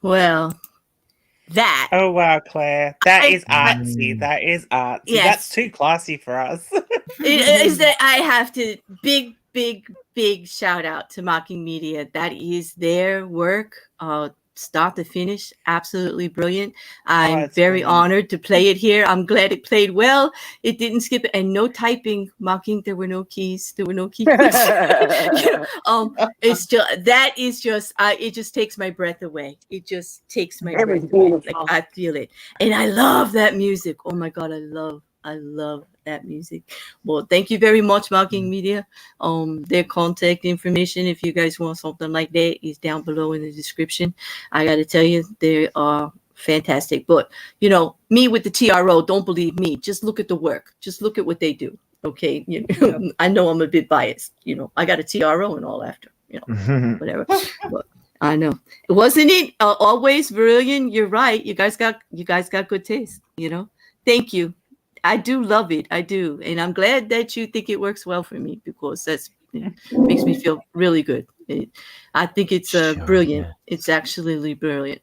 Well, that. Oh wow, Claire, that is artsy. That is artsy. Yes. That's too classy for us. It is that I have to big shout out to Mocking Media. That is their work, start to finish, absolutely brilliant. I'm very honored to play it here. I'm glad it played well. It didn't skip it, and no typing. Mocking, there were no keys. There were no keys. It's just that is just it just takes my breath away. It just takes my breath away. Like I feel it, and I love that music. Oh my god, I love that music. Well, thank you very much, Mocking Media. Their contact information, if you guys want something like that, is down below in the description. I got to tell you, they are fantastic. But me with the TRO, don't believe me. Just look at the work. Just look at what they do. Okay, I know I'm a bit biased. I got a TRO and all after. Whatever. But I know it wasn't it always brilliant. You're right. You guys got good taste. Thank you. I do love it. I do. And I'm glad that you think it works well for me, because that's makes me feel really good. I think it's brilliant. Yeah. It's actually brilliant,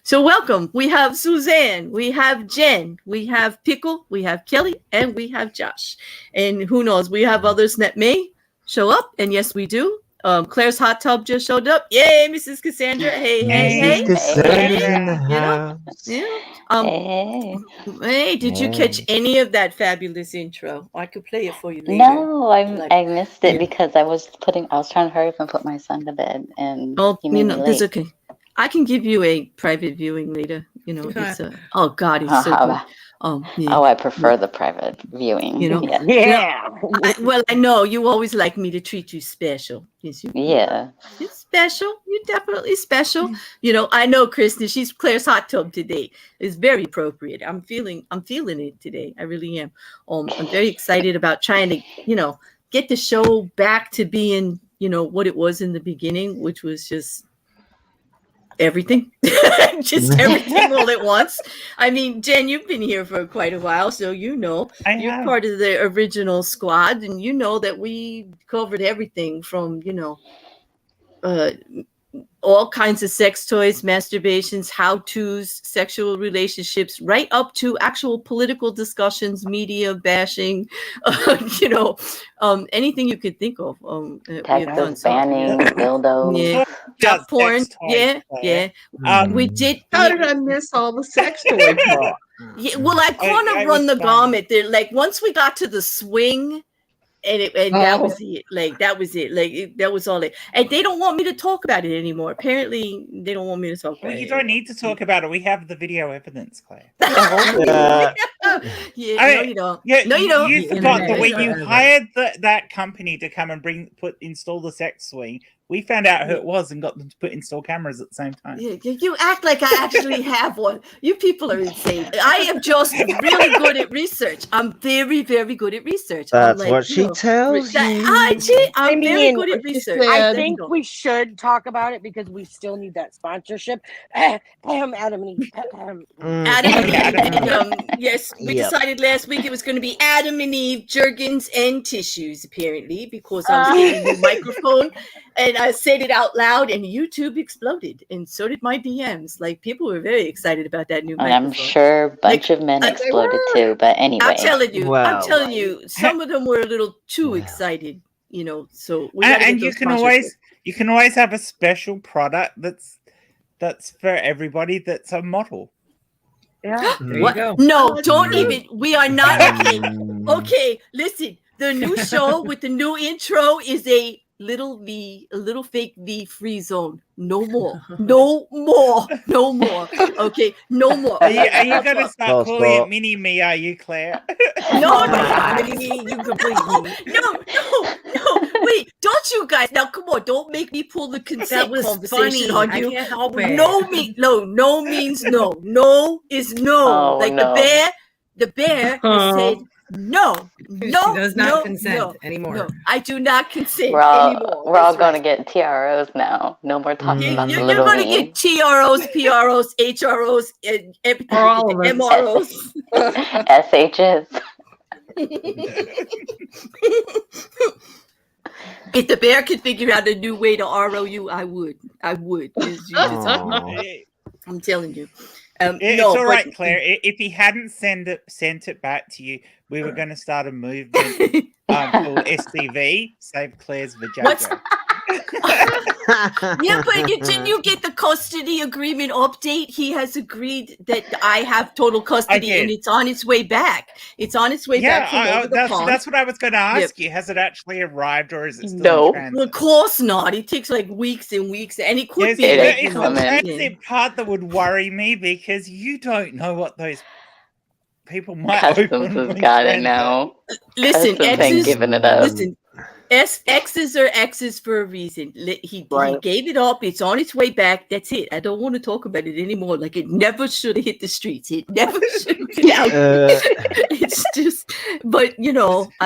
So welcome. We have Suzanne, we have Jen, we have Pickle, we have Kelly, and we have Josh. And who knows, we have others that may show up. And yes, we do. Claire's hot tub just showed up. Yay, Mrs. Cassandra. Hey. Hey, did you catch any of that fabulous intro? I could play it for you later. No, I missed it because I was trying to hurry up and put my son to bed, and he made me late. That's okay. I can give you a private viewing later. It's oh God, he's so good. I prefer the private viewing. Well, I know you always like me to treat you special. Yes, yeah. You're special. You're definitely special. I know Kristen. She's Claire's hot tub today. It's very appropriate. I'm feeling it today. I really am. I'm very excited about trying to, get the show back to being, what it was in the beginning, which was just everything. Just everything all at once. I mean, Jen, you've been here for quite a while, so you're part of the original squad, and you know that we covered everything from all kinds of sex toys, masturbations, how-tos, sexual relationships, right up to actual political discussions, media bashing, anything you could think of. Texas banning, dildos. Child porn. We did. How did I miss all the sex toy talk? Yeah, well, I kind of run the gamut there. Like once we got to the swing. That was it. That was all it. And they don't want me to talk about it anymore. Apparently, they don't want me to talk about it. Well, you don't need to talk about it. We have the video evidence, Claire. No, you don't. Yeah, no, you don't. You forgot that when you hired that company to come and install the sex swing, we found out who it was and got them to install cameras at the same time. You act like I actually have one. You people are insane. I am just really good at research. I'm very, very good at research. That's what she tells you. I'm very good at research. I think we should talk about it because we still need that sponsorship. Adam and Eve. Yes, we decided last week it was going to be Adam and Eve, Jergens, and tissues, apparently, because I was getting a new microphone. And I said it out loud, and YouTube exploded, and so did my DMs. Like, people were very excited about that new microphone. I'm sure a bunch of men exploded too. But anyway, I'm telling you, some of them were a little too excited. So we you can always have a special product that's for everybody. That's a model. Yeah. What? Go. No, don't even. We are not okay. Okay, listen. The new show with the new intro is a little fake V free zone. No more. Okay, no more. Are you going to start calling it Mini Me? Are you, Claire? No, Mini Me. You completely. No. Wait, don't you guys now? Come on, don't make me pull the consent conversation on you. I can't help it. No means no. No is no. The bear has said. No, she does not consent anymore. No, I do not consent anymore. We're all going to get TROs now. No more talking about the little You're going to get TROs, PROs, HROs, and MROs. SHs. If the bear could figure out a new way to ROU, I would. I'm telling you. It's all right, Claire. If he hadn't sent it back to you, we were going to start a movement called SCV, Save Claire's Vajayjay. Yeah, but didn't you get the custody agreement update? He has agreed that I have total custody, and it's on its way back. It's on its way back from over the pond. That's what I was going to ask you. Has it actually arrived, or is it still in transit? Well, of course not. It takes like weeks and weeks, and it could be. It's the transit part that would worry me, because you don't know what those people might. Customs has got it now. Listen, Customs ain't giving it up. Listen. X's are X's for a reason. He gave it up. It's on its way back. That's it. I don't want to talk about it anymore. Like, it never should have hit the streets. It never should have been out. It's just, but I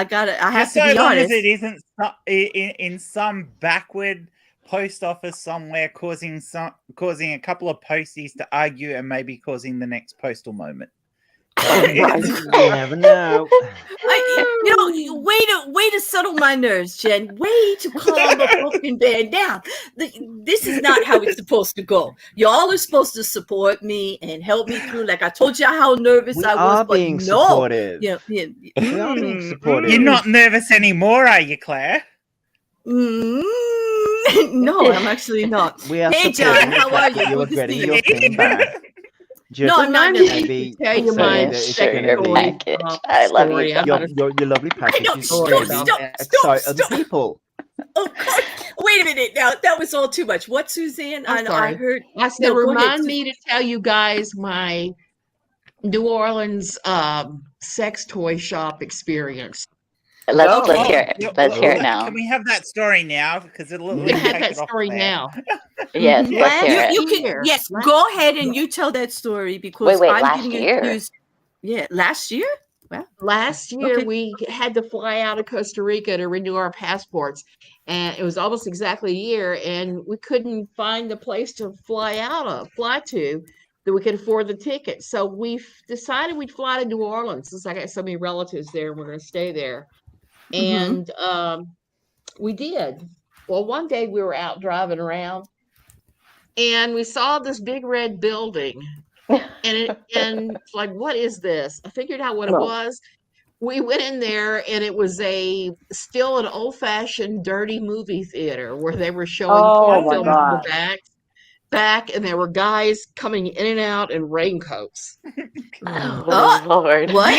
have to be honest. So long as it isn't in some backward post office somewhere causing a couple of posties to argue and maybe causing the next postal moment. You never know. Way to settle my nerves, Jen. Way to calm the fucking band down. This is not how it's supposed to go. Y'all are supposed to support me and help me through. Like I told you how nervous I was. We are being supportive. Yeah. We are being supportive. You're not nervous anymore, are you, Claire? No, I'm actually not. Hey, John, how are you? You're getting your thing back. No, I'm not maybe tell you my package. I love you. Your lovely package is excite other people. Oh, God. Wait a minute. Now, that was all too much. What, Suzanne? I heard. I said, remind me to tell you guys my New Orleans sex toy shop experience. Let's hear it. Let's hear it now. Can we have that story now? Because it'll. We have that story now. Yes, let's hear it. Yes, go ahead and you tell that story, because wait, I'm last getting year. accused. Yeah, last year. Well, last year we had to fly out of Costa Rica to renew our passports, and it was almost exactly a year, and we couldn't find the place to fly to that we could afford the ticket. So we decided we'd fly to New Orleans, since I got so many relatives there and we're going to stay there. And we did. Well, one day we were out driving around, and we saw this big red building, and it's like, what is this? I figured out what it was. We went in there, and it was still an old-fashioned dirty movie theater where they were showing films in the back, and there were guys coming in and out in raincoats. Oh, Lord. What?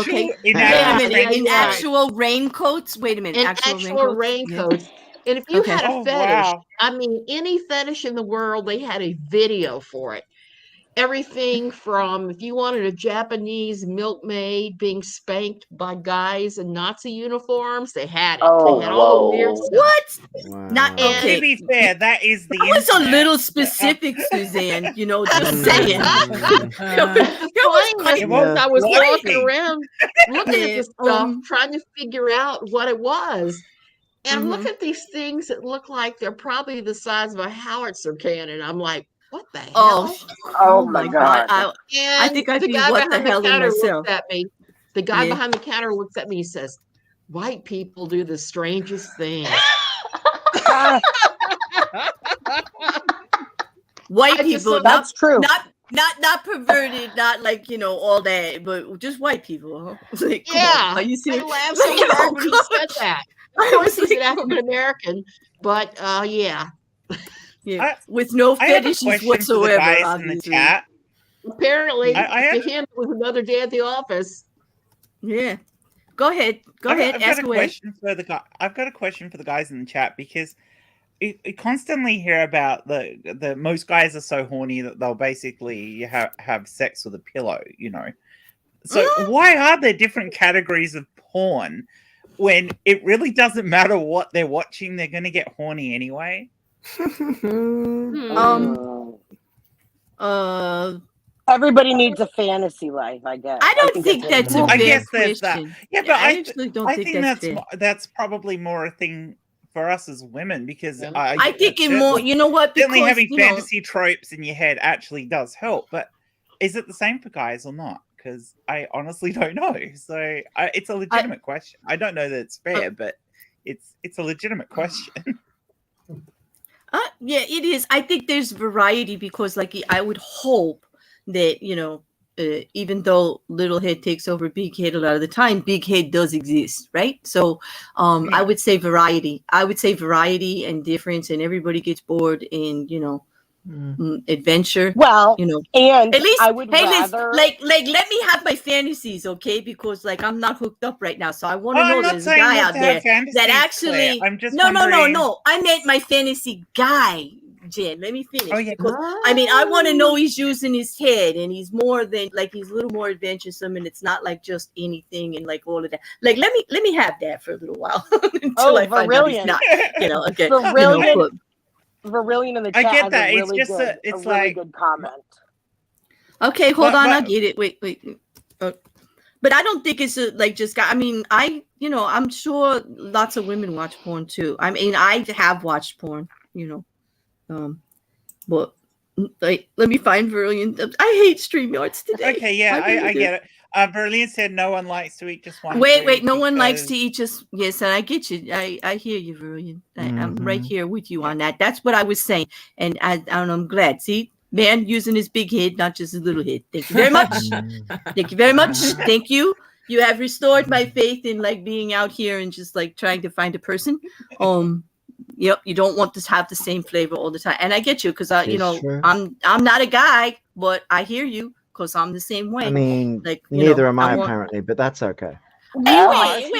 Really? In actual raincoats? Wait a minute. In actual raincoats. Yeah. And if you had a fetish, I mean, any fetish in the world, they had a video for it. Everything from, if you wanted a Japanese milkmaid being spanked by guys in Nazi uniforms, they had it. They had all the weird stuff. What? Wow. Not okay. To be fair, that is the. That was a little specific, Suzanne. Just saying. I was walking around looking at this stuff, trying to figure out what it was. And I'm looking at these things that look like they're probably the size of a howitzer cannon. I'm like, what the hell? Oh my God. I think I'd be what the hell in myself. At me. The guy behind the counter looks at me and says, white people do the strangest things. White people. That's true. Not perverted, not like, all that, but just white people. Huh? Like, are you serious? I laughed so hard when he said that. Of course, he's an African American, but yeah. Yeah, with no fetishes whatsoever. Guys in the chat. Apparently, to him, it was another day at the office. Yeah. Go ahead. I've got a question for the guys in the chat, because I constantly hear about the most guys are so horny that they'll basically have sex with a pillow, So why are there different categories of porn when it really doesn't matter what they're watching? They're going to get horny anyway. Everybody needs a fantasy life, I guess. I don't think that's a fair there's question. that. Yeah, but I actually don't think that's probably more a thing for us as women, because I think it more. You know what? Because certainly having fantasy tropes in your head actually does help. But is it the same for guys or not? Because I honestly don't know. So it's a legitimate question. I don't know that it's fair, but it's a legitimate question. Yeah, it is. I think there's variety because, like, I would hope that, even though little head takes over big head a lot of the time, big head does exist, right? So I would say variety. I would say variety and difference, and everybody gets bored and, adventure. Well, and at least I would rather like let me have my fantasies, okay? Because like I'm not hooked up right now, so I want to know there's a guy out there that actually. I'm just no. I meant my fantasy guy. Jen, let me finish. Oh, yeah. Because I mean, I want to know he's using his head and he's more than like he's a little more adventuresome, and it's not like just anything and like all of that. Like let me have that for a little while until I find out he's not. Okay. Verillion in the chat I get has that. a really It's just good, it's a really like good comment. Okay, hold on, I'll get it. Wait. But I don't think it's like just got. I mean, I'm sure lots of women watch porn too. I mean, I have watched porn, but like, let me find Verillion. I hate StreamYards today. Okay, yeah, I get it. Verillion said no one likes to eat just one. Wait, no one likes to eat just. Yes, and I get you. I hear you, Verillion. I'm right here with you on that. That's what I was saying, and I'm glad. See. Man using his big head, not just his little head. Thank you very much. Thank you very much. Thank you. You have restored my faith in like being out here and just like trying to find a person. Yep. You don't want to have the same flavor all the time, and I get you because I'm not a guy, but I hear you because I'm the same way. I mean, like neither am I apparently, but that's okay. Wait. She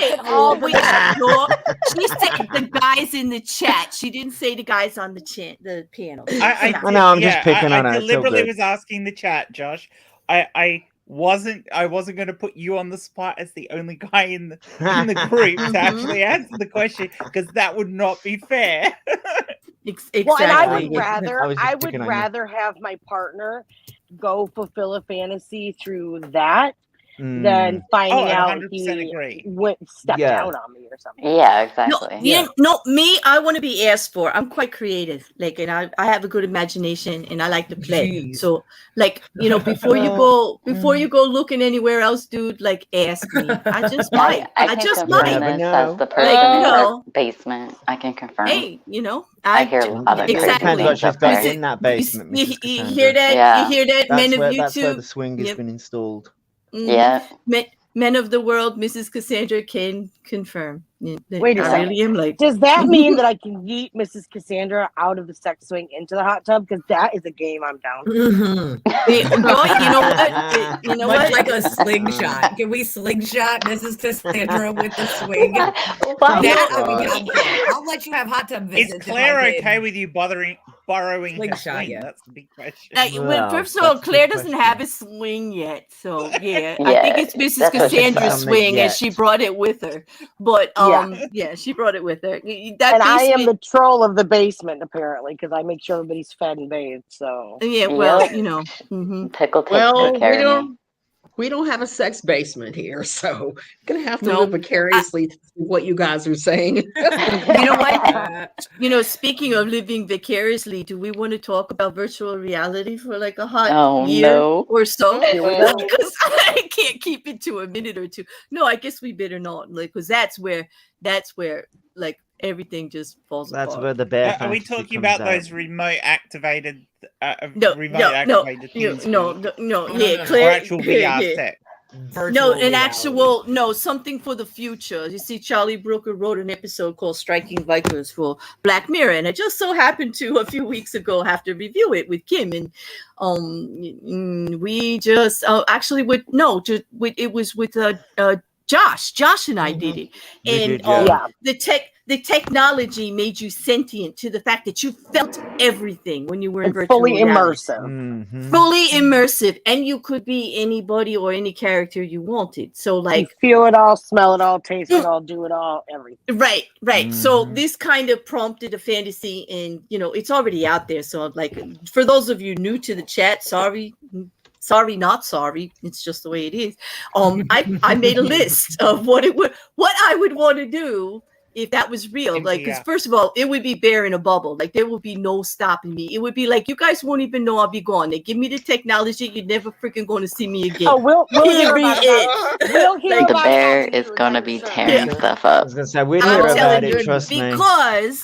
said the guys in the chat. She didn't say the guys on the panel. I know. I'm just picking on her. I deliberately was asking the chat, Josh. I wasn't going to put you on the spot as the only guy in the group to actually answer the question because that would not be fair. Exactly. Well, and I would rather have my partner go fulfill a fantasy through that. Than finding out he stepped out on me or something. Yeah, exactly. Me, I want to be asked for. I'm quite creative, like, and I have a good imagination, and I like to play. Jeez. So, like, before you go looking anywhere else, dude, like, ask me. I just might. I just might. As the person in the basement, I can confirm. Hey, I hear a lot of depends what she's got in that basement. You hear that? Yeah. You hear that? Men of YouTube. That's where the swing has been installed. Yeah. Men of the world, Mrs. Cassandra can confirm. Wait a second. Does that mean that I can yeet Mrs. Cassandra out of the sex swing into the hot tub? Because that is a game I'm down. You know what? Like a slingshot. Can we slingshot Mrs. Cassandra with the swing? I'll let you have hot tub visits. Is Claire okay with you borrowing her swing? That's the big question. First of all, Claire doesn't have a swing yet, so yeah. I think it's Mrs. Cassandra's swing, and she brought it with her. But she brought it with her. I am the troll of the basement, apparently, because I make sure everybody's fed and bathed. So Pickle takes care of me. We don't have a sex basement here, so gonna have to live vicariously through what you guys are saying. You know what? Speaking of living vicariously, do we want to talk about virtual reality for like a hot year or so? Because I can't keep it to a minute or two. No, I guess we better not, like, because that's where like everything just falls apart. That's where the bear. Are we talking about those remote activated? No. Claire. Or actual VR tech. Something for the future. You see, Charlie Brooker wrote an episode called "Striking Vipers" for Black Mirror, and I just so happened to a few weeks ago have to review it with Kim, and we just it was with Josh and I did it, and the technology made you sentient to the fact that you felt everything when you were in virtual fully reality. immersive. Fully immersive, and you could be anybody or any character you wanted. So, like, you feel it all, smell it all, taste it all, do it all, everything. Right. So this kind of prompted a fantasy, and it's already out there. So, like, for those of you new to the chat, sorry, not sorry. It's just the way it is. I made a list of what I would want to do if that was real. Like, because Yeah. first of all, it would be bear in a bubble. Like, there would be no stopping me. It would be like, you guys won't even know I'll be gone. They give me the technology, you're never freaking going to see me again. Oh, we'll hear about it. We'll hear The about bear it. is gonna be Sure. tearing stuff I up. was gonna say we'd I'm hear about telling it. you, Trust me.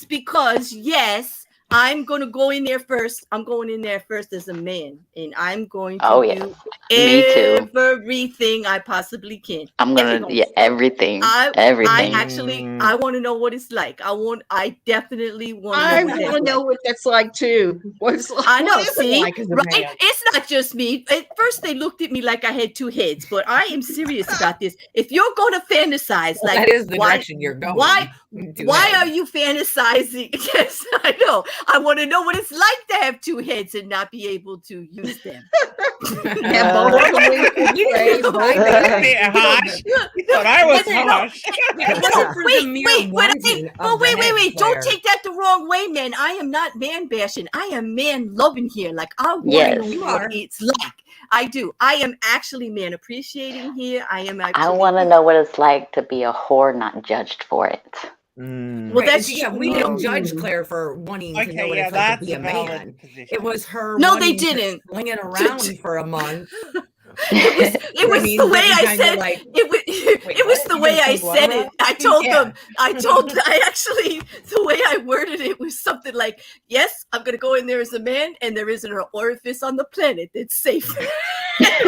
because yes, I'm gonna go in there first. I'm going in there first as a man, and I'm going to Oh, yes. do Me too. everything I possibly can. I'm gonna everything. I Everything. actually I want to know what it's like. I definitely want to know I what want to that's know like. what that's like too. What's like? I know. What is it See, like as a right? man? It's not just me. At first, they looked at me like I had two heads, but I am serious about this. If you're going to fantasize, Well, like that is the why, direction you're going. why Two are heads. you fantasizing? Yes, I know. I want to know what it's like to have two heads and not be able to use them. Yeah, both of them wings will play, both That's a bit harsh. You thought I was harsh. Wait. Don't take that the wrong way, man. I am not man bashing. I am man loving here. Like, I want Yes. to know You what are. it's like. I do. I am actually man appreciating here. I am actually. I want to know what it's like to be a whore not judged for it. Well, that's we didn't judge Claire for wanting to know what it's like to be a man. Position. It was her. No, they wanting to didn't. Sling it around for a month. It was the way I said like, it was the way I said it. I told them. I actually, the way I worded it was something like, "Yes, I'm going to go in there as a man, and there isn't an orifice on the planet that's safe." Get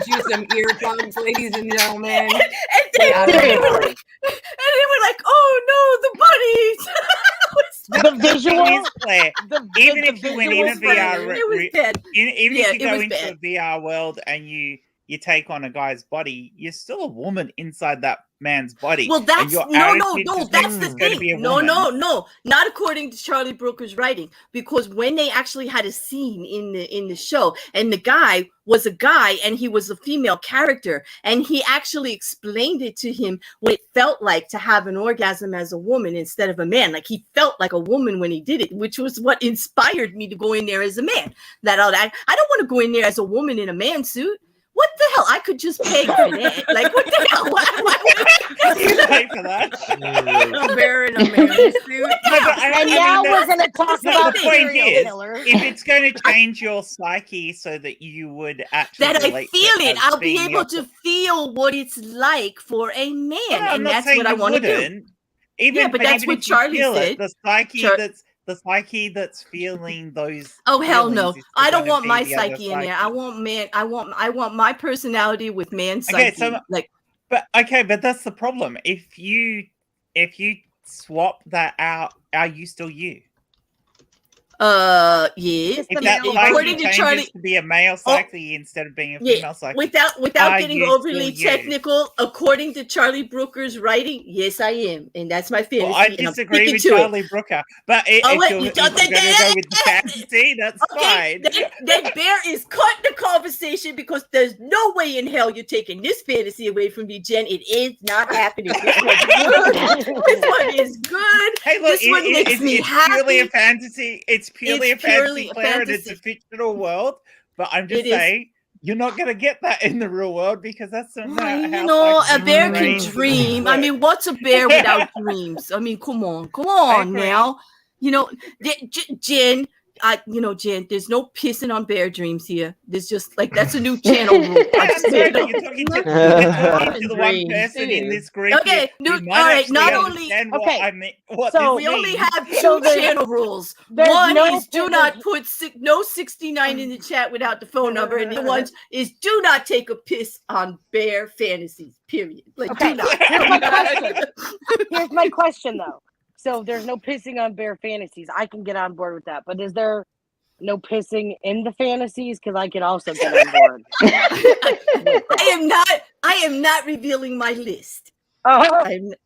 you some earplugs, ladies and gentlemen. And they were like, "Oh no, the bunnies!" The visual, even if you went in a VR, it was dead. Even if you go into bad. a VR world and you take on a guy's body, you're still a woman inside that man's body. Well, that's no, that's the thing. No, not according to Charlie Brooker's writing, because when they actually had a scene in the show, and the guy was a guy and he was a female character, and he actually explained it to him what it felt like to have an orgasm as a woman instead of a man. Like, he felt like a woman when he did it, which was what inspired me to go in there as a man. I don't want to go in there as a woman in a man suit. What the hell? I could just pay for that. Like, what the hell? Why would you pay for that? A bear in a man suit. And now we're going to talk about the point serial is, killers. if it's going to change your psyche so that you would actually that I relate feel to it, I'll be able to feel what it's like for a man, and that's what I want to do. But that's what Charlie said. The psyche that's feeling those. Oh, hell no! I don't want my psyche in there. I want my personality with man psyche. Okay, so but that's the problem. If you swap that out, are you still you? Yes. If that psyche changes to be a male psyche instead of being a female psyche. Without getting overly technical, according to Charlie Brooker's writing, yes, I am, and that's my fantasy. Well, I disagree with Charlie Brooker, but if you're going to go with the fantasy, that's fine. Then Bear is cutting the conversation, because there's no way in hell you're taking this fantasy away from me, Jen. It is not happening. This one's good. This one is good. Hey, look, this one makes me happy. Purely a fantasy. It's purely a fantasy, Claire, and it's a fictional world. But I'm just saying, you're not going to get that in the real world, because that's not how a bear can dream. I mean, what's a bear without dreams? I mean, come on now. Jen, Jen, there's no pissing on bear dreams here. There's just like, that's a new channel rule. You're talking to the one person in this group. Okay, all right. Not only we only have two channel rules. One is do not put no 69 in the chat without the phone number, and the other one is do not take a piss on bear fantasies. Period. Like, do not. Here's my question though. So there's no pissing on bear fantasies. I can get on board with that. But is there no pissing in the fantasies? Because I can also get on board. I am not revealing my list. I'm not.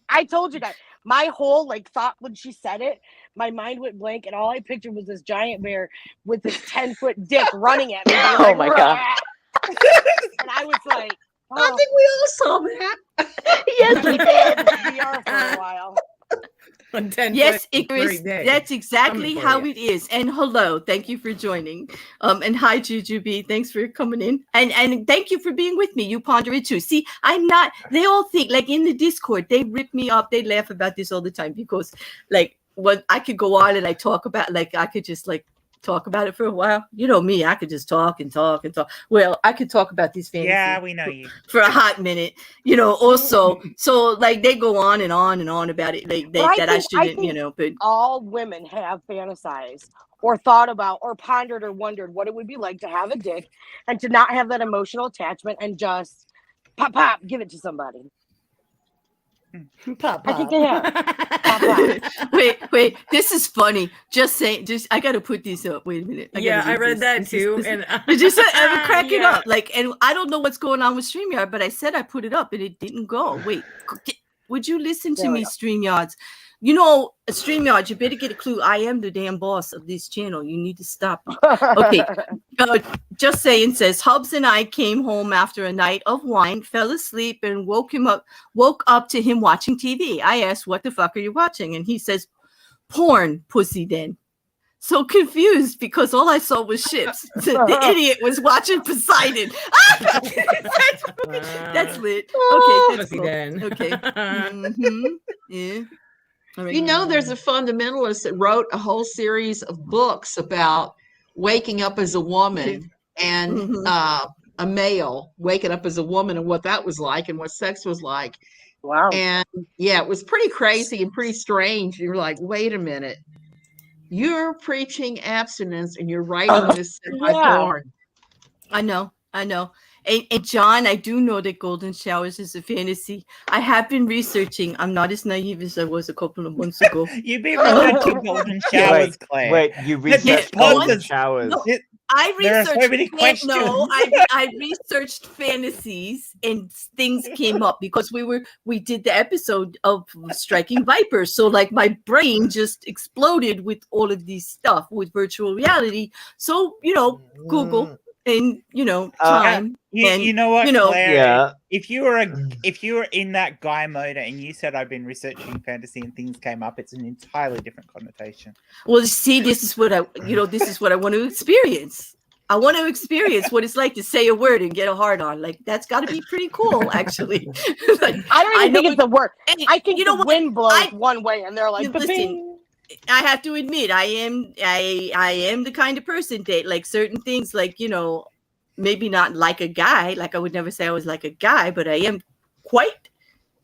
I told you that. My whole thought when she said it, my mind went blank, and all I pictured was this giant bear with this 10-foot dick running at me. Oh my god! And I was like, I think we all saw that. Yes, we did. VR for a while. Yes, Icarus, that's exactly how it is. And hello, thank you for joining. And hi, Jujubee, thanks for coming in. And thank you for being with me. You ponder it too. See, I'm not, they all think, like in the Discord, they rip me up. They laugh about this all the time because, like, what I could go on and I talk about, like, I could just, like, talk about it for a while. You know me, I could just talk and talk and talk. Well, I could talk about these fantasies. Yeah, we know you. For a hot minute, you know, also. So like they go on and on and on about it. Like I shouldn't, you know, but all women have fantasized or thought about or pondered or wondered what it would be like to have a dick and to not have that emotional attachment and just pop, give it to somebody. Pop. I think they have. Wait, this is funny. Just saying, I gotta put these up. Wait a minute. I read that too. And just crack it up. Like, and I don't know what's going on with StreamYard, but I said I put it up and it didn't go. Wait, would you listen to me, StreamYards? You know, StreamYard, you better get a clue. I am the damn boss of this channel. You need to stop me. Okay. Just saying says, Hubs and I came home after a night of wine, fell asleep, and woke up to him watching TV. I asked, what the fuck are you watching? And he says, porn, pussy then. So confused because all I saw was ships. The idiot was watching Poseidon. That's lit. Okay, that's cool. Okay. Mm-hmm. Yeah. You know, there's a fundamentalist that wrote a whole series of books about waking up as a woman and a male waking up as a woman and what that was like and what sex was like. Wow. And yeah, it was pretty crazy and pretty strange. You're like, wait a minute. You're preaching abstinence and you're writing this semi-porn. I know. And John, I do know that golden showers is a fantasy. I have been researching. I'm not as naive as I was a couple of months ago. You've been researching golden showers, Claire. Wait, you researched golden showers. No, I researched. There are so many questions. No, I researched fantasies and things came up because we did the episode of Striking Vipers. So like my brain just exploded with all of these stuff with virtual reality. So, you know, Google. And you know, time. You know what, Claire? Yeah. If you were in that guy mode and you said I've been researching fantasy and things came up, it's an entirely different connotation. Well, see, this is what I want to experience. I want to experience what it's like to say a word and get a hard on. Like that's got to be pretty cool, actually. Like, I don't even think it's a word. I think you know the wind blows one way, and they're like, listen. I have to admit, I am the kind of person that like certain things, like, you know, maybe not like a guy, like I would never say I was like a guy, but I am quite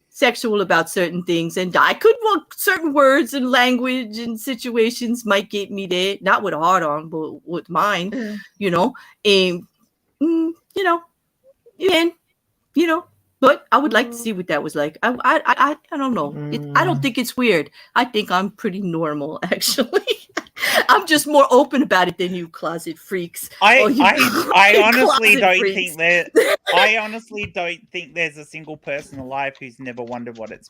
sexual about certain things. And I could walk certain words and language and situations might get me there, not with a hard on, but with mine, you know, and, you know, and, you know. But I would like to see what that was like. I don't know. I don't think it's weird. I think I'm pretty normal, actually. I'm just more open about it than you closet freaks. I honestly don't think there's a single person alive who's never wondered what it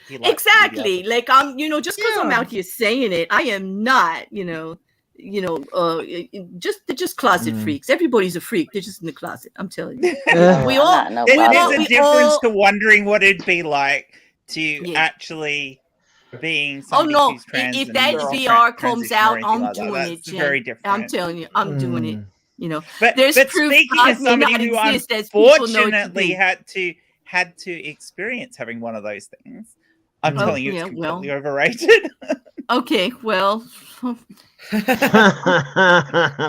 feels like. Exactly. Like you know, just because I'm out here saying it, I am not, just closet freaks. Everybody's a freak. They're just in the closet. I'm telling you. There's a difference to wondering what it'd be like to actually being somebody who's trans. If that VR comes out, I'm doing it. Very different. I'm telling you, I'm doing it. You know, but speaking as somebody who unfortunately had to experience having one of those things, I'm telling you, it's completely overrated. Okay, well.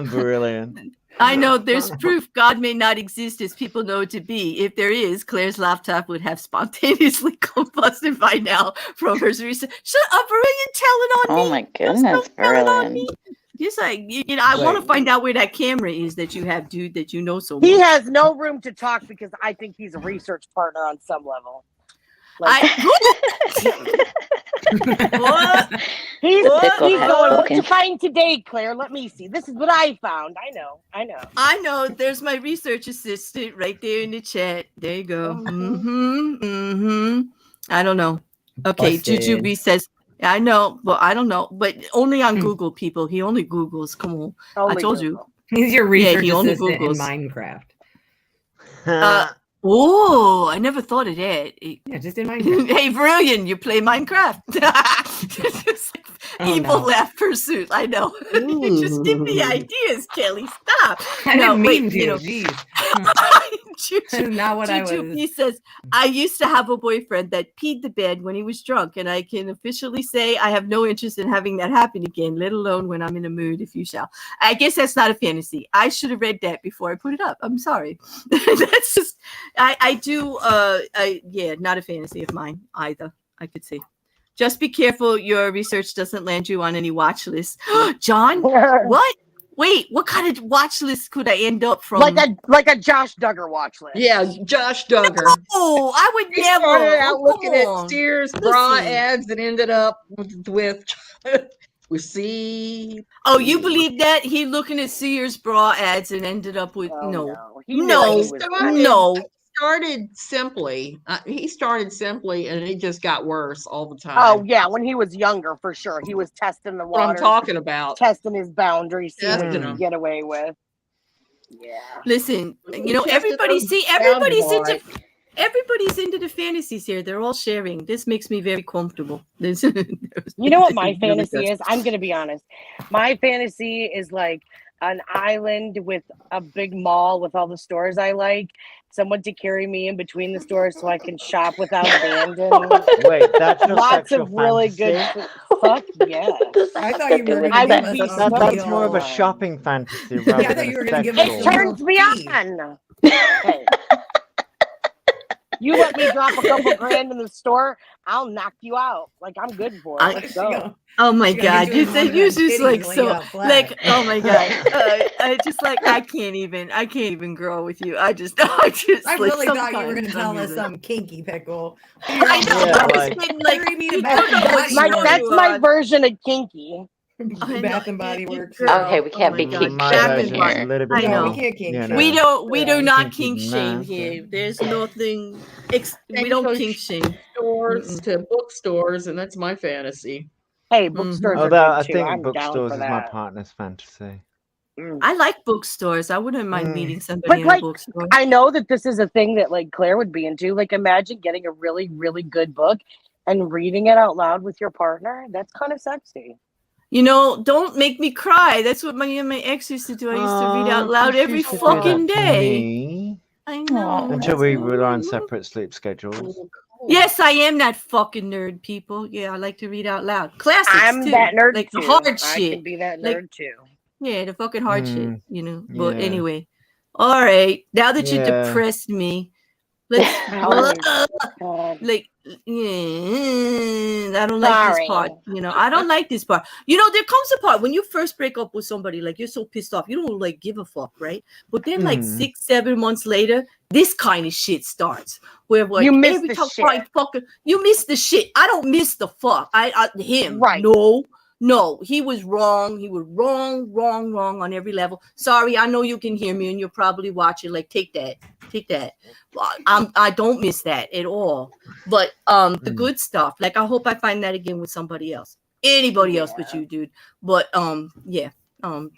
Brilliant. I know there's proof God may not exist as people know it to be. If there is, Claire's laptop would have spontaneously combusted by now from her research. Shut up, Brilliant, telling on me. Oh my goodness, Brilliant. Just like, you know, I want to find out where that camera is that you have, dude, that you know so much. He has no room to talk because I think he's a research partner on some level. Like, what? He's going, what you find today, Claire? Let me see. This is what I found. I know. There's my research assistant right there in the chat. There you go. I don't know. Okay, Jujubee says, I know. Well, I don't know. But only on Google, people. He only Googles. Come on. I told you. He's your research assistant in Minecraft. Oh, I never thought of that. Yeah, just in Minecraft. Hey, Brilliant, you play Minecraft. Just like Oh, evil no. laugh pursuit. I know. You just give me ideas, Kelly. Stop. I didn't mean wait, to. you know. Jeez. Juju, Not what I Juju, was. he says, I used to have a boyfriend that peed the bed when he was drunk, and I can officially say I have no interest in having that happen again, let alone when I'm in a mood, if you shall. I guess that's not a fantasy. I should have read that before I put it up. I'm sorry. That's just, not a fantasy of mine either, I could say. Just be careful your research doesn't land you on any watch list. John, what? Wait, what kind of watch list could I end up from? Like a Josh Duggar watch list. Yeah, Josh Duggar. Oh, I would He never. started out looking at on. Sears bra Listen. ads and ended up with we see. Oh, you believe that? He looking at Sears bra ads and ended up with no. He started simply. He started simply, and it just got worse all the time. Oh yeah, when he was younger, for sure, he was testing the water. What I'm talking about, testing his boundaries, seeing what he can get away with. Yeah. Listen, everybody's into the fantasies here. They're all sharing. This makes me very comfortable. You know what my fantasy is? I'm gonna be honest. My fantasy is like an island with a big mall with all the stores I like. Someone to carry me in between the stores so I can shop without abandon. Wait, that's your lots sexual of really fantasy? good. Fuck yeah! I thought you were going to give us That's more of a shopping fantasy rather I thought than you were a going to give sexual. us It turns me on. Hey. You let me drop a couple grand in the store, I'll knock you out. Like I'm good for it. Let's go. Oh my God! You just like so like. Oh my God! I just like I can't even grow with you. I really thought you were going to tell us something kinky, Pickle. I know. That's my version of kinky. Bath and Body Works. Okay, we can't be kink shaming here. I know. We can't kink shame. We do not kink shame here. There's nothing. We don't kink shame. Stores to bookstores, and that's my fantasy. Hey, bookstores. Although are I good too. think I'm bookstores down is for my that. partner's fantasy. I like bookstores. I wouldn't mind meeting somebody in a bookstore. I know that this is a thing that like Claire would be into. Like, imagine getting a really, really good book and reading it out loud with your partner. That's kind of sexy. You know, don't make me cry. That's what my ex used to do. I used to read out loud every fucking day. I know. Until we were on separate sleep schedules. Yes, I am that fucking nerd, people. Yeah, I like to read out loud. Classics I'm too. that nerd like too. hard I shit. can be that nerd too. Yeah, the fucking hard shit. You know. But Yeah. anyway, all right. Now that you Yeah. depressed me, let's like. I don't like this part. You know, I don't like this part. You know, there comes a part when you first break up with somebody, like you're so pissed off, you don't like give a fuck, right? But then, like 6-7 months later, this kind of shit starts. Where like you miss every the time shit. you miss the shit. I don't miss the fuck. Him. Right. No, he was wrong. He was wrong on every level. Sorry, I know you can hear me and you're probably watching. Like, take that. I don't miss that at all. But the good stuff, like I hope I find that again with somebody else. Anybody else but you, dude. But that would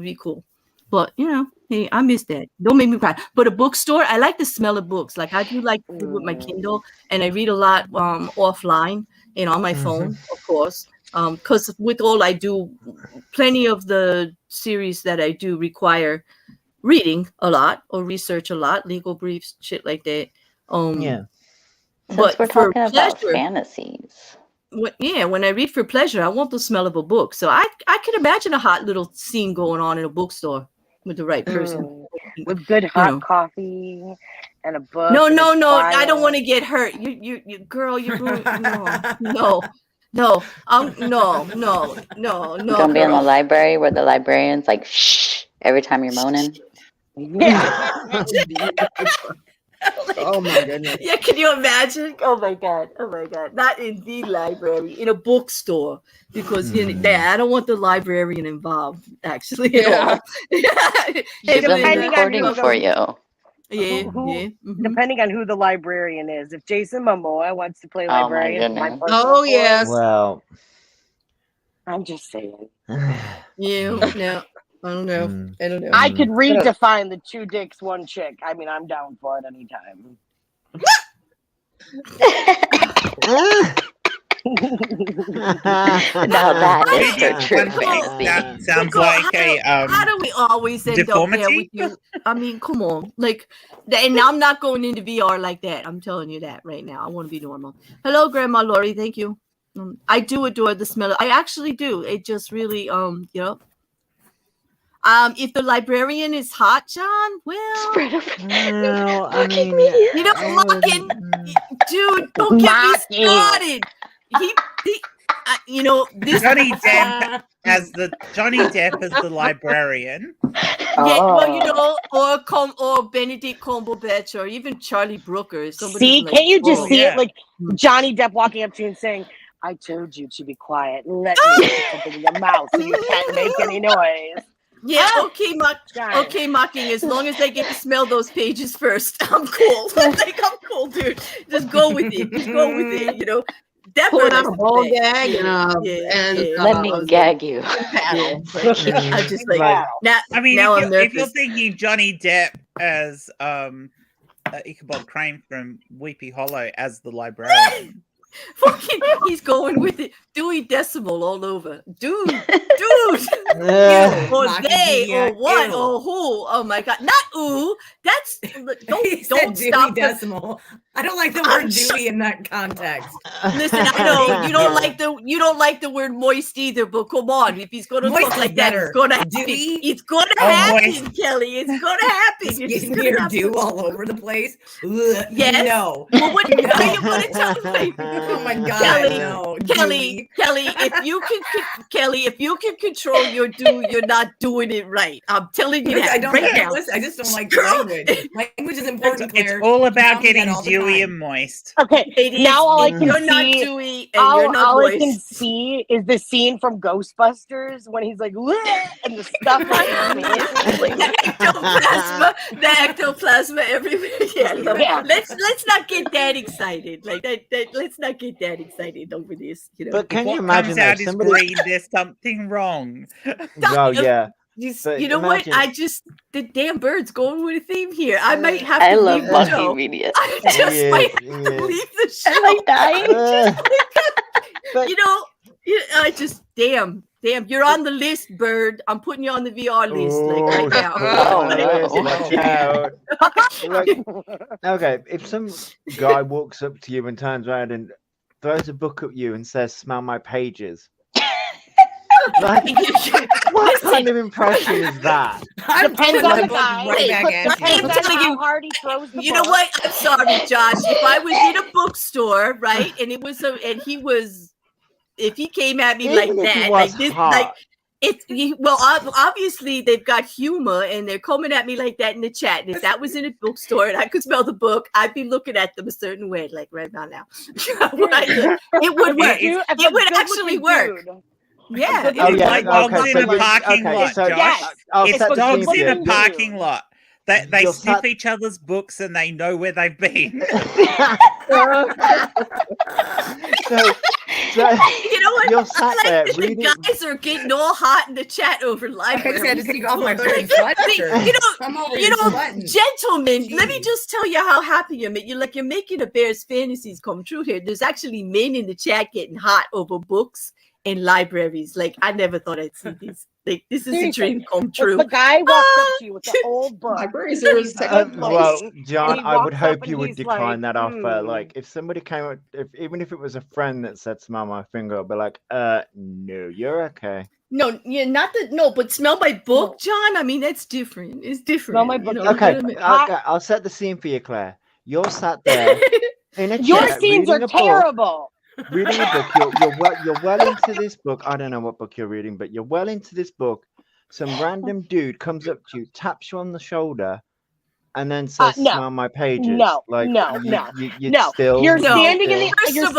be cool. But you know, hey, I miss that. Don't make me cry. But a bookstore, I like the smell of books. Like I do like to read with my Kindle, and I read a lot offline and on my phone, of course. Because with all I do, plenty of the series that I do require reading a lot or research a lot, legal briefs, shit like that. Since we're talking about fantasies. When I read for pleasure, I want the smell of a book. So I can imagine a hot little scene going on in a bookstore with the right person. With good hot coffee and a book. No. I don't want to get hurt. You girl, you're no. No. No. Don't be in the library where the librarian's like, shh, every time you're moaning. Yeah. Oh my goodness. Yeah, can you imagine? Oh my god. Not in the library, in a bookstore. Because I don't want the librarian involved, actually. Yeah. She's been recording for you. Depending on who the librarian is. If Jason Momoa wants to play librarian, yes. Well, I'm just saying. No. I don't know. I could redefine the 2 dicks, 1 chick. I mean, I'm down for it anytime. Now that is your true fantasy. That sounds like how do we always end deformity? up there with you? I mean, come on, like, and I'm not going into VR like that. I'm telling you that right now. I want to be normal. Hello, Grandma Lori. Thank you. I do adore the smell. I actually do. It just really, you know. If the librarian is hot, John, well, I mean, you know, mocking, dude, don't get me started. He you know, this Johnny Depp as the librarian. Yeah, well, you know, or Benedict Cumberbatch, or even Charlie Brooker. See, like, can't you just see it like Johnny Depp walking up to you and saying, "I told you to be quiet. Let me put something in your mouth so you can't make any noise." Yeah, okay, mocking. As long as I get to smell those pages first, I'm cool. Like, I'm cool, dude. Just go with it. Just go with it. You know. Pulling out a ball gag and let me gag you. I'm just like now. I mean, now if you're thinking Johnny Depp as Ichabod Crane from Sleepy Hollow as the librarian. Fucking, he's going with it. Dewey Decimal all over. Dude. Or they, or what, or who. Oh my God. Not ooh. That's, don't stop. Decimal. I don't like the word Dewey in that context. Listen, I know you don't like the word moist either, but come on. If he's gonna talk like that, it's gonna happen. It's gonna happen, Kelly. It's gonna happen. It's gonna dew all over the place. Yes. No. Well, what are you gonna tell me? Oh my God, Kelly, if you can control your do, you're not doing it right. I'm telling you that. I just don't like the language. Language is important, Claire. It's all about getting dewy and moist. Okay, now all I can you're see, not dewy and you're not all moist. I can see is the scene from Ghostbusters when he's like, and the stuff like the ectoplasma everywhere. Yeah, let's not get that excited. Like that. Let's not get that excited over this. You know. But can you what imagine comes out that is green? There's something wrong. Oh yeah. You know what? The damn bird's going with a theme here. I might have to I love leave the monkey show. media. I just might have to leave the show. Am I dying? You know, I just damn. You're on the list, bird. I'm putting you on the VR list right now. Okay, if some guy walks up to you and turns around and throws a book at you and says, "Smell my pages." Like, what kind of impression is that? Depends on the guy. I'm telling you, hard he throws the you know what? I'm sorry, Josh. If I was in a bookstore, right, and it was if he came at me like that, like this, like obviously they've got humor and they're coming at me like that in the chat. And if that was in a bookstore and I could smell the book, I'd be looking at them a certain way, like right now. It would work. It would actually work. Yeah. Like dogs in a parking lot, Josh. It's dogs in a parking lot. They sniff each other's books and they know where they've been. So, you know what? You're sat there reading. The guys are getting all hot in the chat over library. I had to take off my gentlemen, let me just tell you how happy I'm. You're making a bear's fantasies come true here. There's actually men in the chat getting hot over books and libraries. Like, I never thought I'd see these. Like, this is a dream come true. If the guy walks up to you with the old book. Libraries are well, John, I would hope you would decline that offer. Like, if somebody came up, even if it was a friend that said, "Smell my finger," I'd be like, no, you're okay. No, but smell my book, John. I mean, that's different. It's different. Smell my book. Okay, I'll set the scene for you, Claire. You're sat there in a chair. Your scenes are terrible. Reading a book, you're well into this book. I don't know what book you're reading, but you're well into this book. Some random dude comes up to you, taps you on the shoulder, and then says, "Smell my pages." No. You're standing in the aisle. First of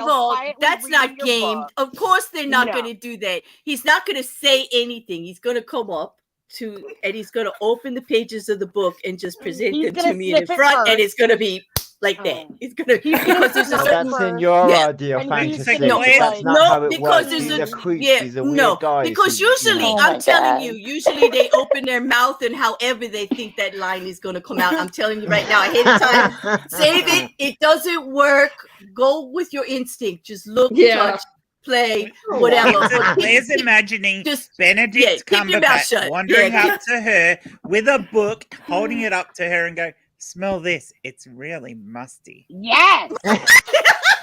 all, that's not game. Of course, they're not going to do that. He's not going to say anything. He's going to come up and he's going to open the pages of the book and just present them to me in the front, and it's going to be like that. It's gonna because there's a certain that's in your yeah. idea of And he's fantasy. no, but that's not how it because works. there's These a are creeps. yeah, These are no, weird guys. because who, you usually know. Oh my I'm telling God. you, usually they open their mouth and however they think that line is gonna come out. I'm telling you right now, ahead of time, save it. It doesn't work. Go with your instinct. Just look, touch, play, whatever. Claire's imagining just Benedict keep your mouth Cumberbatch shut. wandering Yeah. up to her with a book, holding it up to her and go, smell this. It's really musty. Yes.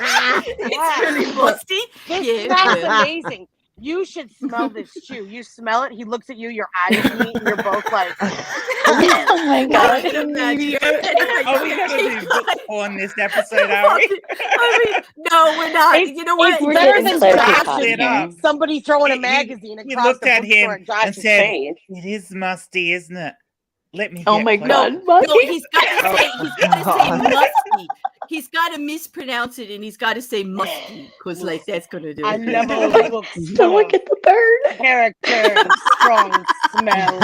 It's really musty. This smells amazing. You should smell this too. You smell it. He looks at you. Your eyes meet, and you're both like, Oh my I God. can imagine. Are we going to do book porn this episode, are we? I mean, no, we're not. It's- You know what? We're better getting than Claire Josh talking. it up. somebody throwing a He- magazine he across looked the at bookstore him in Josh's and said, face. it is musty, isn't it? Let me Oh get my close." God. No, Musty. he's got to say musty. He's got to mispronounce it, and he's got to say musty, because like that's gonna do I it. never Oh was my- a book Don't look at the bird. character and strong smells.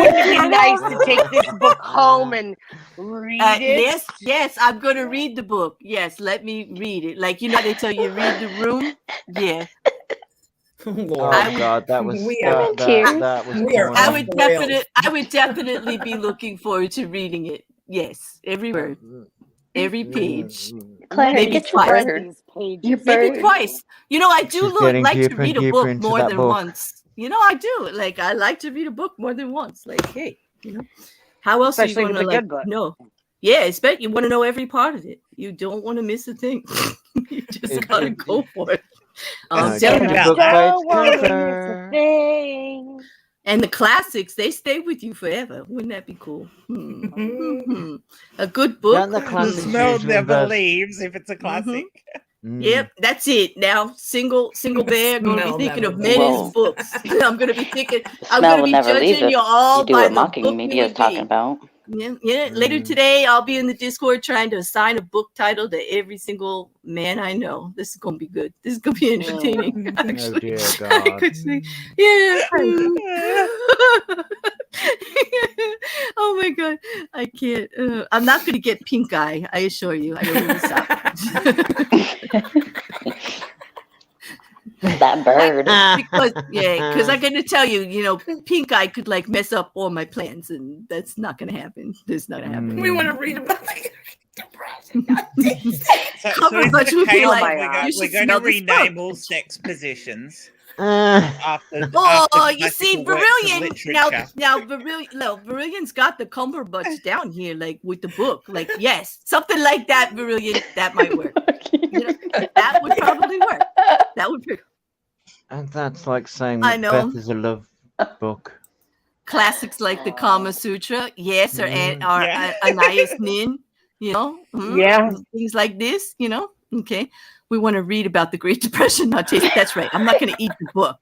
Wouldn't it be nice to take this book home and read it? Yes, I'm gonna read the book. Yes, let me read it. Like they tell you read the room. Yeah, Lord. Oh God, that was We that, are- that was we are corny. I would definitely be looking forward to reading it. Yes, every word, every page. Claire, Maybe get your twice. bird. These pages. Your Maybe bird. twice. I do She's getting like to deeper and read a deeper book into more that than book. once. I do. Like I like to read a book more than once. Like, hey, how else Especially are you with going a to good book. know? Yeah, especially you want to know every part of it. You don't want to miss a thing. You just gotta go for it. Oh, Tell yeah. me. About that. Don't wanna miss a thing. And the classics, they stay with you forever. Wouldn't that be cool? A good book. Don't the classics Smell usually never involve- leaves if it's a classic. Yep, that's it. Now, single bear, gonna Smell be thinking of never Menace leaves. books. I'm gonna be thinking. I'm Smell gonna will be never leave judging if you all you do by what the mocking book media you is would talking be. about. Yeah. Later today, I'll be in the Discord trying to assign a book title to every single man I know. This is gonna be good. This is gonna be entertaining. Oh Actually, dear I God. could see. Yeah. Oh my God, I can't. I'm not gonna get pink eye. I assure you. I don't really stop. That bird. because I'm gonna tell you, pink eye could like mess up all my plans, and that's not gonna happen. That's not gonna happen. We want to read about the depression. How is much it would okay be if like, we're you should going to smell this rename book. all sex positions Uh, after. Oh, after you see, classical works of Berillion now literature. Berillian's got the cumberbatch down here, like with the book. Like, yes, something like that, Berillion, that might work. That would probably work. That would be and that's like saying I that know. Beth is a love book. classics like the Kama Sutra, yes, or Yeah. Anais Nin, Yeah. things like this, Okay, we want to read about the Great Depression, not taste. That's right. I'm not going to eat the book.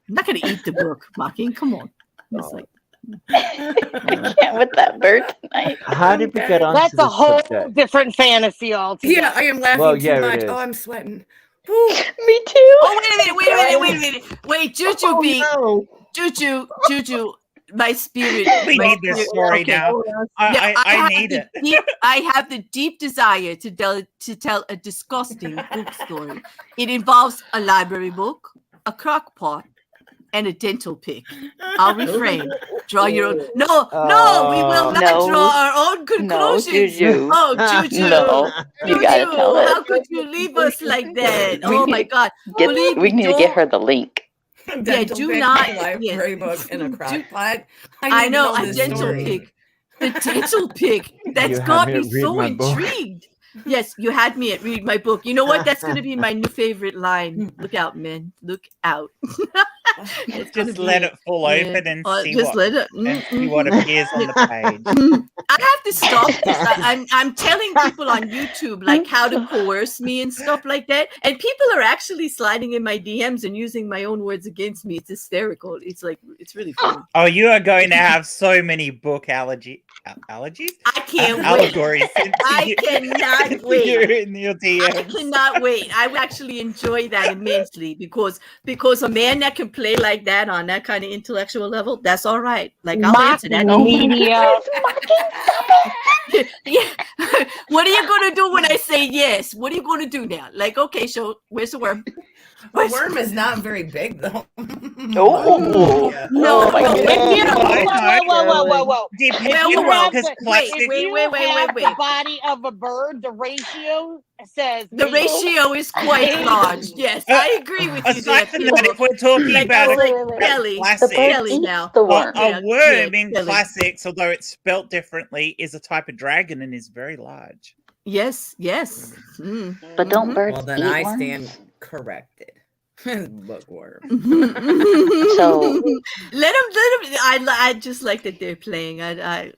I'm not going to eat the book, Mocking. Come on. It's like, I can't with that bird tonight. How did we get on That's to a this whole subject? different fantasy altogether. Yeah, I am laughing Well, too yeah, it much. is. Oh, I'm sweating. Woo. Me too. oh, wait a minute. Wait, Juju Oh, be no. Juju. My spirit. We my need this spirit- story okay. now. Yeah, I have need the it. I have the deep desire to tell a disgusting book story. It involves a library book, a crock pot, and a dental pick. I'll refrain. Draw your own. No, we will not No. draw our own No, conclusions. Juju. Oh, Juju. No, you gotta Juju, tell how it. could you leave us like that? We Oh need my to God. Believe We me, need to get her the link. Dental do pick, not- library book and a crock pot. I need to know, a this dental story. pick. The dental pick. That's You had got me me at read so my book. intrigued. Yes, you had me at read my book. You know what? That's going to be my new favorite line. Look out, men. Look out. It's gonna Just be let it fall open and see what appears on the page. I have to stop this. I'm telling people on YouTube like how to coerce me and stuff like that, and people are actually sliding in my DMs and using my own words against me. It's hysterical. It's like it's really funny. Oh, you are going to have so many book allergies. I can't wait. Allegories. I cannot wait. You're in your DMs. I cannot wait. I would actually enjoy that immensely because a man that can play like that on that kind of intellectual level, that's all right. Like I'll answer that. Media. Yeah. What are you gonna do when I say yes? What are you gonna do now? Like, okay, so where's the worm? The worm is not very big though. Oh. Yeah. No, Oh my no, goodness. Whoa. Depends If you well, have because the, plastic. if you have the body of a bird, the ratio says the ratio is quite large. Yes, I agree with you there, Aside from that, Pickle. if we're talking Like, about like a Kelly, classic, Kelly now. the worm. A worm in Kelly. classics, although it's spelt differently, is a type of dragon and is very large. Yes. But don't birds Well, then eat I worms? stand corrected. Bookworm. So let them. I just like that they're playing. I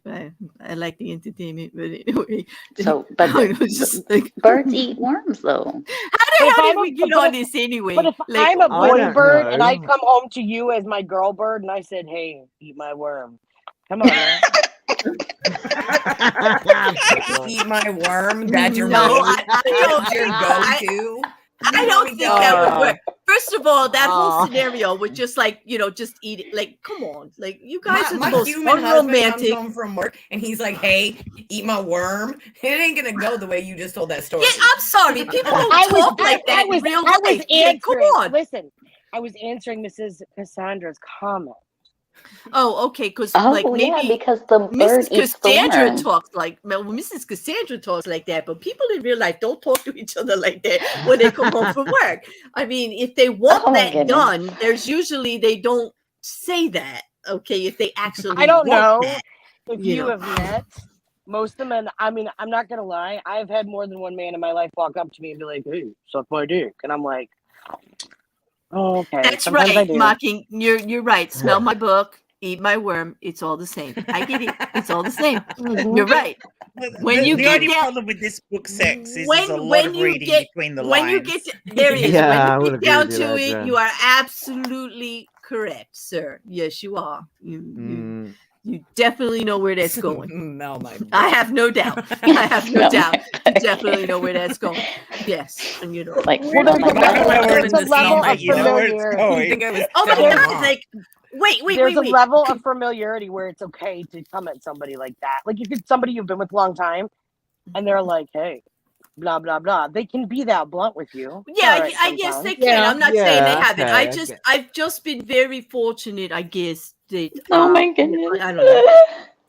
like the entertainment, but anyway. so but Just like, birds eat worms though. How the hell did we get on this anyway? But if Like, I'm a boy don't bird and I know. come home to you as my girl bird and I said, "Hey, eat my worm," come on, man. Eat my worm. That's your No, move? I don't. That's your go-to. I don't think that would work. First of all, that whole scenario would just like, just eat it. Like, come on. Like, you guys are the My most human husband comes unromantic. home from work and he's like, "Hey, eat my worm." It ain't gonna go the way you just told that story. Yeah, I'm sorry. People don't talk like that in real life. I was Yeah, come answering. on. Listen, I was answering Mrs. Cassandra's comment. Oh, okay. Because Oh like yeah, maybe because the bird Mrs. eats the Cassandra worm. talks like Mrs. Cassandra talks like that, but people in real life don't talk to each other like that when they come home from work. I mean, if they want Oh my that goodness. done, there's usually they don't say that. Okay, if they actually I don't know want that, if you you know. have met most of them, and I mean, I'm not gonna lie. I've had more than one man in my life walk up to me and be like, "Hey, suck my dick," and I'm like, "Oh, okay." That's Sometimes I right, do. Mocking. You're right. Smell my book, eat my worm. It's all the same. I get it. It's all the same. You're right. When you the get only down, problem with this book sex is there's a lot of reading between the when lines. you get to, there is Yeah, I when would you agree get down with you to there, it, Jen. you are absolutely correct, sir. Yes, you are. You definitely know where that's going. No, my I have no doubt. I have no doubt. You definitely know where that's going. Yes, and Like, Well, there's a level of familiarity. Oh my God! Like, wait. There's a level of familiarity where it's okay to come at somebody like that. Like if it's somebody you've been with a long time, and they're like, "Hey, blah blah blah," they can be that blunt with you. Yeah, All right, I guess they sometimes. can. I'm not saying they haven't. okay, I've just been very fortunate, I guess. That, oh my goodness. I don't know.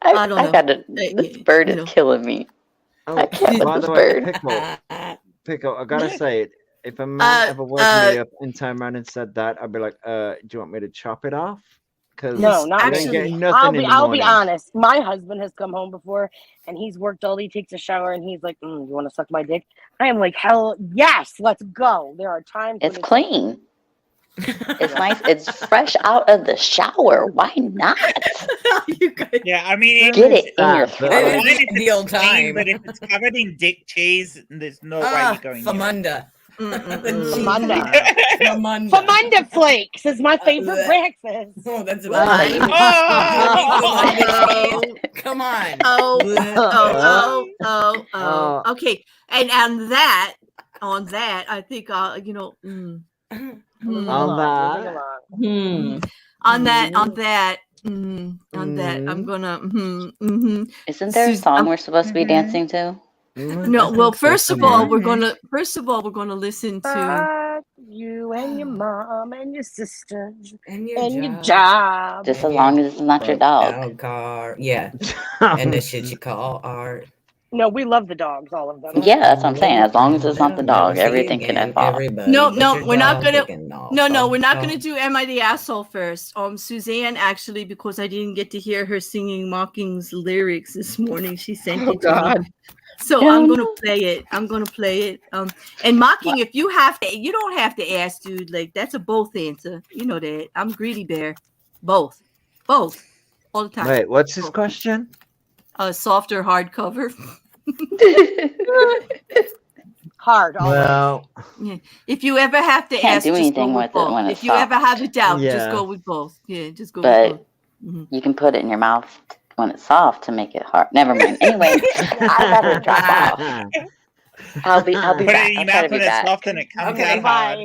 I don't know. gotta, this bird is killing me. I can't by with the this way, bird. Pickle, I gotta say it. If a man ever woke me up and turned around and said that, I'd be like, do you want me to chop it off? Because No, not you ain't actually. getting nothing in the I'll be morning. honest. My husband has come home before, and he's worked all day. Takes a shower, and he's like, "You want to suck my dick?" I am like, "Hell yes, let's go." There are times It's clean. It's nice. It's fresh out of the shower. Why not? Yeah, I mean, Get it in your fine throat. if it's Ideal clean, time. but if it's covered in dick cheese, there's no way you're going near it. Famunda. Famunda flakes is my favorite breakfast. Oh, that's Right. Come on. Oh. Okay. And on that, I think on that, I'm gonna. Isn't there a song we're supposed to be dancing to? No. Well, first of all, we're gonna listen to you and your mom and your sister and your job. Just as long as it's not your dog. Car. Yeah. And the shit you call art. No, we love the dogs, all of them. Yeah, that's what I'm saying. As long as it's not the dog, everything can F off. No, we're not gonna. No, we're not gonna do "Am I the Asshole" first. Suzanne, actually, because I didn't get to hear her singing Mocking's lyrics this morning. She sent it to me. So I'm gonna play it. And Mocking, if you have to, you don't have to ask, dude. Like that's a both answer. You know that. I'm greedy bear. Both, all the time. Wait, what's his question? Soft or hard cover? Hard. Well, yeah. If you ever have to Can't ask, do just anything go with with it both. when it's If you ever have a doubt, just Yeah. go with both. Yeah, just go But with both. you can put it in your mouth when it's soft to make it hard. Never mind. Anyway, I gotta drop off. I'll be Put back. it in I'll your try mouth to be when it's back. soft and it comes Okay, out hard.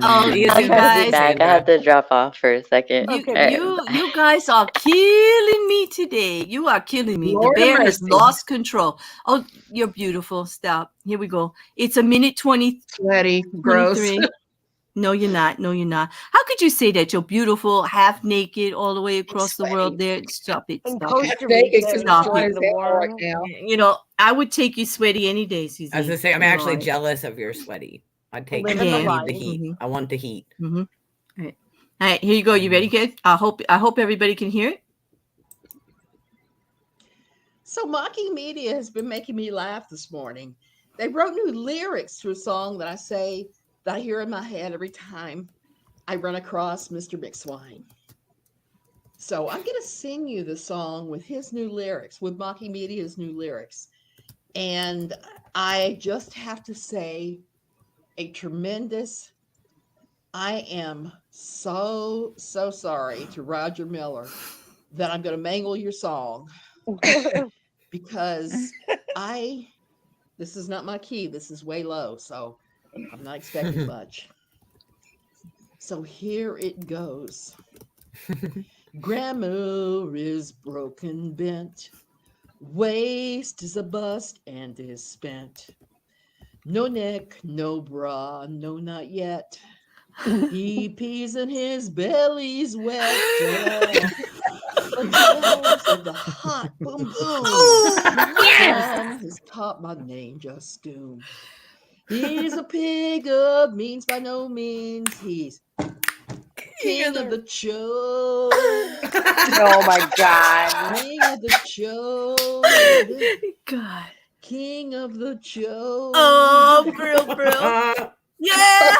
Oh, you I'll try to be guys. back. I have to drop off for a second. You guys are killing me today. You are killing me. Lord The bear has mercy. lost control. Oh, you're beautiful. Stop. Here we go. It's a minute 20. Sweaty, gross. 23. No, you're not. No, you're not. How could you say that? You're beautiful, half naked, all the way across the world. There, stop it. In Stop Costa it. Rica, Stop enjoy it. the warm. You know, I would take you sweaty any day, Suzanne. I was gonna say, I'm actually jealous of your sweaty. I'd take it. Living I the need life. the heat. I want the heat. All right, here you go. You ready, kid? I hope everybody can hear it. So Mocking Media has been making me laugh this morning. They wrote new lyrics to a song that I hear in my head every time I run across Mr. McSwine. So I'm going to sing you the song with his new lyrics, with Mocking Media's new lyrics. And I just have to say I am so sorry to Roger Miller that I'm going to mangle your song because this is not my key. This is way low. So I'm not expecting much. So here it goes. Grammar is broken, bent. Waist is a bust and is spent. No neck, no bra, no, not yet. He pees and his belly's wet. Of the hot boom boom. And his top, my name just Stoom. He's a pig of means by no means. He's king of the show. Oh my God. King of the show. God. King of the show. Oh, bro. Yeah,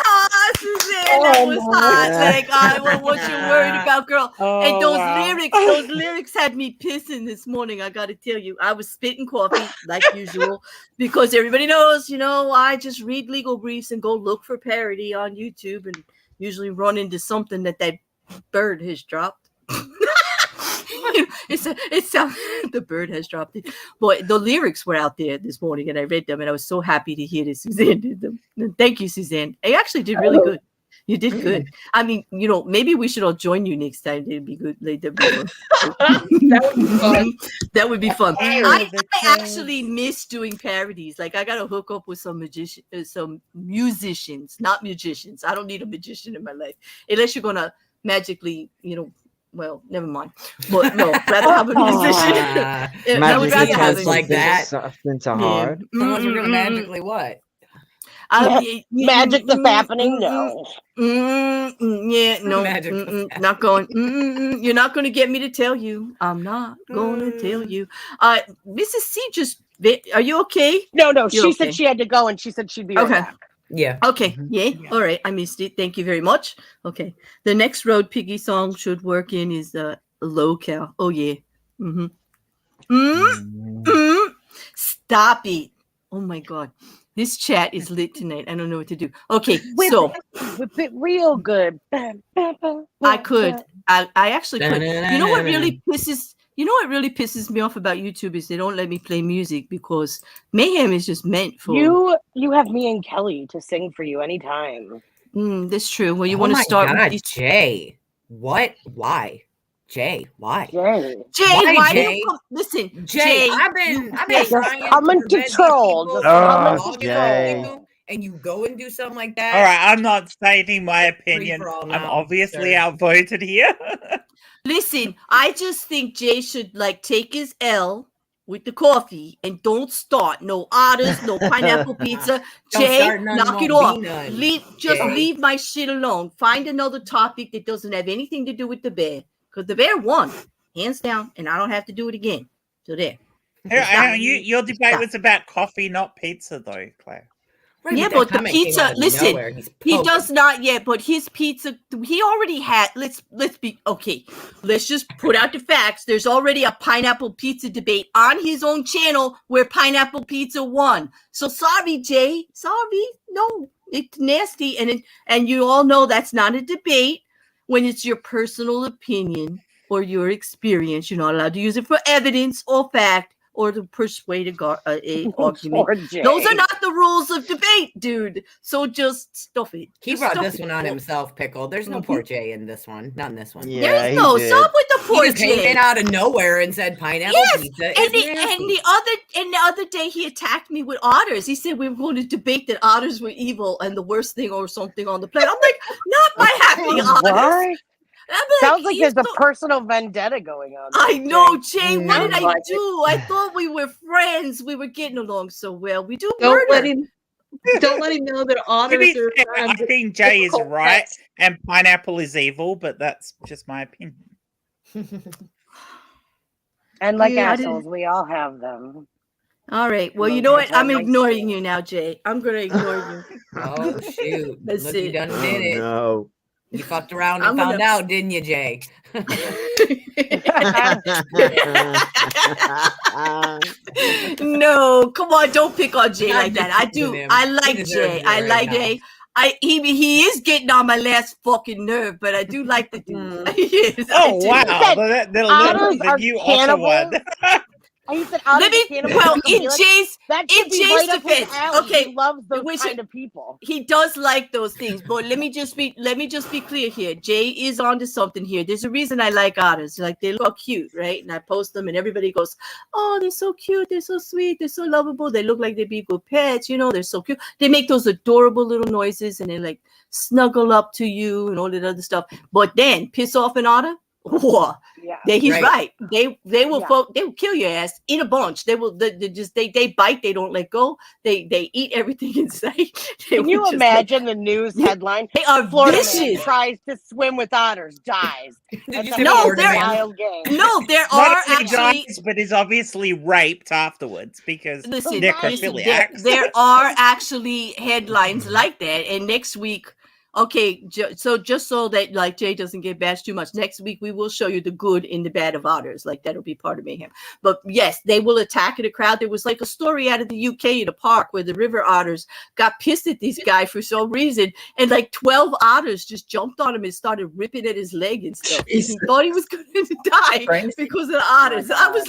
Suzanne, that was hot. Like, what you worried about, girl? And those lyrics had me pissing this morning. I got to tell you, I was spitting coffee like usual because everybody knows, I just read legal briefs and go look for parody on YouTube and usually run into something that bird has dropped. The bird has dropped it. But the lyrics were out there this morning and I read them and I was so happy to hear that Suzanne did them. Thank you, Suzanne. I actually did really good. You did good. I mean, maybe we should all join you next time. It'd be good. That would be fun. I actually miss doing parodies. Like I gotta hook up with some musicians, not magicians. I don't need a magician in my life unless you're gonna magically, well, never mind. But no, rather have a musician. I would rather have like that. Something so hard. Someone's gonna magically what? Magic that's happening? No. Not going. You're not going to get me to tell you. I'm not going to tell you. Mrs. C, are you okay? No. She said she had to go and she said she'd be right back. Yeah. Okay. Yeah. All right. I missed it. Thank you very much. Okay. The next Road Piggy song should work in is Locale. Oh yeah. Stop it. Oh my God. This chat is lit tonight. I don't know what to do. Okay. Whip it real good. I could. I actually could. You know what really pisses me off about YouTube is they don't let me play music because Mayhem is just meant for you have me and Kelly to sing for you anytime. That's true. Well, you want to start with Jay. What? Why? Jay, why? Jay, why do you come? Listen, Jay, I've been trying I'm in control. And you go and do something like that. All right, I'm not stating my opinion. I'm obviously outvoted here. Listen, I just think Jay should take his L with the coffee and don't start no otters, no pineapple pizza. Jay, knock it off. Leave my shit alone. Find another topic that doesn't have anything to do with the bear. Because the bear won, hands down, and I don't have to do it again. So there. Your debate was about coffee, not pizza, though, Claire. Right, yeah, but the pizza. Listen, he does not yet. But his pizza, he already had. Let's be okay. Let's just put out the facts. There's already a pineapple pizza debate on his own channel where pineapple pizza won. So sorry, Jay. Sorry, no, it's nasty, and you all know that's not a debate. When it's your personal opinion or your experience, you're not allowed to use it for evidence or fact or to persuade a argument. Those are not the rules of debate, dude. So just stuff it. He brought this one on himself, Pickle. There's no poor Jay in this one. Not in this one. Yeah, there's no stop with the poor Jay. He came in out of nowhere and said pineapple pizza. And the other day he attacked me with otters. He said we were going to debate that otters were evil and the worst thing or something on the planet. I'm like, not my happy otters. Sounds like there's a personal vendetta going on. I know, Jay. What did I do? I thought we were friends. We were getting along so well. We do Don't murder. let him know that otters are. I think Jay is right and pineapple is evil, but that's just my opinion. And like assholes, we all have them. All right. Well, you know what? I'm ignoring you now, Jay. I'm going to ignore you. Oh, shoot. Let's Look, see. you done did it. No. You fucked around and found out, didn't you, Jay? No, come on, don't pick on Jay like that. I do. I like Jay. I like Jay. He is getting on my last fucking nerve, but I do like the dude. Yes, oh wow, the new Otter one. Let me. Well, in Jay's defense, okay, he loves those kind of people. He does like those things, but let me just be clear here. Jay is onto something here. There's a reason I like otters. Like they look cute, right? And I post them, and everybody goes, "Oh, they're so cute. They're so sweet. They're so lovable. They look like they'd be good pets. You know, they're so cute. They make those adorable little noises, and they like snuggle up to you and all that other stuff. But then piss off an otter." Whoa. Yeah, he's right. They will they will kill your ass in a bunch. They will they bite, they don't let go. They eat everything in sight. Can you imagine the news headline? They are Florida vicious. Man tries to swim with otters, dies. No, there are actually, but is obviously raped afterwards because necrophiliacs. There are actually headlines like that, and next week. Okay, so just so that like Jay doesn't get bashed too much, next week we will show you the good and the bad of otters. Like that'll be part of Mayhem. But yes, they will attack in a crowd. There was like a story out of the UK in a park where the river otters got pissed at this guy for some reason, and like 12 otters just jumped on him and started ripping at his leg and stuff. He thought he was going to die because of the otters. I was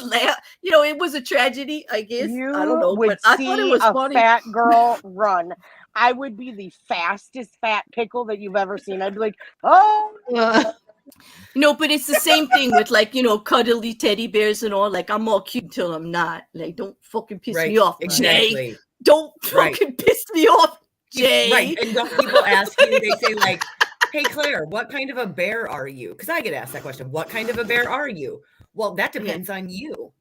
it was a tragedy, I guess. I don't know, but I thought it was funny. Fat girl run. I would be the fastest fat pickle that you've ever seen. I'd be like, oh. But it's the same thing with cuddly teddy bears and all. Like I'm all cute until I'm not. Like don't fucking piss me off, Jay. Don't fucking piss me off, Jay. Right. And don't people ask you? They say like, "Hey Claire, what kind of a bear are you?" Because I get asked that question. What kind of a bear are you? Well, that depends on you.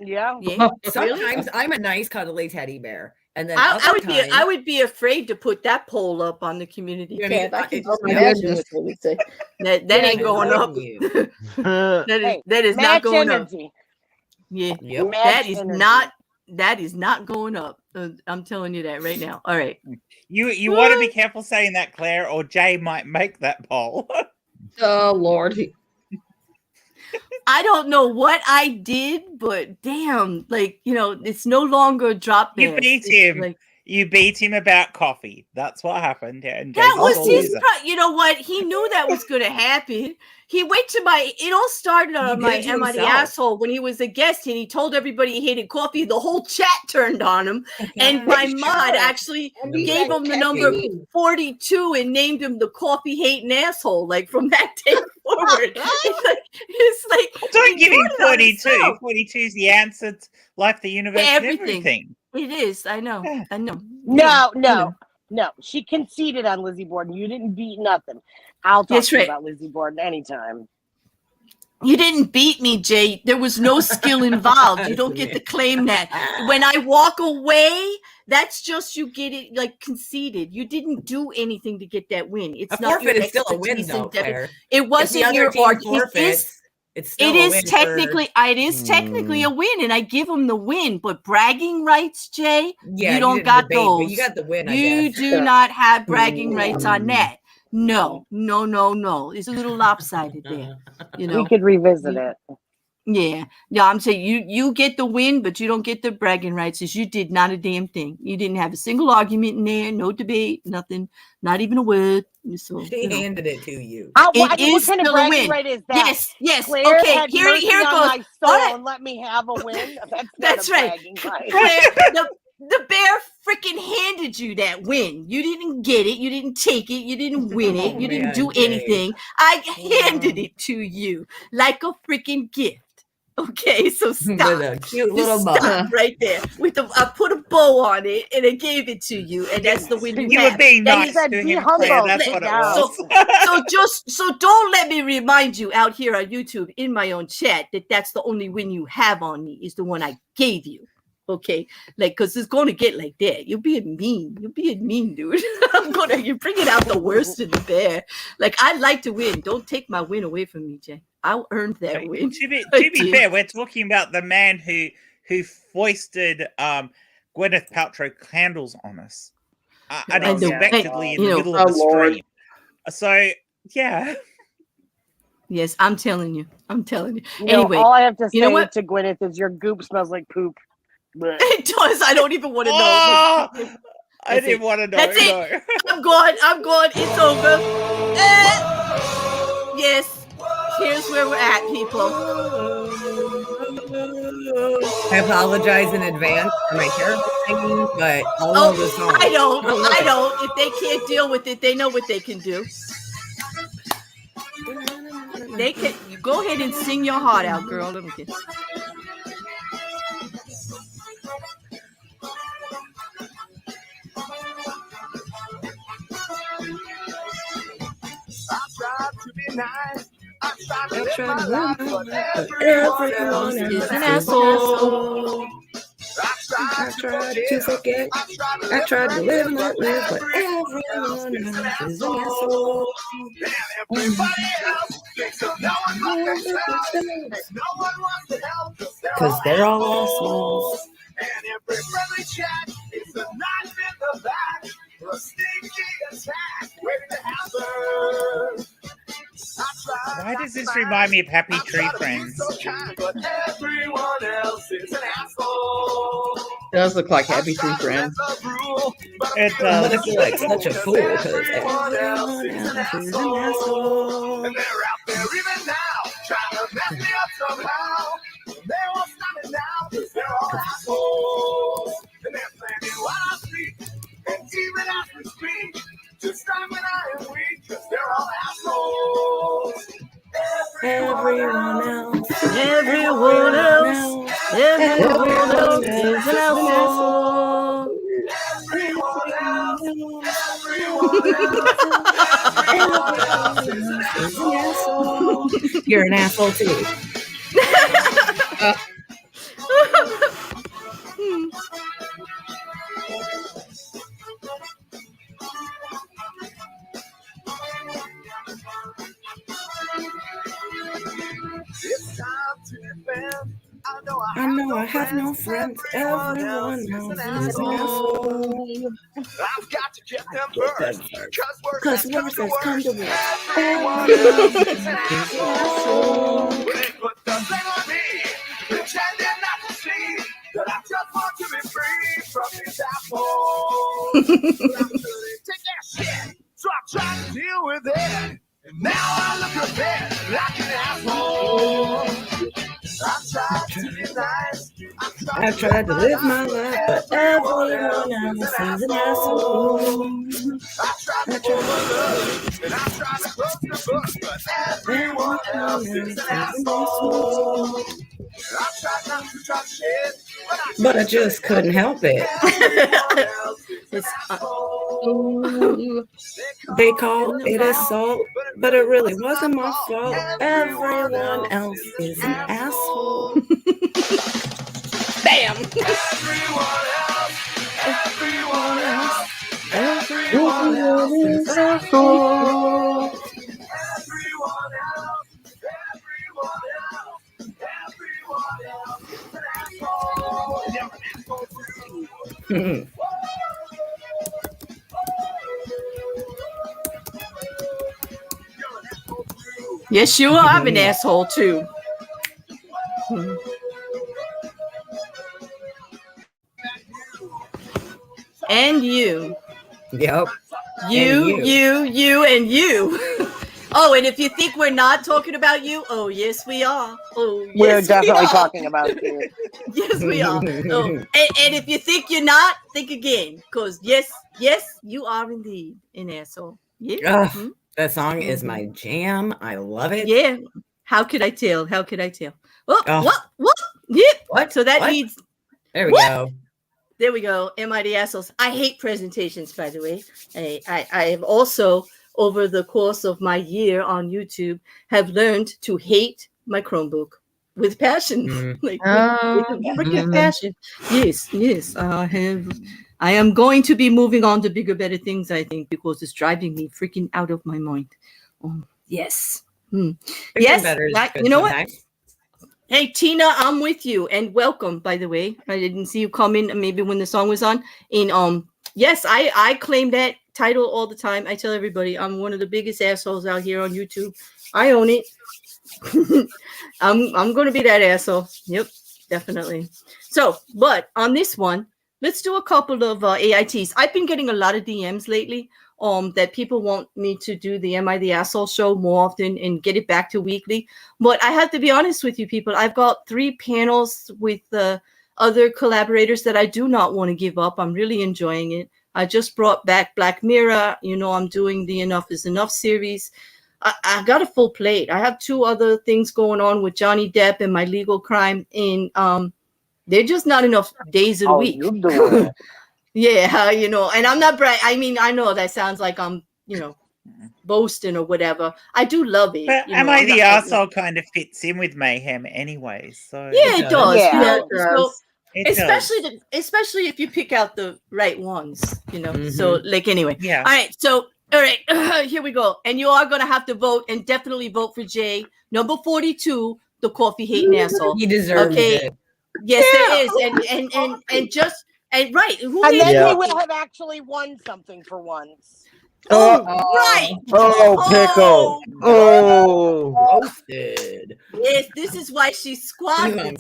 Yeah. Sometimes I'm a nice cuddly teddy bear. And then I would be afraid to put that poll up on the community tab. I can just imagine what they would say. That ain't going up. that is not going up. Yeah, that is not going up. I'm telling you that right now. All right. You want to be careful saying that, Claire, or Jay might make that poll. Oh Lord. I don't know what I did, but damn, it's no longer a drop. You beat him. You beat him about coffee. That's what happened. And that was his. You know what? He knew that was going to happen. He went to it all started on my Am I the Asshole when he was a guest and he told everybody he hated coffee. The whole chat turned on him. And my mod actually gave him the number 42 and named him the coffee hating asshole. Like from that day forward. it's like don't give him 42. 42 is the answer to life, the universe, everything. It is. I know. Yeah. I know. No. She conceded on Lizzie Borden. You didn't beat nothing. I'll talk to you about Lizzie Borden anytime. You didn't beat me, Jay. There was no skill involved. You don't get to claim that. When I walk away, that's just you get it like conceded. You didn't do anything to get that win. It's not your expertise. It's still a win, though, Claire. It wasn't your argument. It is technically a win, and I give them the win. But bragging rights, Jay, you don't got those. You got the win. You do not have bragging rights on that. No. It's a little lopsided there. We could revisit it. Yeah, I'm saying you get the win, but you don't get the bragging rights, as you did not a damn thing. You didn't have a single argument in there, no debate, nothing, not even a word. So she handed it to you. It is what kind of still a bragging win. right is that? Yes. Claire Okay, had here mercy it on goes. my soul and let me have a win. That's not a right. bragging right. Claire, the bear freaking handed you that win. You didn't get it. You didn't take it. You didn't win it. You didn't do anything. I handed it to you like a freaking gift. Okay, so stop. With a cute little bow. Right there. I put a bow on it and I gave it to you, and that's the win you were have. being That nice is- to him, Claire. That's what it was. So don't let me remind you out here on YouTube in my own chat that's the only win you have on me is the one I gave you. Okay, like, because it's going to get like that. You're being mean, dude. You're bringing out the worst in the bear. Like, I like to win. Don't take my win away from me, Jay. I earned that win. To be fair, we're talking about the man who foisted Gwyneth Paltrow candles on us unexpectedly in the middle of the stream. So yeah. Yes, I'm telling you. Anyway, all I have to say to Gwyneth is your goop smells like poop. It does. I don't even want to know. I didn't want to know. That's it. I'm gone. It's over. Yes. Here's where we're at, people. I apologize in advance for my terrible singing, but all of the songs. I don't. If they can't deal with it, they know what they can do. They can go ahead and sing your heart out, girl. Let me get. I tried to be nice. I tried to live my life, but everyone is an asshole. I tried to forget. I tried to live my life, but everyone else is an asshole. And everybody else thinks of no one but themselves. And no one wants to help because they're all assholes. And every friendly chat is a knife in the back. A stinky attack waiting to happen. Why does this remind me of Happy Tree Friends? But everyone else is an asshole. It does look like Happy Tree Friends. It does. But I feel like such a fool because everyone else is an asshole. And they're out there even now, trying to mess me up somehow. They won't stop it now because they're all assholes. And they're planning what I speak. And even as we speak, just time when I am weak, because they're all assholes. Everyone else is an asshole. You're an asshole too. It's time to defend. I know I have no friends. Everyone else is an asshole. I've got to get them first. Because worse has come to worse. Everyone else is an asshole. They put the blame on me, pretending not to see that I just want to be free from these assholes. Take that shit, so I tried to deal with it. And now I look a bit like an asshole. I tried to be nice. I tried to live my life, but everyone else is an asshole. I tried to overlook, and I tried to close the book, but everyone else is an asshole. I tried not to talk shit, But I just couldn't help it. They call it assault, but it really wasn't my fault. Everyone else is an asshole. Bam! Everyone else is an asshole. Yes, you are. I'm an asshole too. and you. Yep. You, and you. Oh, and if you think we're not talking about you, oh, yes, we are. Oh, yes, We're definitely we are. talking about you. Yes, we are. Oh, and if you think you're not, think again. Because, yes, you are indeed an asshole. Yeah. Ugh, that song is my jam. I love it. Yeah. How could I tell? Oh, Oh. what? Yeah. What? So that What? needs... There we go. There we go. Am I the assholes? I hate presentations, by the way. I have also, over the course of my year on YouTube, have learned to hate my Chromebook with passion. With a freaking passion. Yes. I am going to be moving on to bigger, better things, I think, because it's driving me freaking out of my mind. Yes. Yes. You know what? Hey, Tina, I'm with you, and welcome, by the way. I didn't see you come in maybe when the song was on. Yes, I claim that title all the time. I tell everybody I'm one of the biggest assholes out here on YouTube. I own it. I'm going to be that asshole. Yep, definitely. So, but on this one, let's do a couple of AITs. I've been getting a lot of DMs lately that people want me to do the Am I the Asshole show more often and get it back to weekly. But I have to be honest with you people. I've got 3 panels with other collaborators that I do not want to give up. I'm really enjoying it. I just brought back Black Mirror. You know, I'm doing the Enough is Enough series. I got a full plate. I have 2 other things going on with Johnny Depp and my legal crime. And they're just not enough days of the week. Yeah, you know, and I'm not bright. I mean, I know that sounds like I'm, you know, boasting or whatever. I do love it. But Am I the Arsehole kind of fits in with Mayhem anyway. So yeah, it does. Yeah, You know, especially if you pick out the right ones, you know. So like anyway. Yeah. All right, here we go. And you are gonna have to vote and definitely vote for Jay. Number 42, the coffee hating asshole. He deserves it. Yes, there is. And just right. And then he will have actually won something for once. Right. Pickle. Roasted. Yes, this is why she's squawking.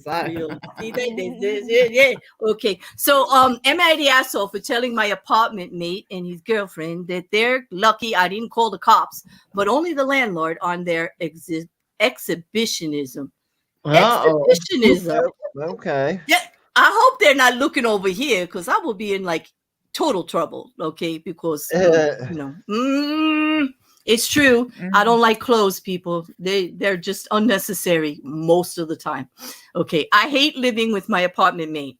Yeah. Okay. So am I the asshole for telling my apartment mate and his girlfriend that they're lucky I didn't call the cops, but only the landlord on their exhibitionism. Exhibitionism. Okay. Yeah. I hope they're not looking over here because I will be in like total trouble. Okay, because you know, it's true. I don't like clothes, people. They're just unnecessary most of the time. Okay, I hate living with my apartment mate.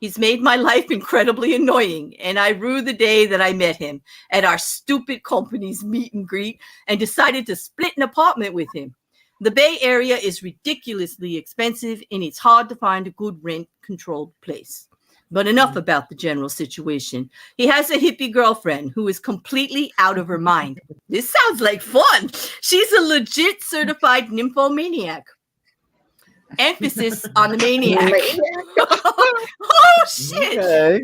He's made my life incredibly annoying, and I rue the day that I met him at our stupid company's meet and greet and decided to split an apartment with him. The Bay Area is ridiculously expensive, and it's hard to find a good rent-controlled place. But enough about the general situation. He has a hippie girlfriend who is completely out of her mind. This sounds like fun. She's a legit certified nymphomaniac. Emphasis on the maniac. Oh, shit. Okay.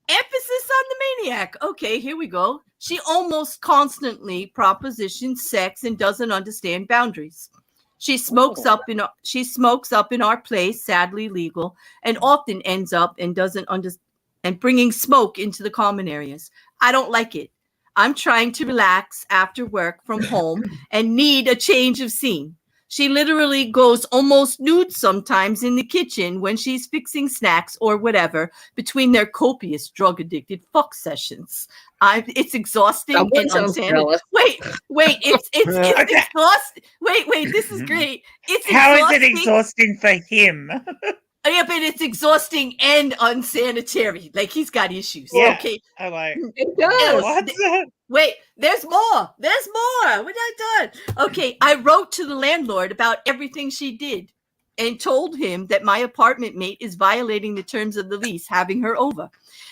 Emphasis on the maniac. Okay, here we go. She almost constantly propositions sex and doesn't understand boundaries. She smokes up in our place, sadly legal, and often ends up and bringing smoke into the common areas. I don't like it. I'm trying to relax after work from home and need a change of scene. She literally goes almost nude sometimes in the kitchen when she's fixing snacks or whatever between their copious drug-addicted fuck sessions. It's exhausting and unsanitary. Wait, it's exhausting. Wait, this is great. How is it exhausting for him? Yeah, but it's exhausting and unsanitary. Like he's got issues. Yeah, okay. I like it does. Wait, there's more. We're not done. Okay, I wrote to the landlord about everything she did and told him that my apartment mate is violating the terms of the lease, having her over.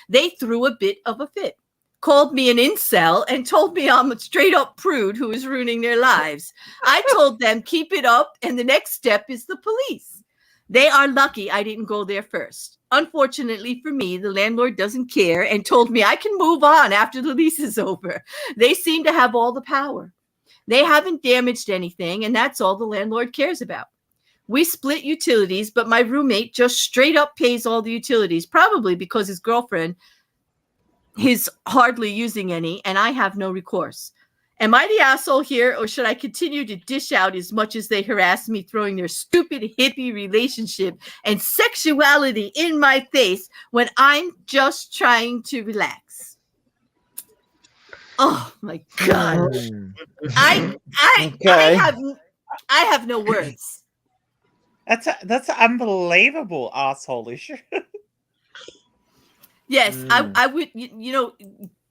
They threw a bit of a fit, called me an incel, and told me I'm a straight up prude who is ruining their lives. I told them, keep it up, and the next step is the police. They are lucky I didn't go there first. Unfortunately for me, the landlord doesn't care and told me I can move on after the lease is over. They seem to have all the power. They haven't damaged anything, and that's all the landlord cares about. We split utilities, but my roommate just straight up pays all the utilities, probably because his girlfriend he's hardly using any, and I have no recourse. Am I the asshole here, or should I continue to dish out as much as they harass me, throwing their stupid hippie relationship and sexuality in my face when I'm just trying to relax? Oh my God. I have no words. That's unbelievable, asshole-ish. Yes, I would, you know,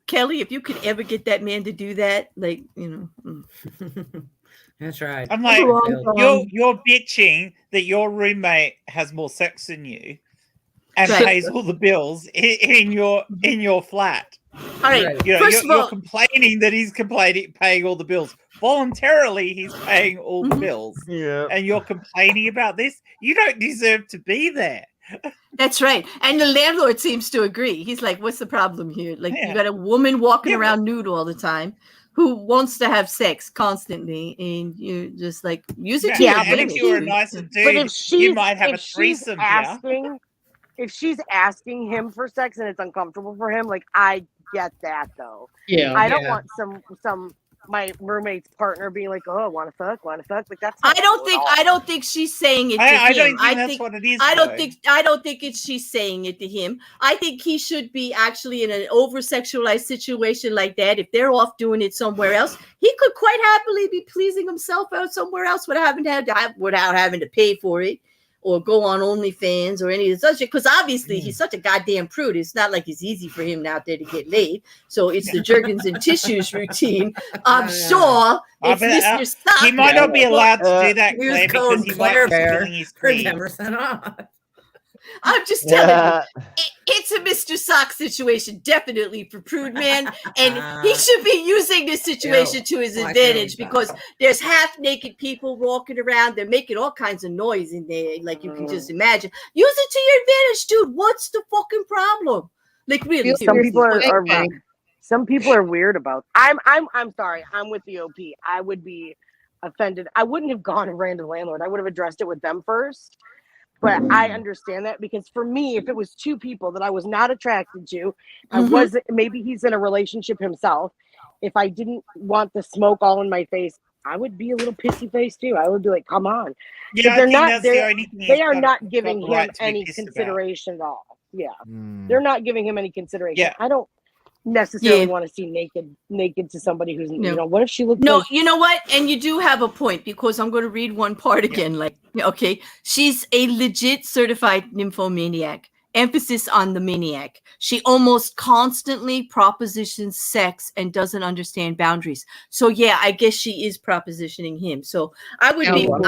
Kelly, if you could ever get that man to do that, like, you know. That's right. I'm like, you're bitching that your roommate has more sex than you and pays all the bills in your flat. All right. You know, you're complaining that he's paying all the bills. Voluntarily, he's paying all the bills. Yeah. And you're complaining about this? You don't deserve to be there. That's right. And the landlord seems to agree. He's like, what's the problem here? Like, you got a woman walking around nude all the time who wants to have sex constantly, and you just like use it to your advantage. And if you were a nicer dude, but if you might have a threesome. If she's asking him for sex and it's uncomfortable for him, like, I get that though. Yeah. I don't want some my roommate's partner being like, "Oh, want to fuck?" Like that's. I don't think she's saying it to him. I don't think that's what it is. I don't think she's saying it to him. I think he should be actually in an over sexualized situation like that. If they're off doing it somewhere else, he could quite happily be pleasing himself out somewhere else without having to pay for it or go on OnlyFans or any of such. Because obviously he's such a goddamn prude. It's not like it's easy for him out there to get laid. So it's the Jergens and tissues routine. I'm sure if Mr. Stock, he might not be allowed to do that, Claire, because he might be spilling his cream. 10% off. I'm just telling you, it's a Mr. Sock situation, definitely for Prude Man, and he should be using this situation to his advantage because there's half-naked people walking around. They're making all kinds of noise in there, like you can just imagine. Use it to your advantage, dude. What's the fucking problem? Like, really? Some people are weird about. I'm sorry. I'm with the OP. I would be offended. I wouldn't have gone and ran to the landlord. I would have addressed it with them first. But I understand that because for me, if it was two people that I was not attracted to, I wasn't, maybe he's in a relationship himself. If I didn't want the smoke all in my face, I would be a little pissy face too. I would be like, come on. Yeah, they are not giving him any consideration at all. Yeah. They're not giving him any consideration. Yeah. I don't necessarily want to see naked to somebody who's, you know, what if she looked like... You know what? And you do have a point because I'm going to read one part again. Like, okay, she's a legit certified nymphomaniac. Emphasis on the maniac. She almost constantly propositions sex and doesn't understand boundaries. So yeah, I guess she is propositioning him. So I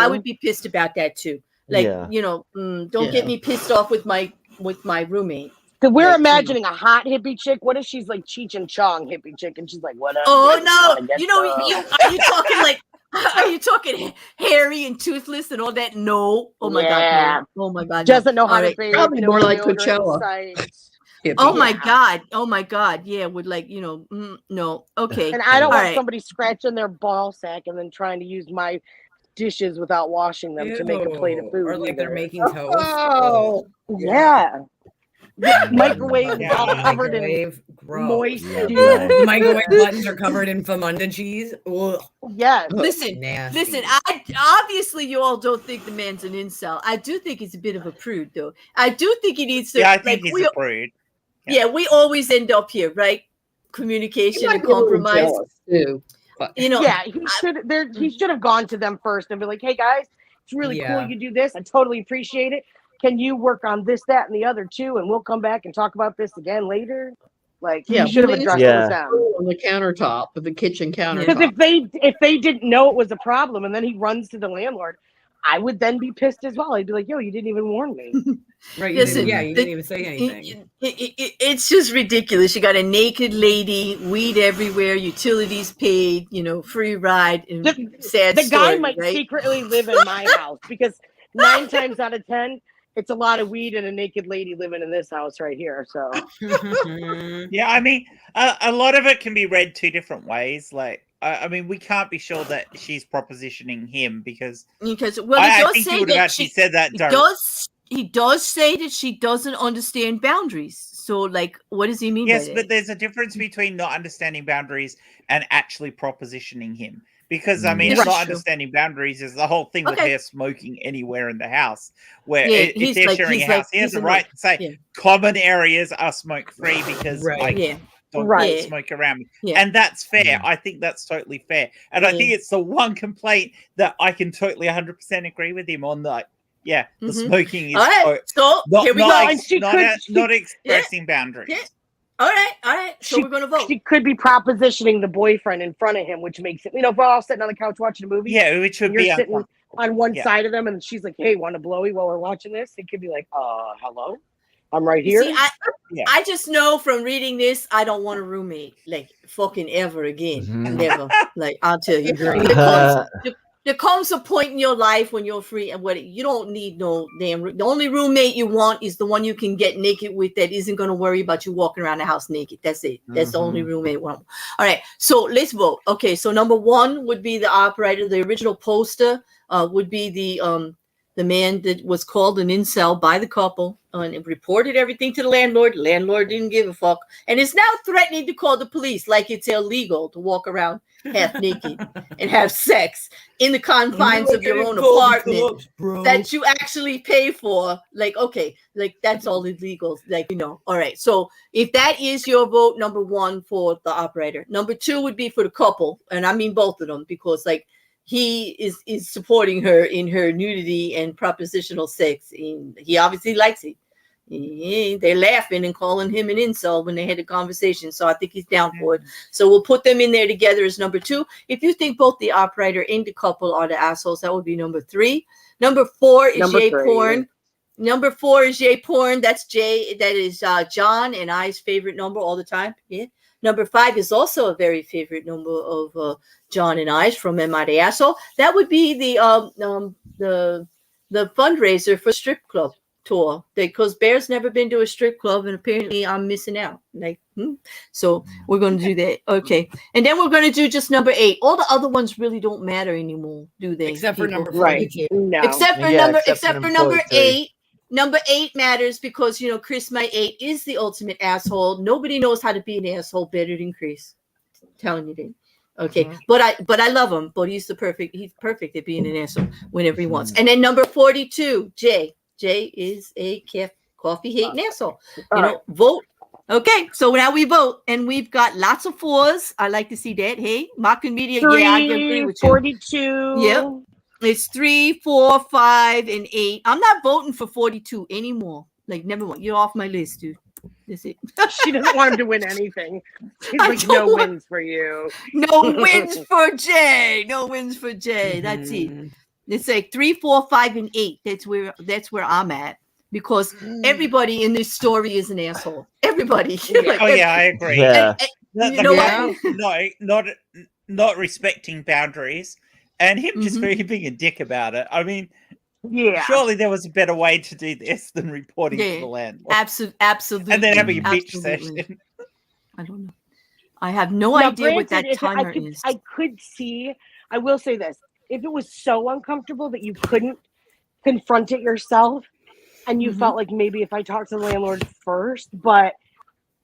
would be pissed about that too. Like, you know, don't get me pissed off with my roommate. Because we're imagining a hot hippie chick. What if she's like Cheech and Chong hippie chick and she's like, what up? Oh no! You know, are you talking like? Are you talking hairy and toothless and all that? No. Oh my god. No. Oh my god. Doesn't know how to be. Probably more like Coachella. Oh my god. Oh my god. Yeah. Would like, you know, no. Okay. And I don't want somebody scratching their ball sack and then trying to use my dishes without washing them to make a plate of food. Or like they're making toast. Oh yeah. The microwave is all covered in moist. Microwave buttons are covered in Famunda cheese. Ugh. Yes. Listen. Obviously you all don't think the man's an incel. I do think he's a bit of a prude, though. I do think he needs to. Yeah, I think he's a prude. Yeah, we always end up here, right? Communication and compromise. Too, you know. Yeah, he should have gone to them first and be like, "Hey guys, it's really cool you do this. I totally appreciate it. Can you work on this, that, and the other too? And we'll come back and talk about this again later." Like, you should have addressed it with them on the countertop of the kitchen countertop. Because if they didn't know it was a problem, and then he runs to the landlord, I would then be pissed as well. I'd be like, "Yo, you didn't even warn me." Right? You didn't even say anything. It's just ridiculous. You got a naked lady, weed everywhere, utilities paid, you know, free ride. And the guy might secretly live in my house because 9 times out of 10. It's a lot of weed and a naked lady living in this house right here. So, yeah, I mean, a lot of it can be read two different ways. Like, I mean, we can't be sure that she's propositioning him because I think he would have actually said that. He does say that she doesn't understand boundaries. So, like, what does he mean? Yes, by but that? there's a difference between not understanding boundaries and actually propositioning him. Because I mean, not understanding boundaries is the whole thing with her smoking anywhere in the house. Where if they're sharing a house, he has a right to say common areas are smoke free because I don't smoke around me, and that's fair. I think that's totally fair, and I think it's the one complaint that I can totally 100% agree with him on. That the smoking is here we go. Not expressing boundaries. Yeah. All right. So we're gonna vote. She could be propositioning the boyfriend in front of him, which makes it, if we're all sitting on the couch watching a movie. Yeah, which would be you're sitting on one side of them, and she's like, "Hey, want a blowy while we're watching this?" It could be like, hello, I'm right here. See, I just know from reading this, I don't want a roommate like fucking ever again. Never. Like, I'll tell you. There comes a point in your life when you're free and what you don't need no damn. The only roommate you want is the one you can get naked with that isn't going to worry about you walking around the house naked. That's it. That's the only roommate you want. All right. So let's vote. Okay. So number 1 would be the operator. The original poster would be the man that was called an incel by the couple and reported everything to the landlord. The landlord didn't give a fuck and is now threatening to call the police like it's illegal to walk around half naked and have sex in the confines of your own apartment that you actually pay for. Like, okay, like that's all illegal. Like, all right. So if that is your vote, number 1 for the operator, number 2 would be for the couple. And I mean both of them, because like he is supporting her in her nudity and propositional sex. And he obviously likes it. They're laughing and calling him an incel when they had a conversation. So I think he's down for it. So we'll put them in there together as number 2. If you think both the operator and the couple are the assholes, that would be number 3. Number 4 is Jay Porn. Number 4 is Jay Porn. That's Jay. That is John and I's favorite number all the time. Yeah. Number 5 is also a very favorite number of John and I's from Am I the Asshole? That would be the fundraiser for strip club tour, because Bear's never been to a strip club and apparently I'm missing out. Like, so we're going to do that. Okay. And then we're going to do just number 8. All the other ones really don't matter anymore, do they? Except for number 42. No. Except for number 8. Number 8 matters because, Chris, my 8, is the ultimate asshole. Nobody knows how to be an asshole better than Chris. I'm telling you that. Okay. But I love him, but he's perfect at being an asshole whenever he wants. And then number 42, Jay. Jay is a coffee hating asshole. Vote. Okay, so now we vote, and we've got lots of 4s. I like to see that. Hey, Mocking Media, I agree with you. 42. Yep. It's 3, 4, 5, and 8. I'm not voting for 42 anymore. Like, never mind. You're off my list, dude. That's it. She doesn't want him to win anything. She's like, no wins for you. No wins for Jay. No wins for Jay. That's it. It's like 3, 4, 5, and 8. That's where I'm at, because everybody in this story is an asshole. Everybody. Like, I agree. Yeah. Not respecting boundaries, and him just being a dick about it. I mean, surely there was a better way to do this than reporting to the landlord. Absolutely. And then having a bitch session. I don't know. I have no idea what that timer is. I will say this. If it was so uncomfortable that you couldn't confront it yourself, and you felt like maybe if I talked to the landlord first, but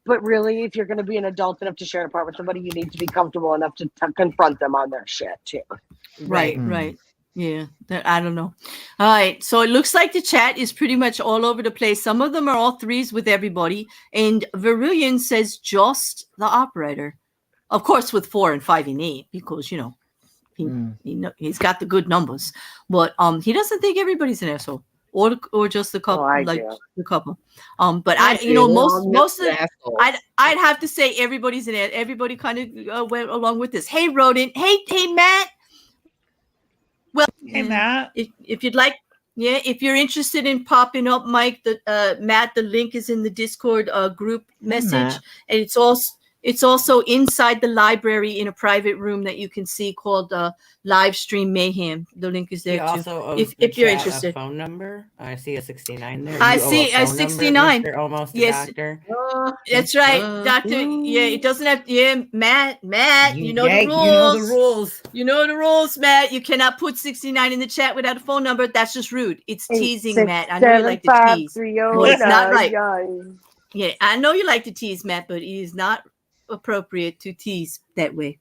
really, if you're going to be an adult enough to share an apartment with somebody, you need to be comfortable enough to confront them on their shit too. Right. Yeah, I don't know. All right, so it looks like the chat is pretty much all over the place. Some of them are all 3s with everybody, and Verulian says just the operator, of course, with 4 and 5 and 8, because he's got the good numbers, but he doesn't think everybody's an asshole, or just the couple, the couple. But most of I'd have to say everybody's an asshole. Everybody kind of went along with this. Hey, Rodent. Hey, Matt. Well, hey, Matt. If you'd like, if you're interested in popping up, Mike, Matt, the link is in the Discord group message, and it's also inside the library in a private room that you can see called Live Stream Mayhem. The link is there too. If you're interested. A phone number. I see a 69 there. I see a 69. You're almost a doctor. That's right, Doctor. Yeah, it doesn't have. Yeah, Matt. You know the rules. You know the rules, Matt. You cannot put 69 in the chat without a phone number. That's just rude. It's teasing, Matt. I know you like to tease. Well, it's not right. Yeah, I know you like to tease, Matt, but it is not appropriate to tease that way.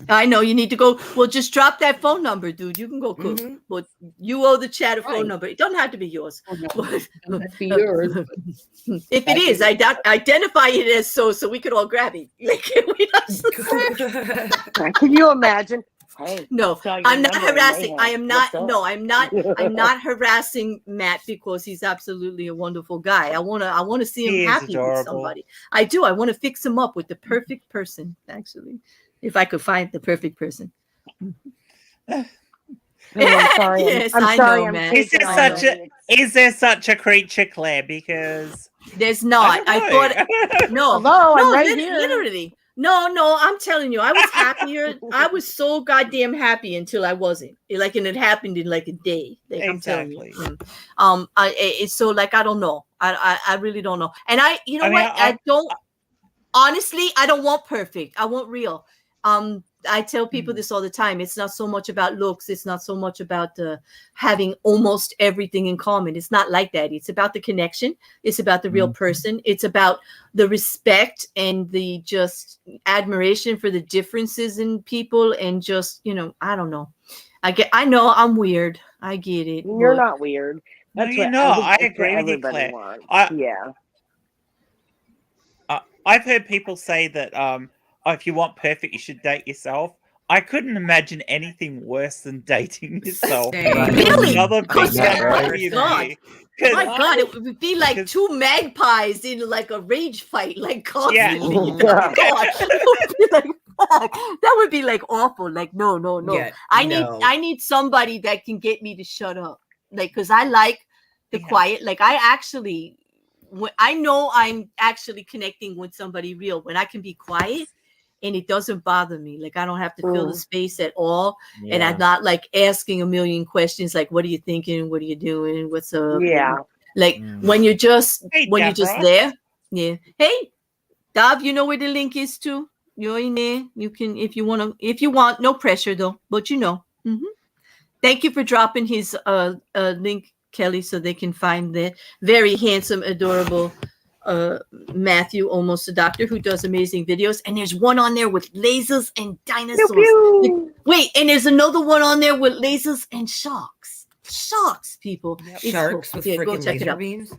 I know you need to go. Well, just drop that phone number, dude. You can go cook. But you owe the chat a phone number. It doesn't have to be yours. It doesn't have to be yours. If it is, identify it as so we could all grab it. Can you imagine? Hey, no, I'm not harassing. I am not. No, I'm not. I'm not harassing Matt because he's absolutely a wonderful guy. I wanna see him happy with somebody. I do. I want to fix him up with the perfect person. Actually, if I could find the perfect person. I'm sorry. Yes, I'm sorry. know, man. Is there such a creature, Claire? Because there's not. I thought no. Hello, I'm right here. Literally. No, I'm telling you, I was happier. I was so goddamn happy until I wasn't. And it happened in like a day. Like, exactly. I'm telling you. It's so like I don't know. I really don't know. And I don't honestly. I don't want perfect. I want real. I tell people this all the time. It's not so much about looks. It's not so much about having almost everything in common. It's not like that. It's about the connection. It's about the real person. It's about the respect and the just admiration for the differences in people. And just, I don't know. I know I'm weird. I get it. You're not weird. That's I agree with you, Claire. I've heard people say that if you want perfect, you should date yourself. I couldn't imagine anything worse than dating yourself. Really? Another big My God, it would be like two magpies in like a rage fight, like constantly. Yeah. That would be like awful. Like no. Yeah, I need somebody that can get me to shut up. Like, because I like the quiet. Like I know I'm actually connecting with somebody real when I can be quiet. And it doesn't bother me. Like, I don't have to fill the space at all. Yeah. And I'm not like asking a million questions. Like, what are you thinking? What are you doing? What's up? Yeah. When you're just, you're just there. Yeah. Hey, Dav, you know where the link is to? You're in there. You can, if you want, no pressure though, but Thank you for dropping his link, Kelly, so they can find the very handsome, adorable Matthew, almost a doctor, who does amazing videos, and there's one on there with lasers and dinosaurs. Pew, pew. Wait, and there's another one on there with lasers and sharks, people. Yep. Sharks with freaking laser beams.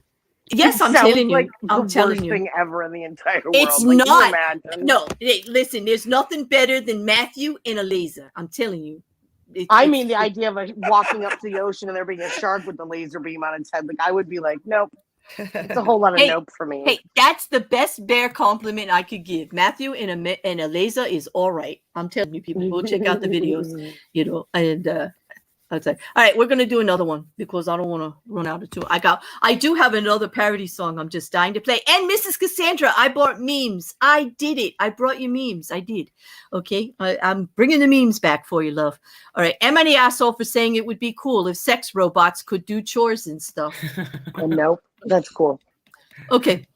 Yes, I'm telling you. I'm telling you. Thing ever in the entire world. It's not. No, hey, listen. There's nothing better than Matthew and a laser. I'm telling you. The idea of walking up to the ocean and there being a shark with a laser beam on its head. Like, I would be like, nope. It's a whole lot of nope for me. Hey, that's the best bear compliment I could give. Matthew and a laser is all right. I'm telling you, people, go check out the videos. And I'd say, all right, we're gonna do another one because I don't want to run out of two. I do have another parody song. I'm just dying to play. And Mrs. Cassandra, I brought memes. I did it. I brought you memes. I did. Okay, I'm bringing the memes back for you, love. All right, am I the asshole for saying it would be cool if sex robots could do chores and stuff? Nope. That's cool. Okay.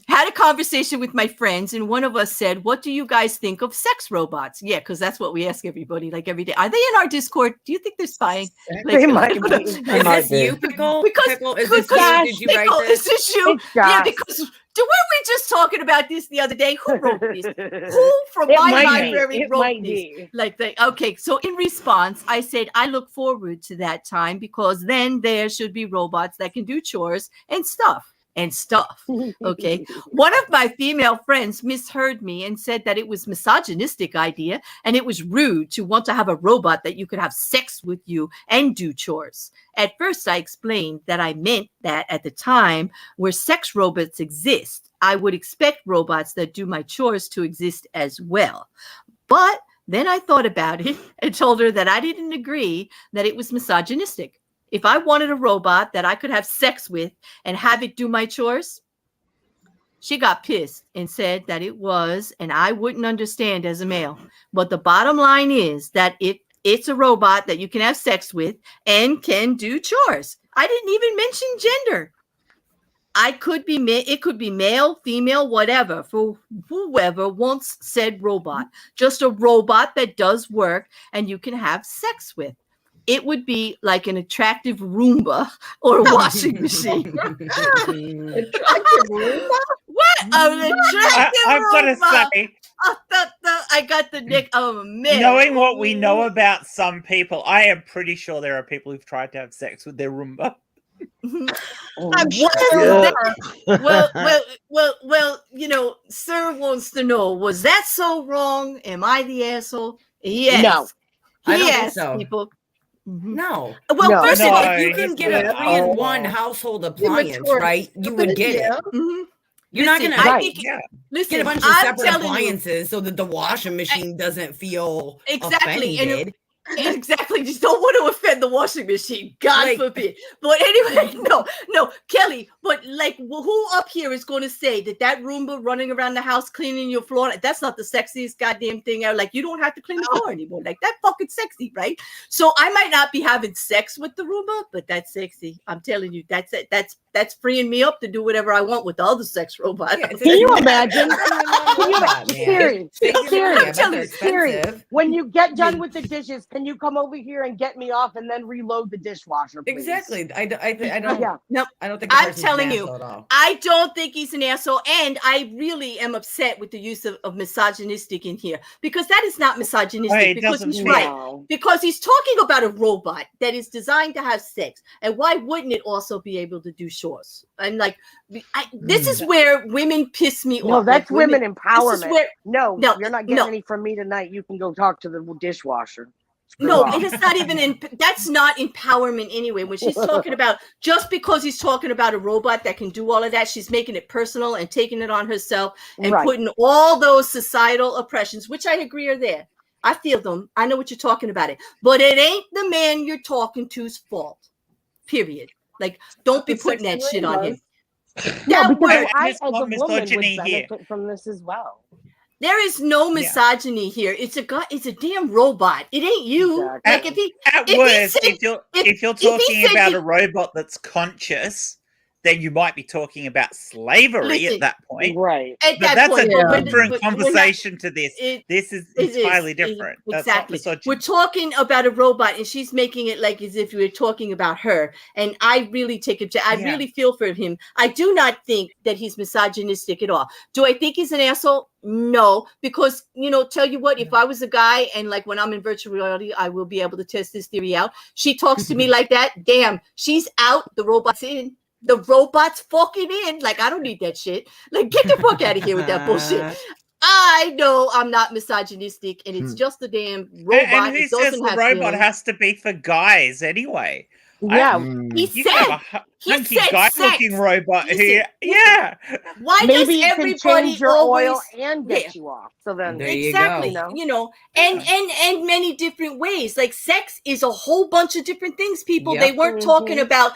Had a conversation with my friends, and one of us said, what do you guys think of sex robots? Yeah, because that's what we ask everybody, like every day. Are they in our Discord? Do you think they're spying? They might be. Is this you, Pickle? Pickle, is this you? Did you write this? Is this you? Yeah, because weren't we just talking about this the other day? Who wrote this? Who from my library wrote this? Okay, so in response, I said, I look forward to that time because then there should be robots that can do chores and stuff. Okay. One of my female friends misheard me and said that it was misogynistic idea and it was rude to want to have a robot that you could have sex with you and do chores. At first, I explained that I meant that at the time where sex robots exist, I would expect robots that do my chores to exist as well. But then I thought about it and told her that I didn't agree that it was misogynistic. If I wanted a robot that I could have sex with and have it do my chores, she got pissed and said that it was, and I wouldn't understand as a male. But the bottom line is that it's a robot that you can have sex with and can do chores. I didn't even mention gender. It could be male, female, whatever, for whoever wants said robot. Just a robot that does work and you can have sex with. it would be like an attractive Roomba or a washing machine. Attractive Roomba? What? An attractive I've got to Roomba. say, I got the nick. Oh man! knowing what we know about some people, I am pretty sure there are people who've tried to have sex with their Roomba. I'm sure. Well, you know, Sir wants to know, was that so wrong? Am I the asshole? Yes. No. I don't think Yes, so. people. No. Well, No. first of all, If you can get a 3-in-1 household appliance, right, you would get it. You're not Listen, going I to think, listen, get a bunch of I'm separate telling you, appliances so that the washing machine doesn't feel exactly, offended. exactly. Just don't want to offend the washing machine. God Like- forbid. But anyway, no, Kelly. But like, who up here is going to say that Roomba running around the house cleaning your floor? That's not the sexiest goddamn thing ever. Like, you don't have to clean the floor anymore. Like, that fucking sexy, right? So I might not be having sex with the Roomba, but that's sexy. I'm telling you, that's it. That's freeing me up to do whatever I want with the other sex robot. Yeah, Can you imagine? Siri, when you get done with the dishes, can you come over here and get me off and then reload the dishwasher, please? Exactly. I don't. Yeah. No, I don't think. I'm telling you, at all. I don't think he's an asshole, and I really am upset with the use of misogynistic in here, because that is not misogynistic. Wait, it because doesn't he's fit. right, because he's talking about a robot that is designed to have sex, and why wouldn't it also be able to do chores? And like, this is where women piss me off. No, that's like, women empowerment. This is where, no, you're not getting any from me tonight. You can go talk to the dishwasher. No, it is not even that's not empowerment anyway. When she's talking about, just because he's talking about a robot that can do all of that, she's making it personal and taking it on herself and putting all those societal oppressions, which I agree are there. I feel them. I know what you're talking about it, but it ain't the man you're talking to's fault. Period. Like, don't be putting that shit on him. Yeah, because word, I, as a woman, would misogyny here. benefit from this as well. There is no misogyny here. It's a damn robot. It ain't you. Exactly. Like, if you're talking about a robot that's conscious, then you might be talking about slavery at that point. Right. At but that that's point, a different conversation to this. This is entirely different. Exactly. We're talking about a robot, and she's making it like as if we were talking about her. And I really take it. I really feel for him. I do not think that he's misogynistic at all. Do I think he's an asshole? No, because, tell you what, if I was a guy and like when I'm in virtual reality, I will be able to test this theory out. She talks to me like that. Damn, she's out. The robot's in. The robot's fucking in. Like, I don't need that shit. Like, get the fuck out of here with that bullshit. I know I'm not misogynistic, and it's just a damn robot. And who says the robot has to be for guys anyway? Yeah, he said guy-looking robot here. Yeah. Why maybe does everybody change your always oil and get you off? So then exactly, and many different ways. Like, sex is a whole bunch of different things. People, they weren't talking about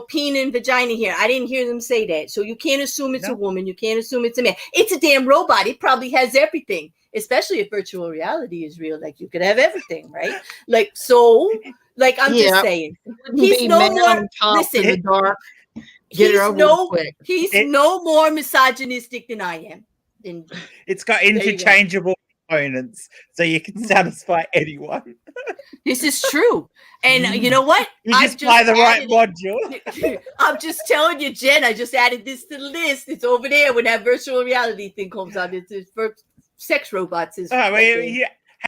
peen and vagina here. I didn't hear them say that. So you can't assume it's a woman. You can't assume it's a man. It's a damn robot. It probably has everything. Especially if virtual reality is real, like you could have everything, right? Like, so, like, I'm just saying, he's no more. Listen, in the dark. He's no more misogynistic than I am. It's got interchangeable components, so you can satisfy anyone. This is true, and you know what? You just buy the right module. I'm just telling you, Jen. I just added this to the list. It's over there when that virtual reality thing comes out. It's for sex robots.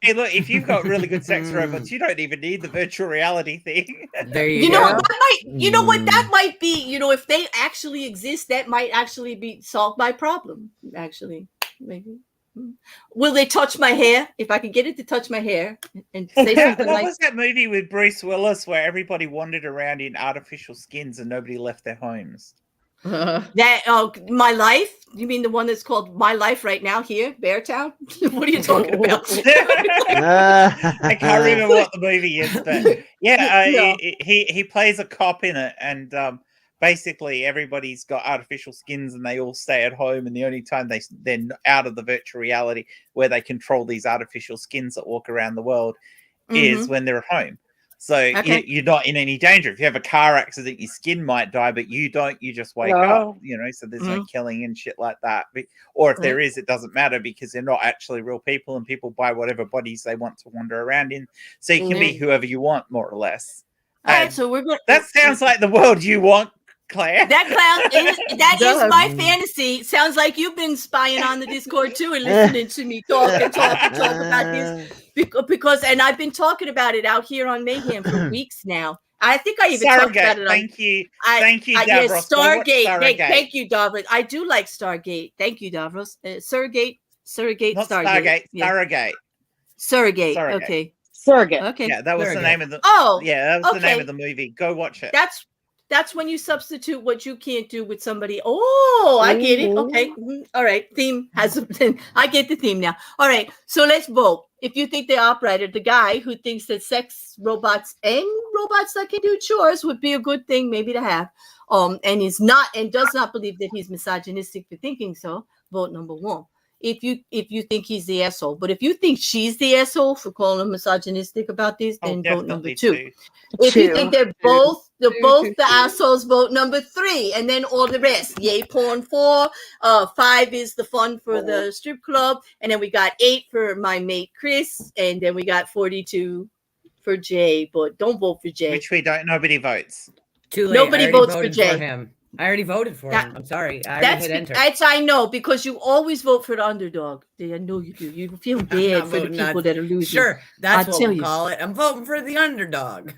Hey, look, if you've got really good sex robots, you don't even need the virtual reality thing. There you go. That might be, if they actually exist, that might actually be solved my problem. Actually, maybe. Will they touch my hair? If I could get it to touch my hair and say something what like, was that movie with Bruce Willis where everybody wandered around in artificial skins and nobody left their homes? My Life? You mean the one that's called My Life right now here, Beartown? What are you talking about? I can't remember what the movie is, but he plays a cop in it, and basically everybody's got artificial skins and they all stay at home, and the only time they're out of the virtual reality where they control these artificial skins that walk around the world is when they're at home. So you're not in any danger. If you have a car accident, your skin might die, but you don't. You just wake up, so there's no killing and shit like that. Or if there is, it doesn't matter because they're not actually real people and people buy whatever bodies they want to wander around in. So you can be whoever you want, more or less. All right, so we're going. That sounds like the world you want, Claire. That is my fantasy. Sounds like you've been spying on the Discord too and listening to me talk about this because I've been talking about it out here on Mayhem for weeks now. I think I even talked about it. Thank you, Davros. Yes, Stargate. Thank you, Davros. I do like Stargate. Thank you, Davros. Surrogate, not Stargate. Surrogate. Okay. Surrogate. Okay. Yeah, that was the name of the. that was the name of the movie. Go watch it. That's when you substitute what you can't do with somebody. Oh, I get it. Okay. All right. Theme has I get the theme now. All right. So let's vote. If you think the operator, the guy who thinks that sex robots and robots that can do chores would be a good thing maybe to have, and is not and does not believe that he's misogynistic for thinking so, vote number 1. If you think he's the asshole, but if you think she's the asshole for calling him misogynistic about this, then vote number 2. If you think they're both the assholes, vote number 3, and then all the rest. Yay, porn 4. 5 is the fun for the strip club, and then we got 8 for my mate Chris, and then we got 42 for Jay. But don't vote for Jay. Which we don't. Nobody votes. Too late. Nobody votes for Jay. I already voted for him. I'm sorry. I already hit enter. I know, because you always vote for the underdog. I know you do. You feel bad for the people that are losing. Sure, that's what we call it. I'm voting for the underdog.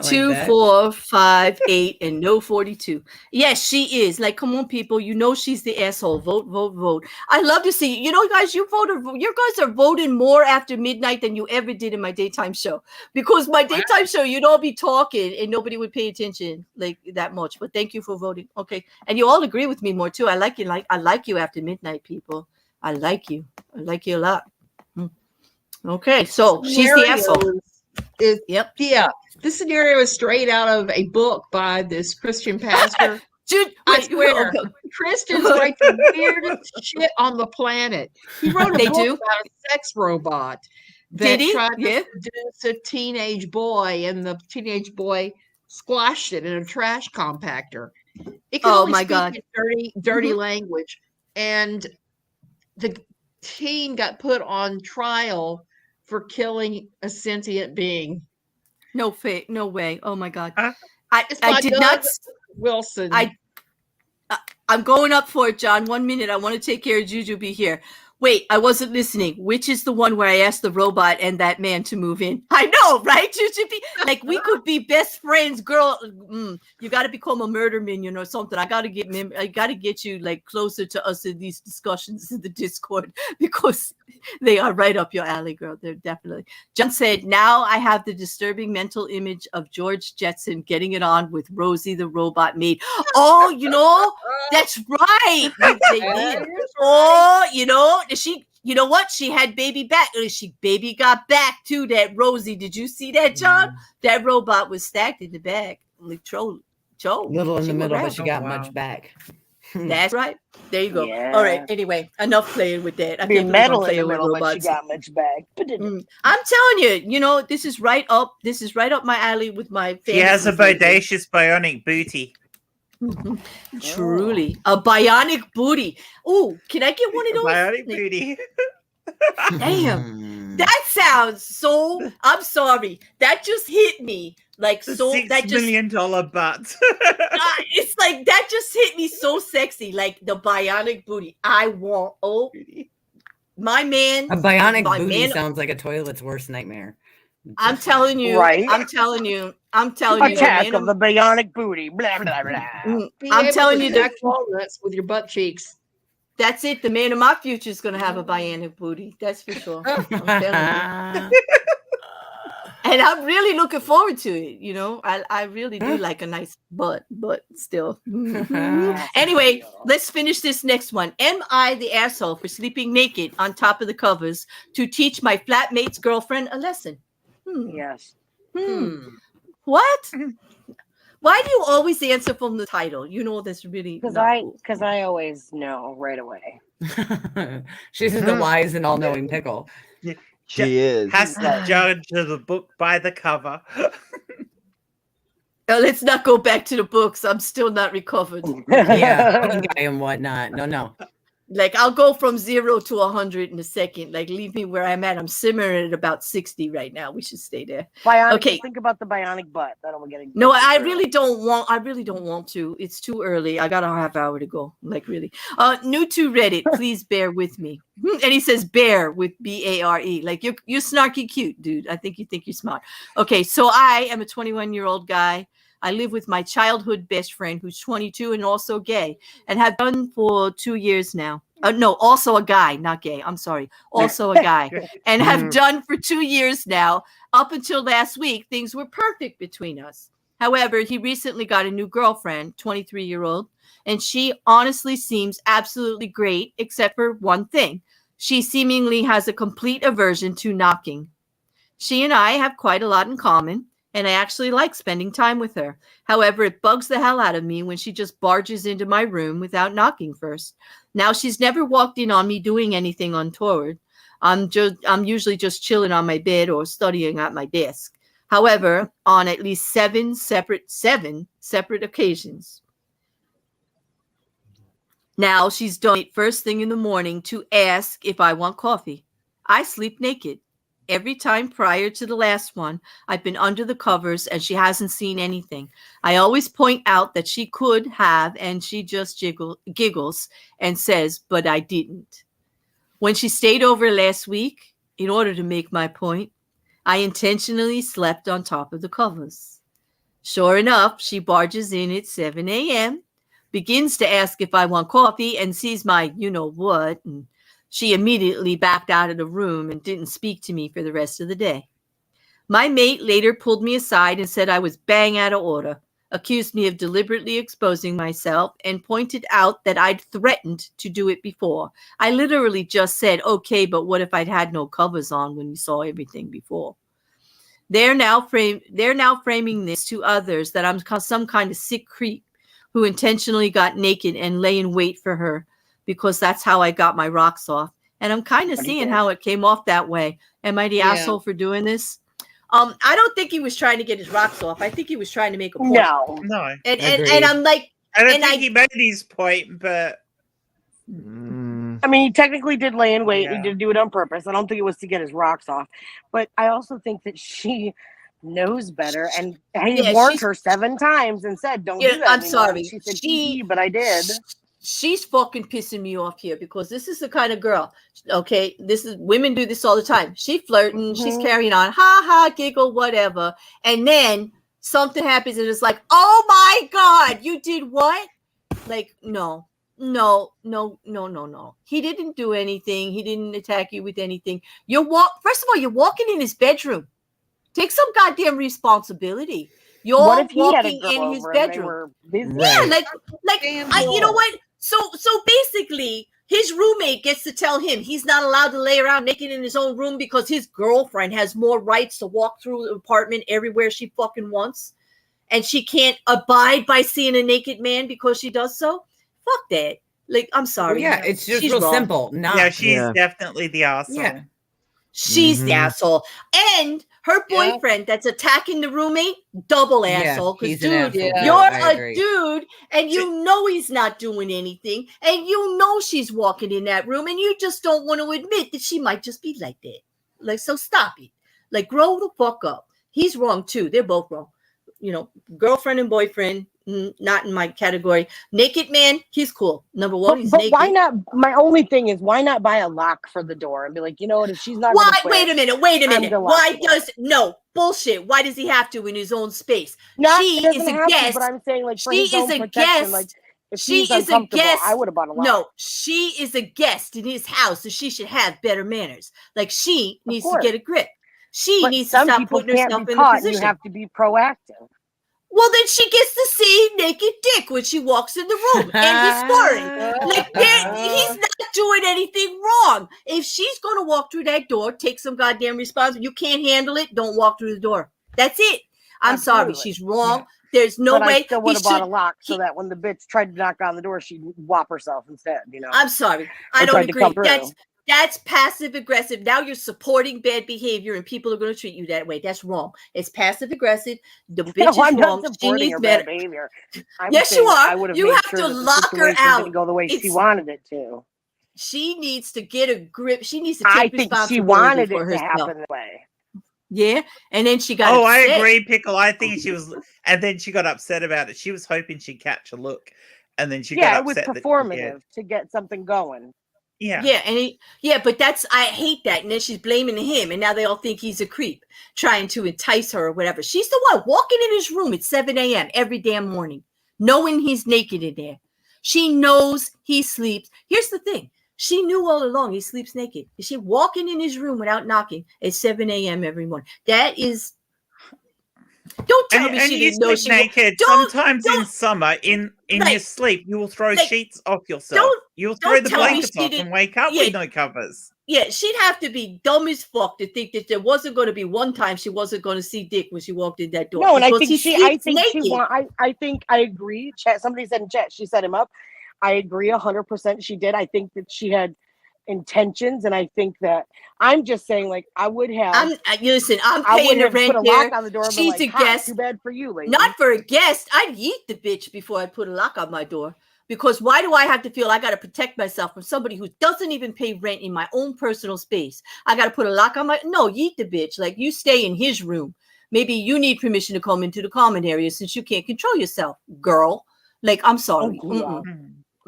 2, 4, 5, 8, and no 42. Yes, she is. Like, come on, people. You know she's the asshole. Vote. I love to see. You know, guys, you guys are voting more after midnight than you ever did in my daytime show. Because my daytime show, you'd all be talking and nobody would pay attention like that much. But thank you for voting. Okay, and you all agree with me more too. I like you. I like you after midnight, people. I like you. I like you a lot. Okay, so she's the asshole. This scenario is straight out of a book by this Christian pastor. Dude, I swear, Christians write the weirdest shit on the planet. He wrote a book about a sex robot that tried to seduce a teenage boy, and the teenage boy squashed it in a trash compactor. It could only speak in dirty language, and the teen got put on trial for killing a sentient being. No way. Oh my God. I did not. Wilson. I'm going up for it, John. 1 minute. I want to take care of Juju. Be here. Wait, I wasn't listening. Which is the one where I asked the robot and that man to move in? I know, right? Juju, like we could be best friends, girl. You got to become a murder minion or something. I got to get you like closer to us in these discussions in the Discord because they are right up your alley, girl. They're definitely. John said, "Now I have the disturbing mental image of George Jetson getting it on with Rosie the robot maid." Oh, you know, that's right. They did. Oh, you know. She, you know what? She had baby back. Baby got back to that Rosie. Did you see that, John? That robot was stacked in the back. Like Joe. Little in the middle, but she got much back. That's right. There you go. Yeah. All right. Anyway, enough playing with that. I can't metal in the middle, but she got much back. I'm telling you, you know, this is right up my alley with my. She has a bodacious bionic booty. Truly, a bionic booty. Oh, can I get one of those? Bionic booty. Damn, that sounds so. I'm sorry, that just hit me like so. That $6 million butt. It's like that just hit me so sexy, like the bionic booty. I want. Oh, my man. A bionic booty sounds like a toilet's worst nightmare. I'm telling you, right? I'm telling you. Attack of the bionic booty. Blah blah blah. I'm telling you, that walnuts with your butt cheeks. That's it. The man of my future is going to have a bionic booty. That's for sure. I'm telling you. And I'm really looking forward to it. You know, I really do like a nice butt, but still. Anyway, let's finish this next one. Am I the asshole for sleeping naked on top of the covers to teach my flatmate's girlfriend a lesson? Yes. What? Why do you always answer from the title? You know that's really because I always know right away. She's the wise and all-knowing Pickle. She is. Has to judge the book by the cover. Let's not go back to the books. I'm still not recovered. Yeah, and whatnot. No. Like I'll go from 0 to 100 in a second. Like leave me where I'm at. I'm simmering at about 60 right now. We should stay there. Bionic, okay. Think about the bionic butt. That I'm getting. No, I really don't want to. It's too early. I got a half hour to go. Like really. New to Reddit. Please bear with me. And he says bear with BARE. Like you're snarky cute, dude. I think you think you're smart. Okay, so I am a 21-year-old guy. I live with my childhood best friend who's 22 and also gay and have done for 2 years now. No, also a guy, not gay. I'm sorry. Also a guy and have done for 2 years now. Up until last week, things were perfect between us. However, he recently got a new girlfriend, 23-year-old, and she honestly seems absolutely great, except for one thing. She seemingly has a complete aversion to knocking. She and I have quite a lot in common. And I actually like spending time with her. However, it bugs the hell out of me when she just barges into my room without knocking first. Now, she's never walked in on me doing anything untoward. I'm usually just chilling on my bed or studying at my desk. However, on at least seven separate occasions. Now, she's done it first thing in the morning to ask if I want coffee. I sleep naked. Every time prior to the last one, I've been under the covers and she hasn't seen anything. I always point out that she could have, and she just giggles and says, but I didn't. When she stayed over last week, in order to make my point, I intentionally slept on top of the covers. Sure enough, she barges in at 7 a.m., begins to ask if I want coffee and sees my you-know-what, and she immediately backed out of the room and didn't speak to me for the rest of the day. My mate later pulled me aside and said I was bang out of order, accused me of deliberately exposing myself, and pointed out that I'd threatened to do it before. I literally just said, okay, but what if I'd had no covers on when you saw everything before? They're now framing this to others that I'm some kind of sick creep who intentionally got naked and lay in wait for her, because that's how I got my rocks off. And I'm kind of seeing how it came off that way. Am I the asshole for doing this? I don't think he was trying to get his rocks off. I think he was trying to make a point. No. And I'm like, I don't think he made his point, but I mean, he technically did lay in wait. He did do it on purpose. I don't think it was to get his rocks off. But I also think that she knows better, and he warned her 7 times and said, don't do that. I'm sorry. She said, but I did. She's fucking pissing me off here, because this is the kind of girl, okay, women do this all the time. She's flirting, she's carrying on, ha ha, giggle, whatever. And then something happens and it's like, oh my God, you did what? Like, no. He didn't do anything. He didn't attack you with anything. First of all, you're walking in his bedroom. Take some goddamn responsibility. You're walking in his bedroom. Yeah, you know what? So basically, his roommate gets to tell him he's not allowed to lay around naked in his own room because his girlfriend has more rights to walk through the apartment everywhere she fucking wants, and she can't abide by seeing a naked man because she does so. Fuck that. Like, I'm sorry. Well, yeah, it's just real simple. She's definitely the asshole. Yeah. She's the asshole. And her boyfriend that's attacking the roommate, double asshole. Because, dude, you're a dude, and you know he's not doing anything, and you know she's walking in that room, and you just don't want to admit that she might just be like that. Like, so stop it. Like, grow the fuck up. He's wrong, too. They're both wrong. Girlfriend and boyfriend, not in my category. Naked man, he's cool. Number one, he's naked. Why not? My only thing is, why not buy a lock for the door and be like, you know what? If she's not, wait a minute. Why bullshit? Why does he have to in his own space? She is a guest. But I'm saying, like, for she his own is a protection, guest. like, if she she's is a guest. I would have bought a lock. No, she is a guest in his house, so she should have better manners. Like, she needs to get a grip. She needs to stop putting herself in the position. You have to be proactive. Well, then she gets to see naked dick when she walks in the room. End of story. Like, he's not doing anything wrong. If she's going to walk through that door, take some goddamn responsibility. You can't handle it, don't walk through the door. That's it. I'm sorry. She's wrong. Yeah. There's no way. I still would have bought a lock so that when the bitch tried to knock on the door, she'd whop herself instead. I'm sorry. I don't agree. That's passive aggressive. Now you're supporting bad behavior, and people are going to treat you that way. That's wrong. It's passive aggressive. The bitch is I'm wrong. not supporting her bad behavior. Yes, you are. I would have you made have sure to that the lock her situation out. didn't go the way she wanted it to. She needs to get a grip. She needs to take I think responsibility she wanted for it to herself. happen that way. Yeah, and then she got Oh, upset. I agree, Pickle. I think she was, and then she got upset about it. She was hoping she'd catch a look, and then she got it was upset. performative to get something going. Yeah, and but I hate that. And then she's blaming him, and now they all think he's a creep, trying to entice her or whatever. She's the one walking in his room at 7 a.m. every damn morning, knowing he's naked in there. She knows he sleeps. Here's the thing. She knew all along he sleeps naked. Is she walking in his room without knocking at 7 a.m. every morning? That is. Don't tell me she didn't know she naked. Sometimes in summer, in your sleep, you will throw sheets off yourself. You'll throw the blankets off and wake up with no covers. Yeah, she'd have to be dumb as fuck to think that there wasn't going to be one time she wasn't going to see dick when she walked in that door. No, and I think I think I agree. Chat. Somebody said in chat she set him up. I agree 100%. She did. I think that she had intentions, and I think that I'm just saying, like, I would have. Listen, I'm paying the rent. Put a lock on the door. She's a guest. Too bad for you, lady. Not for a guest. I'd eat the bitch before I put a lock on my door. Because why do I have to feel I got to protect myself from somebody who doesn't even pay rent in my own personal space? I got to put a lock on my. No, yeet the bitch. Like, you stay in his room. Maybe you need permission to come into the common area since you can't control yourself, girl. Like, I'm sorry.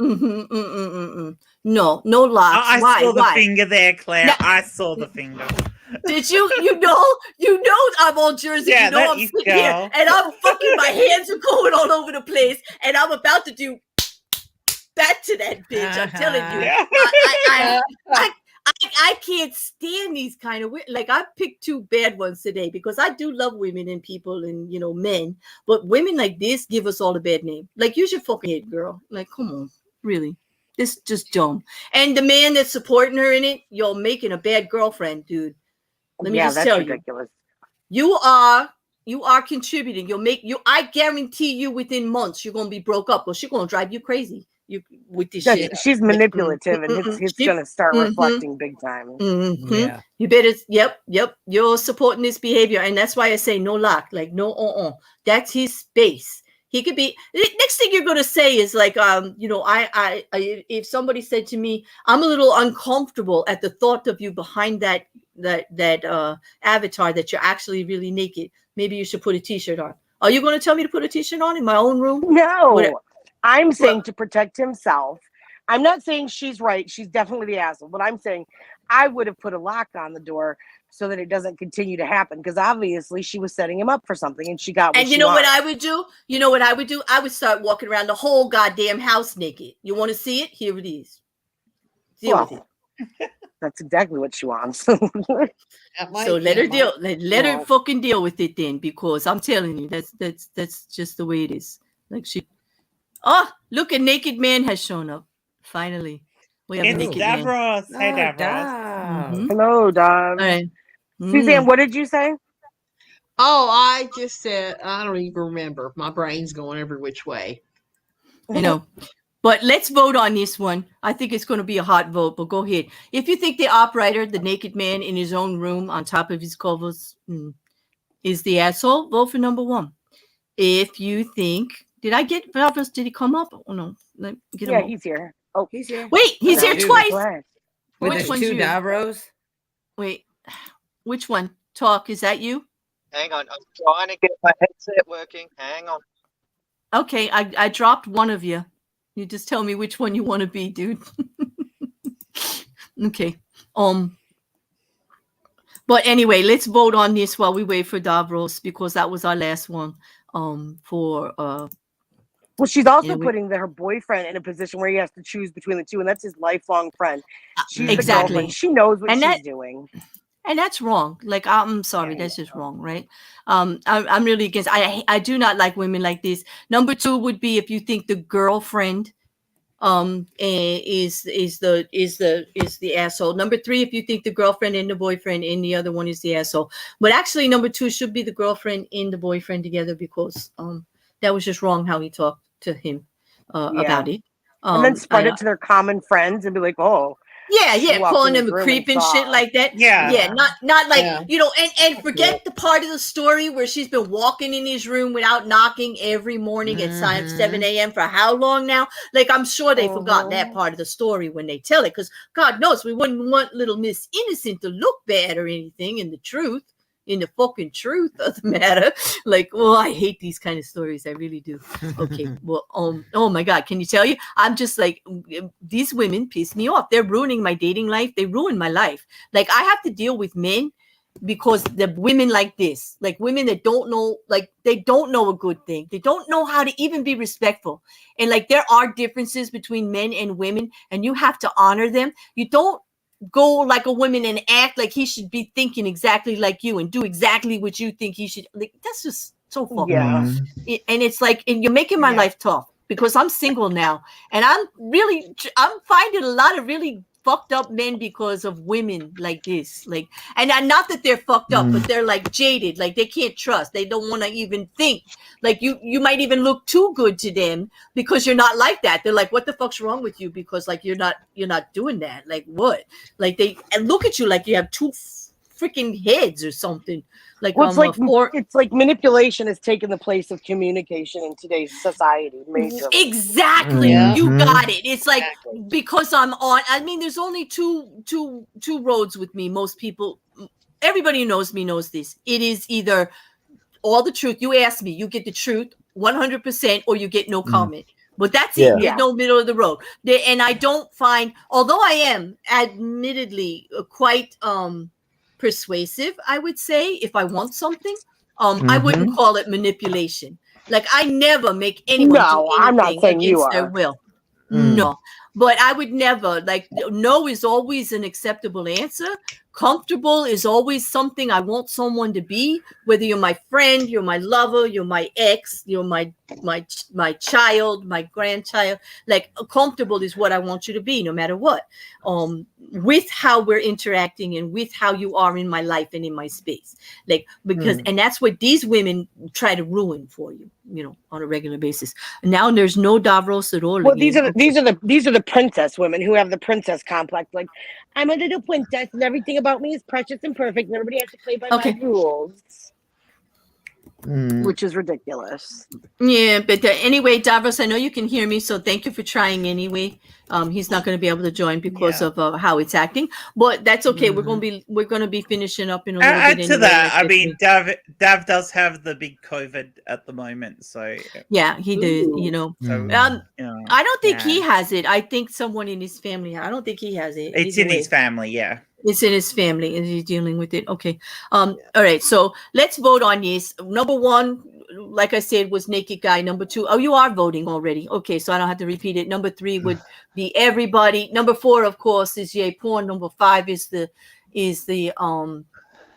No locks. I saw the finger there, Claire. Now, I saw the finger. Did you? You know I'm on Jersey. Yeah, you know I'm sitting here, and I'm fucking. My hands are going all over the place, and I'm about to do that to that bitch. I'm telling you. I can't stand these kind of like I picked two bad ones today because I do love women and people and men, but women like this give us all a bad name. Like, use your fucking head, girl. Like, come on, really. This is just dumb. And the man that's supporting her in it, you're making a bad girlfriend, dude. Let me just tell ridiculous. You are contributing. I guarantee you within months you're gonna be broke up, or she's gonna drive you crazy. With this shit. She's manipulative, and it's gonna start reflecting big time. Yeah. You better. Yep. You're supporting this behavior, and that's why I say no lock. Like, no. That's his space. He could be. Next thing you're gonna say is like, I if somebody said to me, I'm a little uncomfortable at the thought of you behind that avatar that you're actually really naked. Maybe you should put a t-shirt on. Are you going to tell me to put a t-shirt on in my own room? No. I'm saying to protect himself. I'm not saying she's right. She's definitely the asshole. But I'm saying I would have put a lock on the door so that it doesn't continue to happen. Because obviously she was setting him up for something, and she got what and you know what I would do? You know what I would do? I would start walking around the whole goddamn house naked. You want to see it? Here it is. Deal with it. That's exactly what she wants. So let her deal. Let her fucking deal with it then, because I'm telling you, that's just the way it is. Like look, a naked man has shown up. Finally, we have a naked Davros. man. Hey, Davros. Hello, Dom. Right. Suzanne, what did you say? Oh, I just said I don't even remember. My brain's going every which way. But let's vote on this one. I think it's going to be a hot vote, but go ahead. If you think the operator, the naked man in his own room on top of his covers, is the asshole, vote for number 1. If you think, did he come up? Oh, no. He's here. Oh, he's here. Wait, he's here twice. Which one's 2 Davros? Wait, which one? Talk, is that you? Hang on, I'm trying to get my headset working. Hang on. Okay, I dropped one of you. You just tell me which one you want to be, dude. Okay. But anyway, let's vote on this while we wait for Davros, because that was our last one. Well, she's also putting her boyfriend in a position where he has to choose between the two, and that's his lifelong friend. She's exactly. She knows what she's doing. And that's wrong. Like, I'm sorry, that's just wrong, right? I'm really against. I do not like women like this. Number 2 would be if you think the girlfriend is the asshole. Number 3, if you think the girlfriend and the boyfriend and the other one is the asshole. But actually, number 2 should be the girlfriend and the boyfriend together, because that was just wrong how he talked to him about it. And then spread it to their common friends and be like, oh, calling him a creep and shit like that. Not like and forget the part of the story where she's been walking in his room without knocking every morning at 7 a.m. for how long now? Like, I'm sure they've forgotten that part of the story when they tell it, because God knows we wouldn't want little Miss Innocent to look bad or anything in the fucking truth of the matter. Like, I hate these kind of stories. I really do. Okay. Well, oh my God. Can you tell you? I'm just like, these women piss me off. They're ruining my dating life. They ruin my life. Like, I have to deal with men because the women like this, like women that don't know, like they don't know a good thing. They don't know how to even be respectful. And like, there are differences between men and women, and you have to honor them. You don't go like a woman and act like he should be thinking exactly like you and do exactly what you think he should. Like, that's just so fucked up. And it's like, and you're making my life tough because I'm single now, and I'm finding a lot of really fucked up men because of women like this. Like, and not that they're fucked up, but they're like jaded. Like, they can't trust. They don't want to even think. Like, you might even look too good to them because you're not like that. They're like, what the fuck's wrong with you? Because like, you're not doing that. Like, what? Like, they look at you like you have two freaking heads or something. Like, it's like manipulation has taken the place of communication in today's society. Majorly. Exactly. You got it. It's like, because I mean, there's only two roads with me. Most people, everybody who knows me knows this. It is either all the truth. You ask me, you get the truth 100%, or you get no comment. But that's it. There's no middle of the road. And I don't find, although I am admittedly quite persuasive, I would say, if I want something, I wouldn't call it manipulation. Like, I never make anyone do anything I'm not saying against their will. No, but I would never, like, no is always an acceptable answer. Comfortable is always something I want someone to be, whether you're my friend, you're my lover, you're my ex, you're my child, my grandchild. Like, comfortable is what I want you to be, no matter what, with how we're interacting and with how you are in my life and in my space. Like, because and that's what these women try to ruin for you, on a regular basis. Now there's no Davros at all. Well, these are the princess women who have the princess complex. Like, I'm a little princess and everything about me is precious and perfect and everybody has to play by my rules. Which is ridiculous. Yeah, but anyway, Davros, I know you can hear me, so thank you for trying anyway. He's not going to be able to join because of how it's acting, but that's okay. We're going to be finishing up in a little bit. Add to that, I mean, Dav does have the big COVID at the moment, so yeah, he did. I don't think he has it. I think someone in his family. I don't think he has it. It's in his family, yeah. It's in his family and he's dealing with it. Okay. All right. So let's vote on this. Number 1, like I said, was Naked Guy. Number 2, you are voting already. Okay. So I don't have to repeat it. Number 3 would be everybody. Number 4, of course, is Yay Porn. Number 5 is the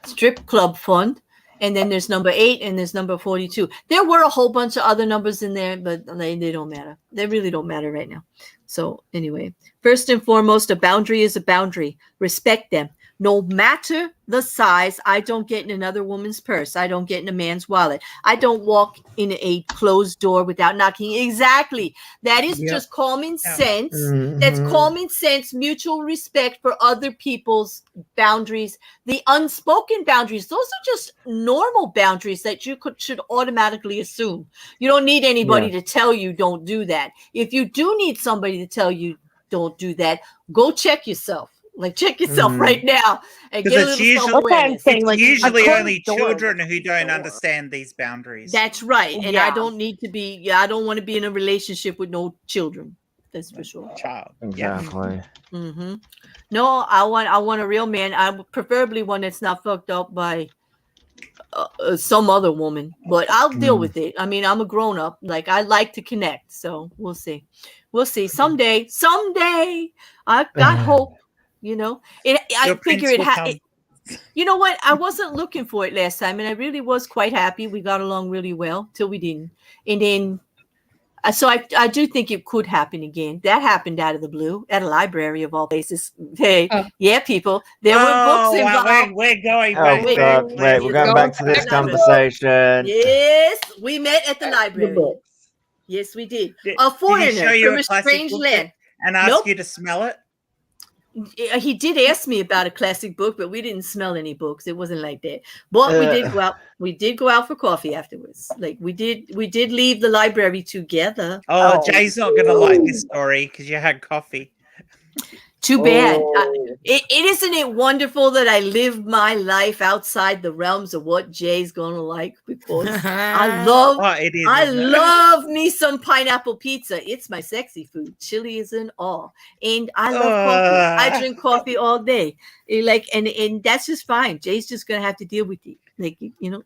strip club fund. And then there's number 8 and there's number 42. There were a whole bunch of other numbers in there, but they don't matter. They really don't matter right now. So anyway, first and foremost, a boundary is a boundary. Respect them. No matter the size, I don't get in another woman's purse. I don't get in a man's wallet. I don't walk in a closed door without knocking. Exactly. That is just common sense. That's common sense, mutual respect for other people's boundaries. The unspoken boundaries, those are just normal boundaries that you should automatically assume. You don't need anybody to tell you don't do that. If you do need somebody to tell you don't do that, go check yourself. Like, check yourself right now and get a little self-awareness. It's usually only children who don't understand these boundaries. That's right. And I don't need to be, I don't want to be in a relationship with no children. That's for sure. Child. Exactly. No, I want a real man. I preferably one that's not fucked up by some other woman, but I'll deal with it. I mean, I'm a grown up. Like, I like to connect. So we'll see. Someday, I've got hope. I figure it. You know what? I wasn't looking for it last time, and I really was quite happy. We got along really well till we didn't, and then so I do think it could happen again. That happened out of the blue at a library of all places. Hey, people, there were books involved. We're going back. We're going back to this conversation. Yes, we met at the library. Yes, we did. A foreigner from a strange land, and ask you to smell it. He did ask me about a classic book, but we didn't smell any books. It wasn't like that. But we did go out. We did go out for coffee afterwards. Like we did leave the library together. Oh, Jay's not gonna like this story because you had coffee. Too bad. Isn't it wonderful that I live my life outside the realms of what Jay's gonna like? Because I love me some pineapple pizza. It's my sexy food. Chili is in all, and I love coffee. I drink coffee all day. And that's just fine. Jay's just gonna have to deal with it. Like,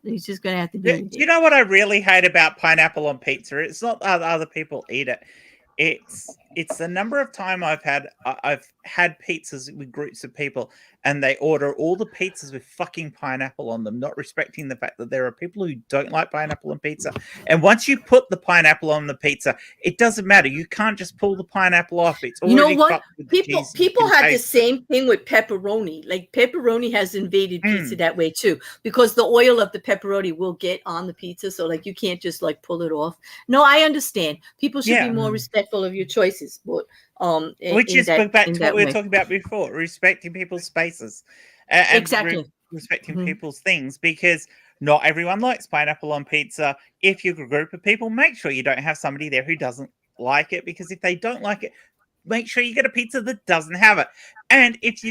he's just gonna have to deal with it. You know what I really hate about pineapple on pizza? It's not that other people eat it. It's the number of time I've had pizzas with groups of people and they order all the pizzas with fucking pineapple on them, not respecting the fact that there are people who don't like pineapple on pizza. And once you put the pineapple on the pizza, it doesn't matter. You can't just pull the pineapple off. It's already people have the same thing with pepperoni. Like pepperoni has invaded pizza that way too, because the oil of the pepperoni will get on the pizza. So like you can't just like pull it off. No, I understand. People should be more respectful of your choices, but which is back to what we were talking about before, respecting people's spaces and exactly respecting people's things, because not everyone likes pineapple on pizza. If you're a group of people, make sure you don't have somebody there who doesn't like it, because if they don't like it, make sure you get a pizza that doesn't have it. And if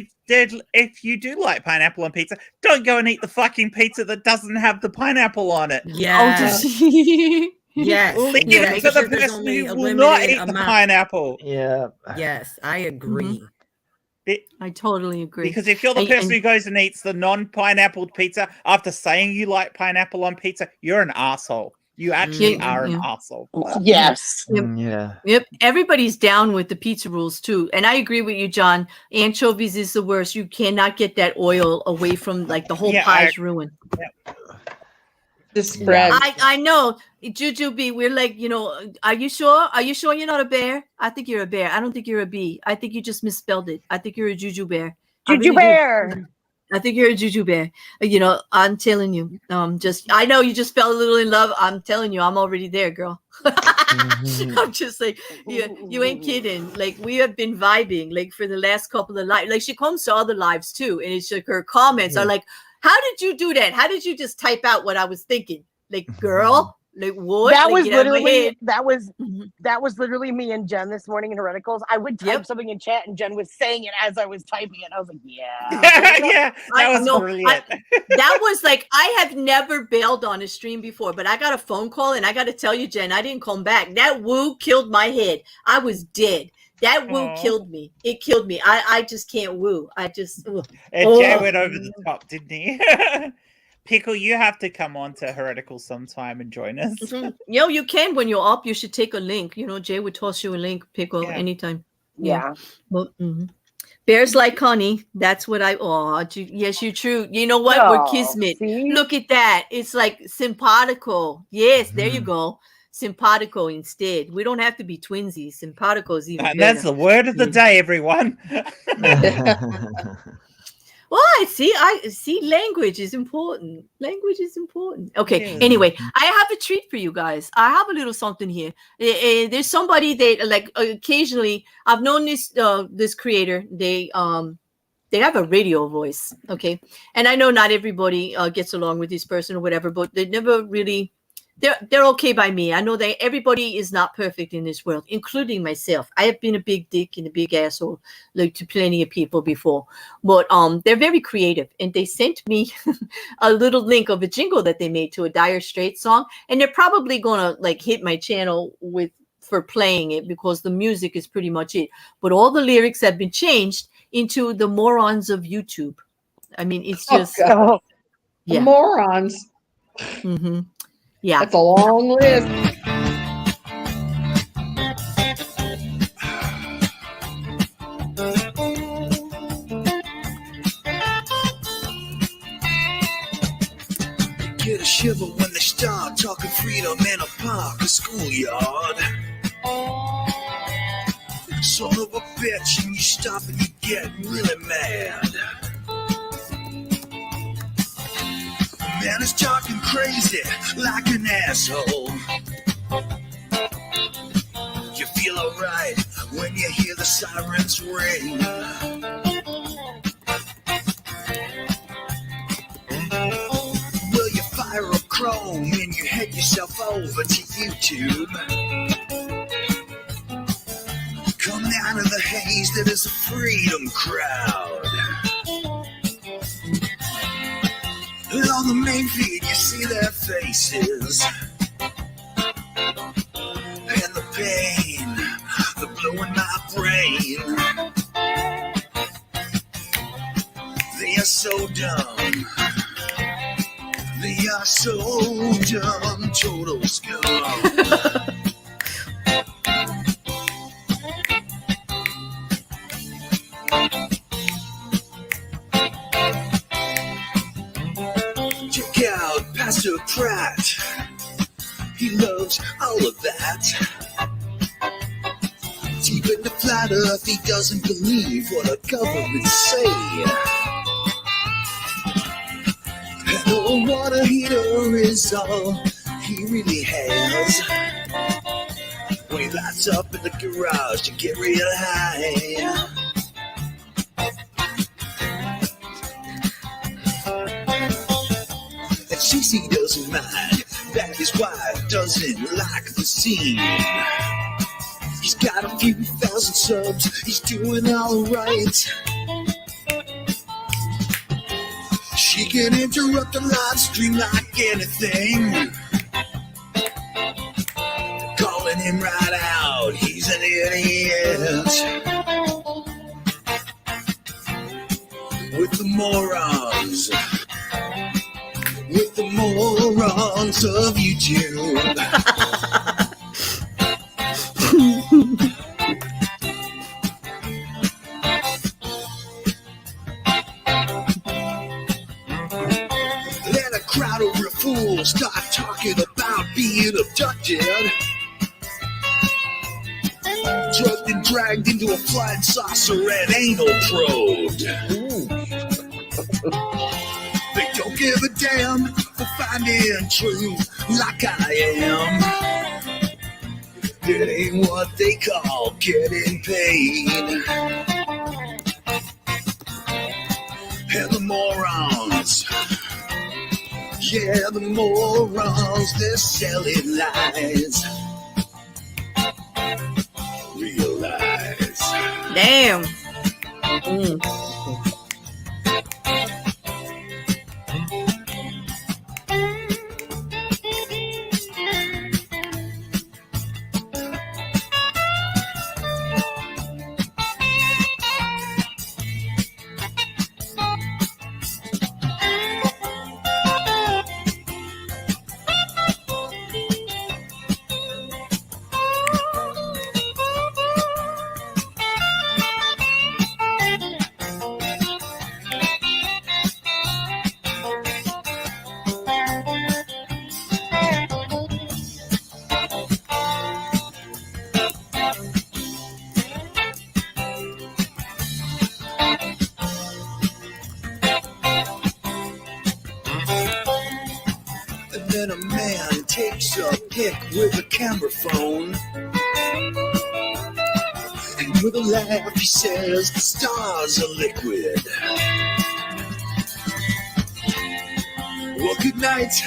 you do like pineapple on pizza, don't go and eat the fucking pizza that doesn't have the pineapple on it. Yeah. Yes. Leave it to the person who will not eat the pineapple. Yeah. Yes, I agree. I totally agree. Because if you're the person who goes and eats the non-pineapple pizza after saying you like pineapple on pizza, you're an asshole. You actually are an asshole. Yes. Yep. Everybody's down with the pizza rules too. And I agree with you, John. Anchovies is the worst. You cannot get that oil away from like the whole pie's ruined. Yeah. The spread. I know. Juju B, we're like, are you sure? Are you sure you're not a bear? I think you're a bear. I don't think you're a bee. I think you just misspelled it. I think you're a Juju bear. Juju bear. I think you're a Juju bear. I'm telling you. I know you just fell a little in love. I'm telling you, I'm already there, girl. I'm just like, you ain't kidding. Like we have been vibing like for the last couple of lives. Like she comes to other lives too, and it's like her comments are like, how did you do that? How did you just type out what I was thinking? Like, girl, like what? That was literally me and Jen this morning in Hereticals. I would type something in chat and Jen was saying it as I was typing it. I was like, yeah, that was brilliant. That was like, I have never bailed on a stream before, but I got a phone call and I got to tell you, Jen, I didn't come back. That woo killed my head. I was dead. That woo killed me. It killed me. I just can't woo. I just. And Jay went over the top, didn't he? Pickle, you have to come on to Heretical sometime and join us. You can when you're up. You should take a link. Jay would toss you a link, Pickle, anytime. Yeah. Well, bears like honey. That's what I. Oh, yes, you're true. You know what? We're kismet. See? Look at that. It's like simpatico. Yes, there you go. Simpatico instead. We don't have to be twinsies. Simpatico is even better. That's the word of the day, everyone. Well, I see. Language is important. Language is important. Okay. Anyway, I have a treat for you guys. I have a little something here. There's somebody that like occasionally I've known this creator. They have a radio voice. Okay, and I know not everybody gets along with this person or whatever, but they never really. They're okay by me. I know that everybody is not perfect in this world, including myself. I have been a big dick and a big asshole like to plenty of people before, but they're very creative, and they sent me a little link of a jingle that they made to a Dire Straits song, and they're probably gonna like hit my channel for playing it because the music is pretty much it, but all the lyrics have been changed into the morons of YouTube. I mean, it's just the morons. Mm-hmm. Yeah. That's a long list. Get a shiver when they start talking freedom in a park or schoolyard. Son of a bitch, and you stop and you get really mad. Man is talking crazy like an asshole. You feel alright when you hear the sirens ring. yourself over to YouTube. Come down to the haze that is a freedom crowd. And on the main feed you see their faces. And the pain, the blow in my brain. They are so dumb. They are so dumb, total scum. Check out Pastor Pratt. He loves all of that. Deep in the flat earth, he doesn't believe what our governments say. And the water heater is all he really has. When he lights up in the garage to get real high. And Cece doesn't mind that his wife doesn't like the scene. He's got a few thousand subs, he's doing all right. She can interrupt the live stream like anything. Calling him right out, he's an idiot. With the morons. With the morons of YouTube. Then a crowd of real fools start talking about being abducted. Drugged and dragged into a flying saucer and anal probed. They don't give a damn for finding truth like I am. It ain't what they call getting paid. And the morons, yeah, the morons, they're selling lies. Real lies. Damn. Then a man takes a pic with a camera phone. And with a laugh he says the stars are liquid. Well, good night,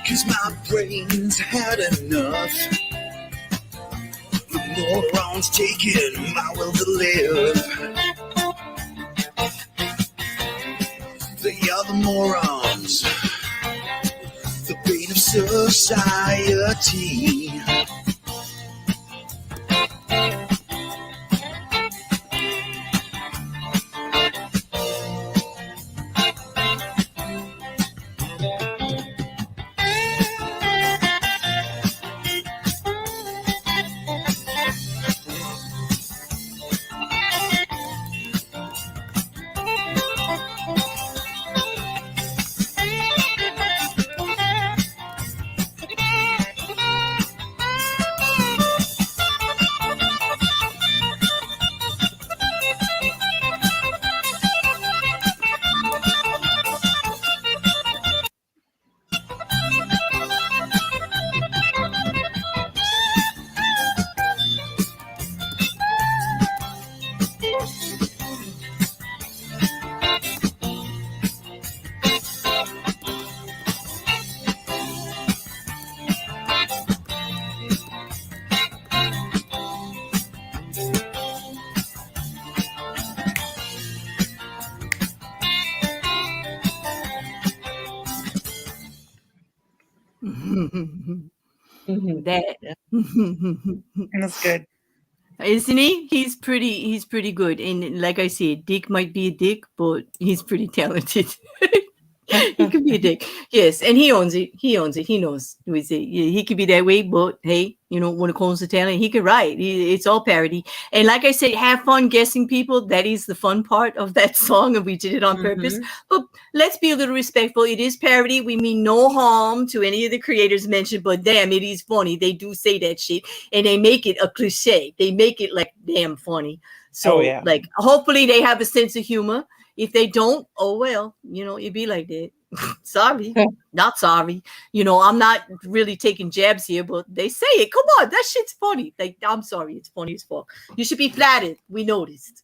'cause my brain's had enough. The morons taking my will to live. The other morons, the bane of society. That. That's good. Isn't he? He's pretty good. And like I said, Dick might be a dick, but he's pretty talented. He could be a dick. Yes, and he owns it. He owns it. He knows. He could be that way, but hey, when it comes to talent, he could write. It's all parody. And like I said, have fun guessing people. That is the fun part of that song, and we did it on purpose. But let's be a little respectful. It is parody. We mean no harm to any of the creators mentioned, but damn, it is funny. They do say that shit, and they make it a cliche. They make it like damn funny. So, like, hopefully they have a sense of humor. If they don't, oh well, it'd be like that. Sorry, not sorry. I'm not really taking jabs here, but they say it. Come on, that shit's funny. Like, I'm sorry, it's funny as fuck. You should be flattered. We noticed.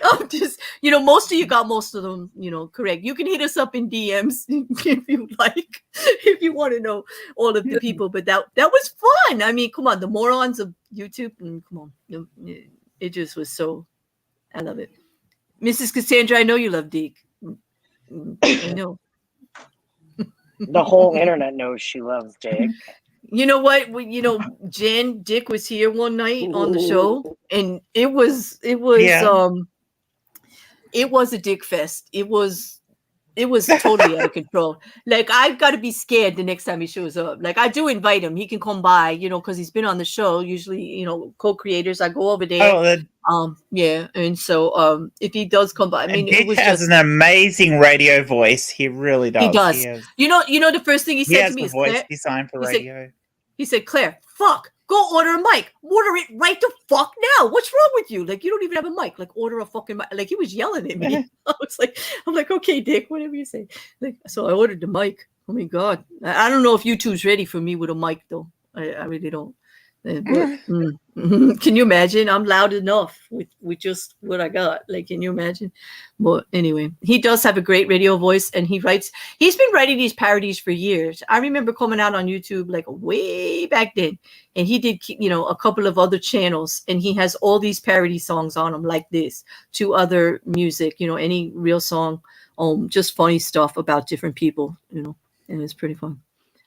I'm just, most of you got most of them, correct. You can hit us up in DMs if you like, if you want to know all of the people. But that was fun. I mean, come on, the morons of YouTube, come on, it just was so. I love it. Mrs. Cassandra, I know you love Dick. I know. The whole internet knows she loves Dick. You know what? Jen, Dick was here one night on the show, and it was a Dick fest. It was totally out of control. Like, I've got to be scared the next time he shows up. Like, I do invite him. He can come by, because he's been on the show. Usually, co-creators. I go over there. Yeah, and so if he does come by, I mean, Dick has an amazing radio voice. He really does. He does. You know, the first thing he said to me is, voice designed for radio. He said, Claire, fuck, go order a mic. Order it right the fuck now. What's wrong with you? Like, you don't even have a mic. Like, order a fucking mic. Like, he was yelling at me. I'm like, okay, Dick, whatever you say. Like, so I ordered the mic. Oh my God. I don't know if YouTube's ready for me with a mic though. I really don't. But, can you imagine? I'm loud enough with just what I got. Like, can you imagine? But anyway, he does have a great radio voice, and he's been writing these parodies for years. I remember coming out on YouTube like way back then, and he did, a couple of other channels, and he has all these parody songs on them like this, to other music, any real song, just funny stuff about different people, and it's pretty fun.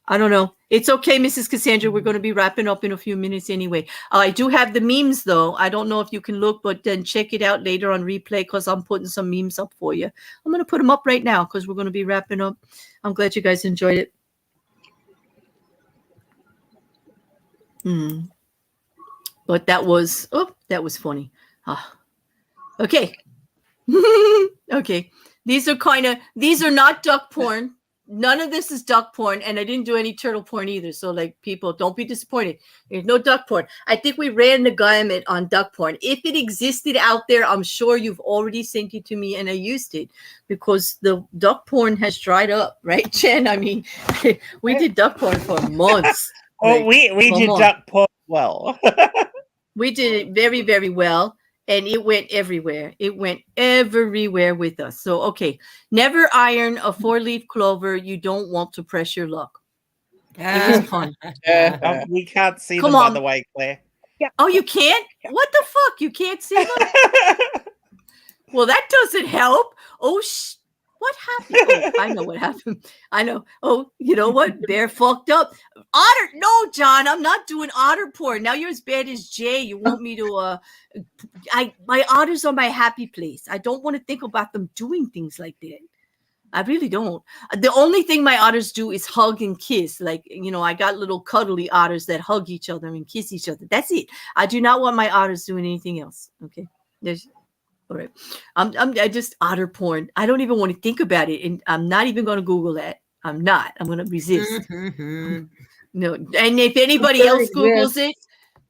I don't know. It's okay, Mrs. Cassandra. We're going to be wrapping up in a few minutes anyway. I do have the memes, though. I don't know if you can look, but then check it out later on replay, because I'm putting some memes up for you. I'm going to put them up right now because we're going to be wrapping up. I'm glad you guys enjoyed it. But that was funny. Okay. Okay. These are not duck porn. None of this is duck porn, and I didn't do any turtle porn either. So, like, people, don't be disappointed. There's no duck porn. I think we ran the gamut on duck porn. If it existed out there, I'm sure you've already sent it to me, and I used it, because the duck porn has dried up, right, Jen? I mean, we did duck porn for months. We did duck porn well. We did it very, very well. And it went everywhere. It went everywhere with us. So, okay. Never iron a 4-leaf clover. You don't want to press your luck. It was fun. We can't see them, by the way, Claire. Yeah. Oh, you can't? What the fuck? You can't see them? Well, that doesn't help. Oh, what happened? Oh, I know what happened. I know. Oh, you know what? Bear fucked up. Otter. No, John, I'm not doing otter porn. Now you're as bad as Jay. You want me to, my otters are my happy place. I don't want to think about them doing things like that. I really don't. The only thing my otters do is hug and kiss. Like, I got little cuddly otters that hug each other and kiss each other. That's it. I do not want my otters doing anything else. Okay. All right. I just otter porn. I don't even want to think about it. And I'm not even going to Google that. I'm not. I'm going to resist. No. And if anybody else Googles it,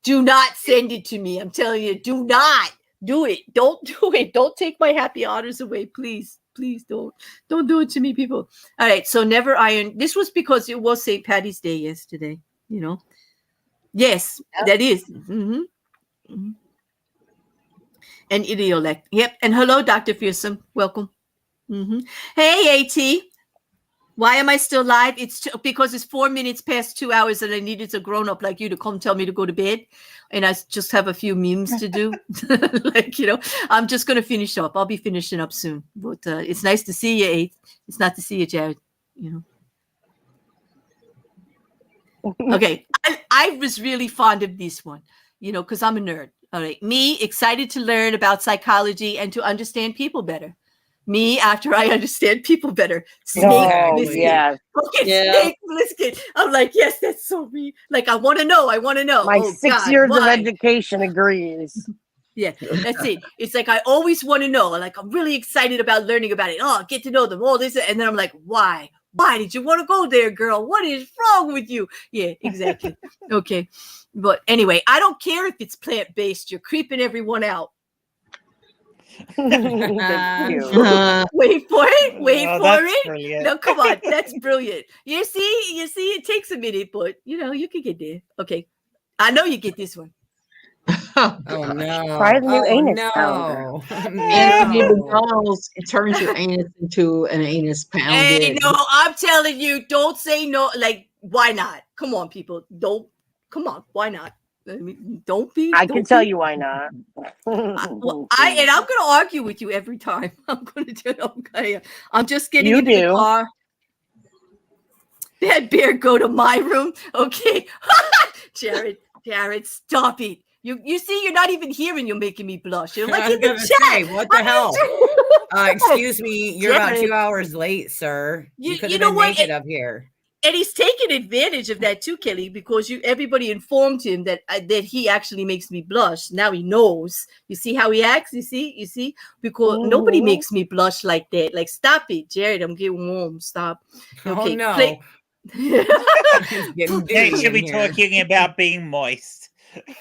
do not send it to me. I'm telling you, do not do it. Don't do it. Don't take my happy otters away. Please. Please don't do it to me, people. All right. So never iron. This was because it was St. Patty's Day yesterday. Yes, that is. And idiolect. Yep. And hello, Dr. Fearsome. Welcome. Hey, AT. Why am I still live? It's because it's 4 minutes past 2 hours, and I needed a grown-up like you to come tell me to go to bed. And I just have a few memes to do. I'm just going to finish up. I'll be finishing up soon. But it's nice to see you, 8. It's not to see you, Jared. Okay, I was really fond of this one, because I'm a nerd. All right, me excited to learn about psychology and to understand people better. Me after I understand people better. Snake Plissken. Yeah. Snake Plissken. I'm like, yes, that's so me. Like, I want to know. My 6 years of education agrees. Yeah, that's it. It's like I always want to know. Like, I'm really excited about learning about it. Oh, get to know them. All this, and then I'm like, why? Why did you want to go there, girl? What is wrong with you? Yeah, exactly. Okay, but anyway, I don't care if it's plant-based. You're creeping everyone out. Wait for it. Wait for it. Brilliant. No, come on. That's brilliant. You see, it takes a minute, but you can get there. Okay. I know you get this one. Oh no. Try the new anus no. McDonald's, it turns your anus into an anus pound. Hey, no, I'm telling you, don't say no. Like, why not? Come on, people. Come on. Why not? I mean, I can tell you why not. I'm going to argue with you every time. I'm just getting into the car. That bear go to my room. Okay. Jared, stop it. You see, you're not even here and you're making me blush. You're like in the chat. What the hell? Excuse me, you're about 2 hours late, sir. You could have been naked up here. And he's taking advantage of that too, Kelly, because everybody informed him that he actually makes me blush. Now he knows. You see how he acts? You see? Because nobody makes me blush like that. Like, stop it, Jared. I'm getting warm. Stop. Okay, oh, no. They should be talking about being moist.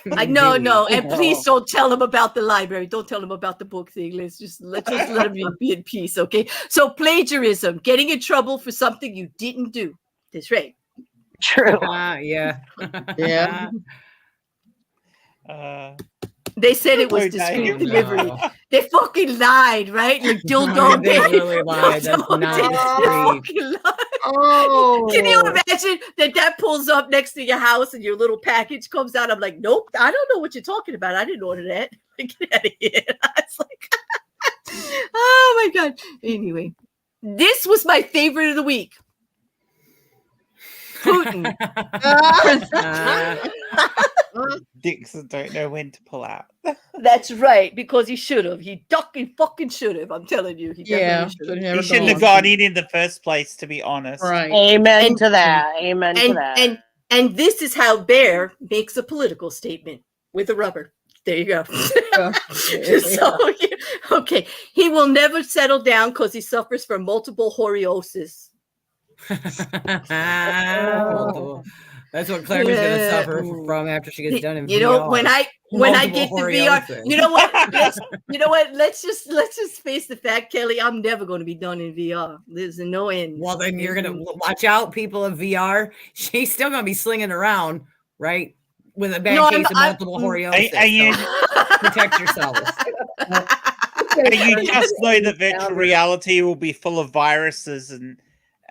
No, and please don't tell him about the library. Don't tell him about the book thing. Let's just let him be in peace, okay? So plagiarism, getting in trouble for something you didn't do. That's right. True. Yeah. Yeah. They said it was discreet delivery. They fucking lied, right? Like dildo. They really lied. That's not discreet. Oh, can you imagine that pulls up next to your house and your little package comes out? I'm like, nope, I don't know what you're talking about. I didn't order that. Get out of here. I was like, oh my God. Anyway, this was my favorite of the week. Putin. Dixon don't know when to pull out. That's right, because he should have. He fucking should have. I'm telling you. He shouldn't have gone in the first place, to be honest. Right. Amen to that. Amen to that. And this is how Bear makes a political statement with a rubber. There you go. Okay. He will never settle down because he suffers from multiple horiosis. That's what Claire is going to suffer from after she gets done in VR. When I get to VR, let's just face the fact, Kelly, I'm never going to be done in VR. There's no end. Well, then you're going to watch out, people of VR. She's still going to be slinging around, right? With a bad case of multiple horiosis. Protect yourselves. You just know that virtual reality will be full of viruses and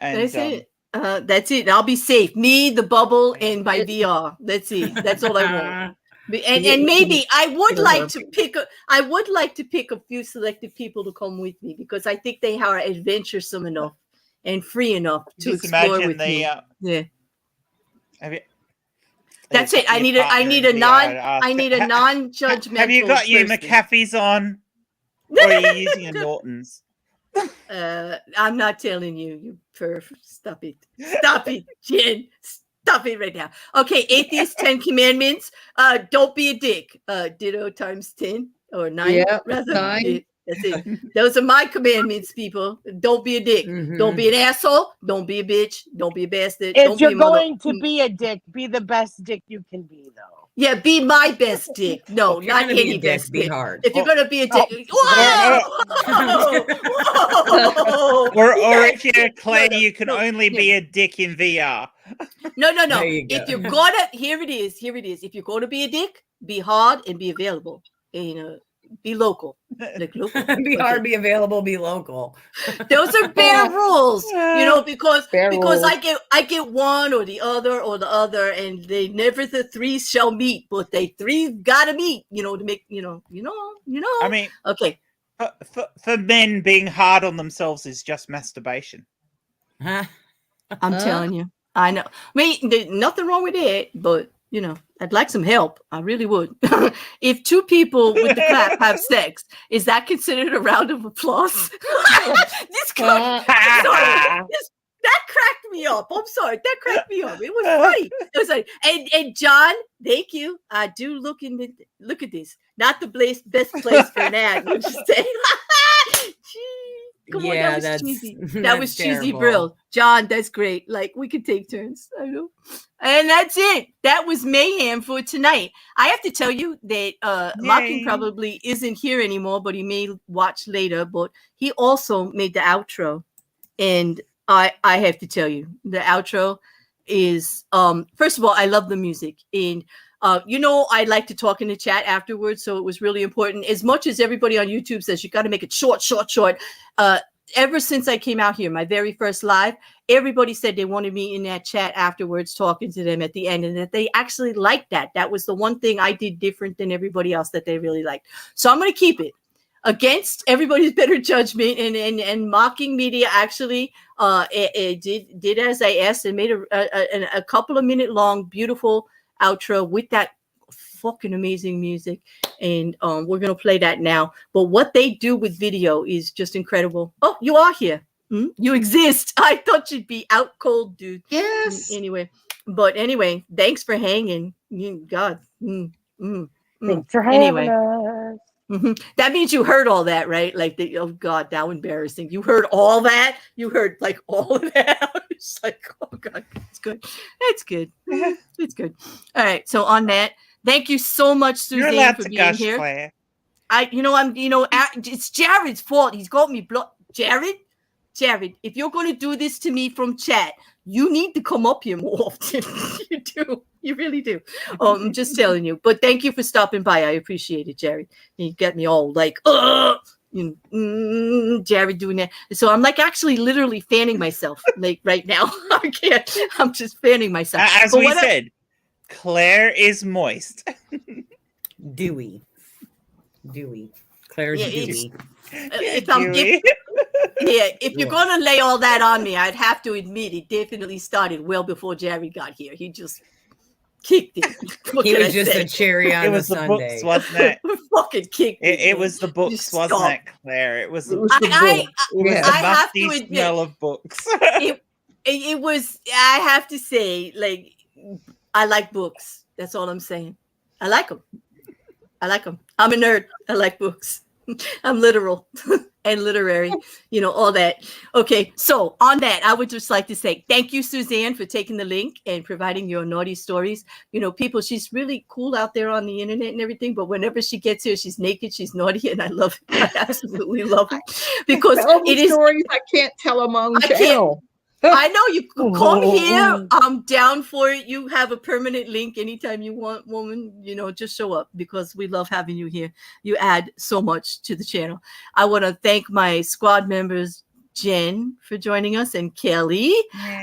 that's it. That's it. I'll be safe. Me, the bubble, and my VR. That's it. That's all I want. And maybe I would like to pick a few selected people to come with me because I think they are adventuresome enough and free enough to explore with me. Yeah. That's it. I need a non-judgmental. Have you got your McAfee's on? Or are you using a Norton's? I'm not telling you, you perv. Stop it, Jen. Stop it right now. Okay, Atheist 10 Commandments. Don't be a dick. Ditto times 10 or 9. Yeah, rather. 9. That's it. Those are my commandments, people. Don't be a dick. Mm-hmm. Don't be an asshole. Don't be a bitch. Don't be a bastard. If you're going to be a dick, be the best dick you can be, though. Yeah, be my best dick. No, not any best dick. Be hard. If you're gonna be a dick, whoa! Or if you're Clay, you can only be a dick in VR. No. If you're gonna, here it is. If you're gonna be a dick, be hard and be available. And be local. Like local. Be hard, be available, be local. Those are Bear rules, because I get one or the other, and they never the three shall meet, but they three gotta meet, to make I mean, okay. For men, being hard on themselves is just masturbation. I'm telling you. I know. I mean, there's nothing wrong with it, but you know, I'd like some help. I really would. If two people with the clap have sex, is that considered a round of applause? That cracked me up. I'm sorry. That cracked me up. It was funny. It was like, and John, thank you. I do look at this. Not the best place for an ad. I'm just saying. Come on, that was cheesy. That was cheesy, Brill. John, that's great. Like, we could take turns. I know. And that's it. That was Mayhem for tonight. I have to tell you that Mocking probably isn't here anymore, but he may watch later. But he also made the outro. And I have to tell you, the outro is, first of all, I love the music. And you know, I like to talk in the chat afterwards, so it was really important. As much as everybody on YouTube says you got to make it short. Ever since I came out here, my very first live, everybody said they wanted me in that chat afterwards, talking to them at the end, and that they actually liked that. That was the one thing I did different than everybody else that they really liked. So I'm going to keep it. Against everybody's better judgment, and Mocking Media actually it did as I asked and made a couple of minute long beautiful outro with that fucking amazing music, and we're gonna play that now. But what they do with video is just incredible. Oh, you are here. You exist. I thought you'd be out cold, dude. Yes. Anyway, thanks for hanging. God. Thanks for having us. That means you heard all that, right? Like, oh God, how embarrassing. You heard all that? You heard like all of that? It's like, oh God, it's good. It's good. It's good. All right. So on that, thank you so much, Suzanne, for being here. Claire. It's Jared's fault. He's got me blocked. Jared, if you're going to do this to me from chat, you need to come up here more often. You do. You really do. I'm just telling you. But thank you for stopping by. I appreciate it, Jared. You get me all like, Jared doing that. So I'm like actually literally fanning myself like right now. I can't. I'm just fanning myself. As we said, Claire is moist. Dewy. Claire's dewy. If you're gonna lay all that on me, I'd have to admit it definitely started well before Jerry got here. He just kicked it. He was just a cherry on the Sunday. Books, wasn't it? Fucking kicked it. It was the books, wasn't it, Claire? It was the books. I have to admit, smell of books. It was. I have to say, like, I like books. That's all I'm saying. I like them. I'm a nerd. I like books. I'm literal and literary, all that. Okay, so on that, I would just like to say thank you, Suzanne, for taking the link and providing your naughty stories. People, she's really cool out there on the internet and everything, but whenever she gets here, she's naked, she's naughty, and I love it. I absolutely love it because it is stories I can't tell them on channel. I know you come here. I'm down for it. You have a permanent link anytime you want, woman. Just show up because we love having you here. You add so much to the channel. I want to thank my squad members, Jen, for joining us, and Kelly.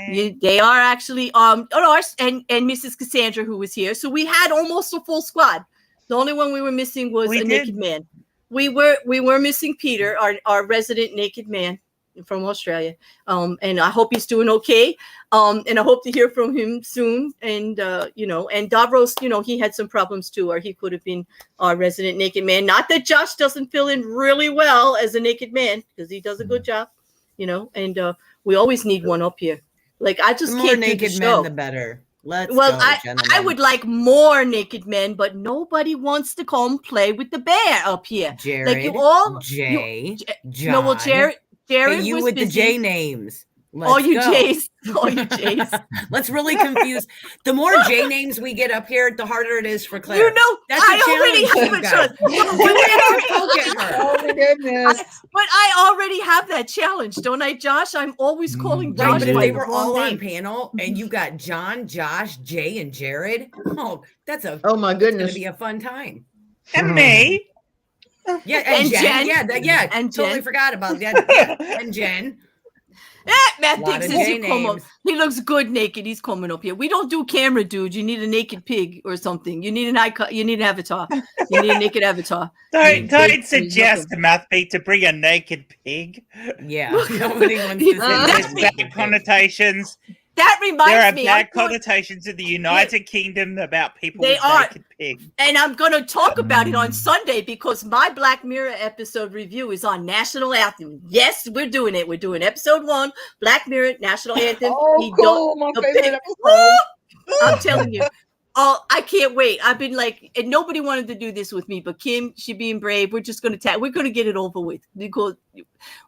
They are actually and Mrs. Cassandra, who was here. So we had almost a full squad. The only one we were missing was a naked man. We were missing Peter, our resident naked man from Australia, and I hope he's doing okay, and I hope to hear from him soon. And and Davros, he had some problems too, or he could have been our resident naked man. Not that Josh doesn't fill in really well as a naked man, because he does a good job, and we always need one up here. Like, I just more can't naked do the show. Men, the better. I would like more naked men, but nobody wants to come play with the bear up here. Jared, like you all, Jay, John. No, well, Jared you was with busy. the J names. All you J's. Let's really confuse. The more J names we get up here, the harder it is for Claire. That's I already have a challenge. Oh my goodness! But I already have that challenge, don't I, Josh? I'm always calling Josh. Right, but if they were all on panel and you got John, Josh, Jay, and Jared, that's my goodness, gonna be a fun time. And me. Yeah, and Jen. And totally Jen. Forgot about that. Yeah, and Jen. Matt thinks you come up. He looks good naked. He's coming up here. We don't do camera, dude. You need a naked pig or something. You need an icon. You need an avatar. You need a naked avatar. Don't suggest to Matt to bring a naked pig. Yeah, nobody wants to say there's bad connotations. that reminds there are me. bad connotations in the United Kingdom about people with naked pigs. And I'm going to talk about it on Sunday because my Black Mirror episode review is on National Anthem. Yes, we're doing it. We're doing episode 1, Black Mirror, National Anthem. Oh, cool. My favorite episode. I'm telling you. Oh, I can't wait. I've been like, and nobody wanted to do this with me, but Kim, she being brave, we're just going to we're going to get it over with because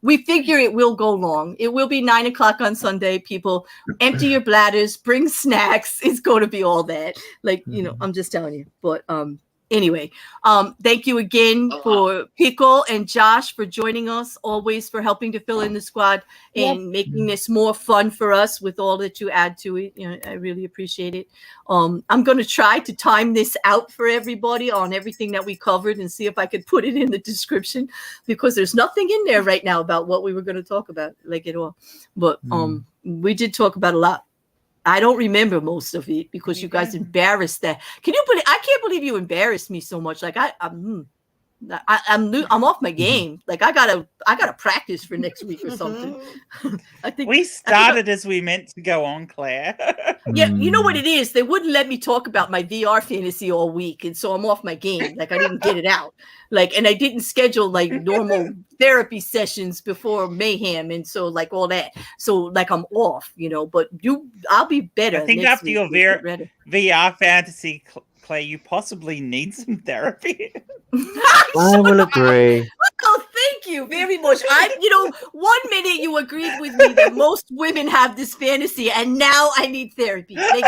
we figure it will go long. It will be 9:00 on Sunday. People, empty your bladders, bring snacks. It's going to be all that. Like, you know, I'm just telling you. But anyway, thank you again for Pickle and Josh for joining us, always for helping to fill in the squad and making this more fun for us with all that you add to it. You know, I really appreciate it. I'm going to try to time this out for everybody on everything that we covered and see if I could put it in the description because there's nothing in there right now about what we were going to talk about, like at all. But we did talk about a lot. I don't remember most of it because you guys embarrassed that. Can you believe? I can't believe you embarrassed me so much. Like I'm off my game. Like I gotta practice for next week or something. I think we started as we meant to go on, Claire. Yeah, you know what it is? They wouldn't let me talk about my VR fantasy all week, and so I'm off my game. Like I didn't get it out. Like, and I didn't schedule like normal therapy sessions before Mayhem, and so like all that. So like I'm off, you know. But I'll be better. I think after your VR fantasy, Claire, you possibly need some therapy. I will agree. Oh, thank you very much. One minute you agreed with me that most women have this fantasy, and now I need therapy. Like,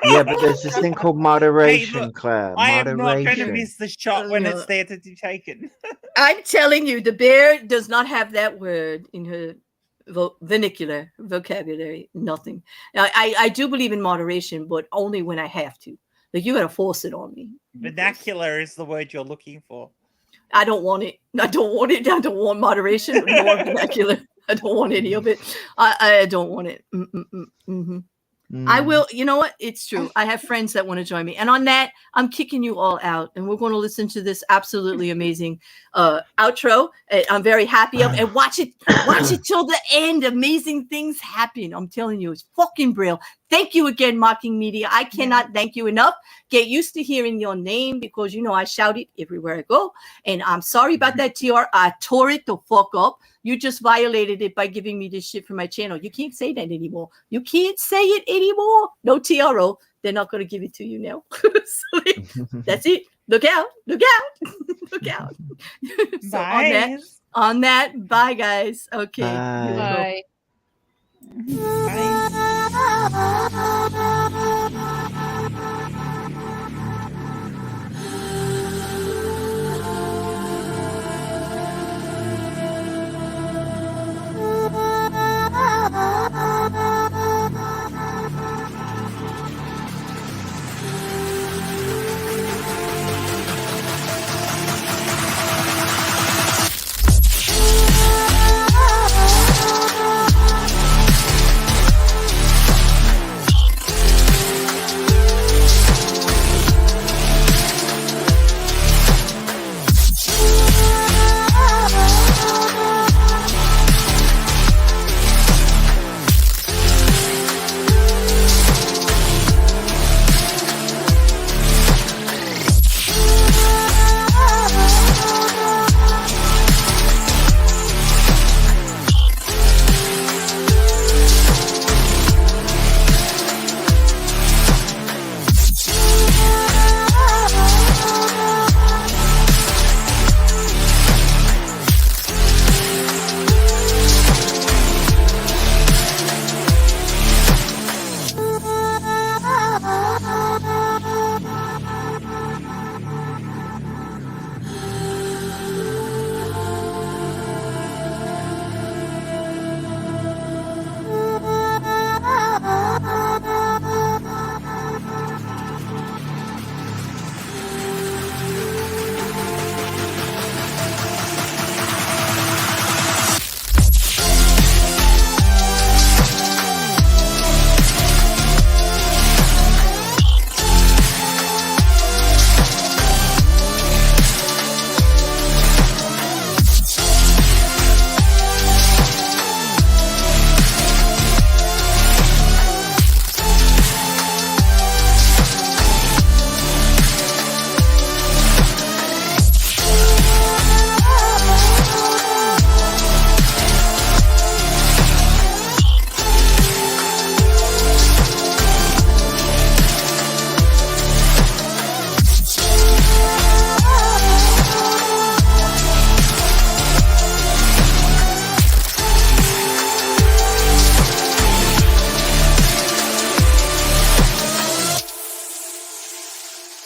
yeah, but there's this thing called moderation, look, Claire. I am not going to miss the shot when it's there to be taken. I'm telling you, the bear does not have that word in her vernacular vocabulary. Nothing. I do believe in moderation, but only when I have to. Like you gotta force it on me. Vernacular is the word you're looking for. I don't want it. I don't want moderation. I don't want vernacular. I don't want any of it. I don't want it. I will. You know what? It's true. I have friends that want to join me. And on that, I'm kicking you all out. And we're going to listen to this absolutely amazing outro. I'm very happy of and watch it till the end. Amazing things happen. I'm telling you, it's fucking brilliant. Thank you again, Mocking Media. I cannot thank you enough. Get used to hearing your name because you know I shout it everywhere I go. And I'm sorry about that, TR. I tore it the fuck up. You just violated it by giving me this shit for my channel. You can't say that anymore. You can't say it anymore. No TRO. They're not going to give it to you now. So that's it. Look out. Look out. Look out. So bye. On that, bye, guys. Okay. Bye. Bye.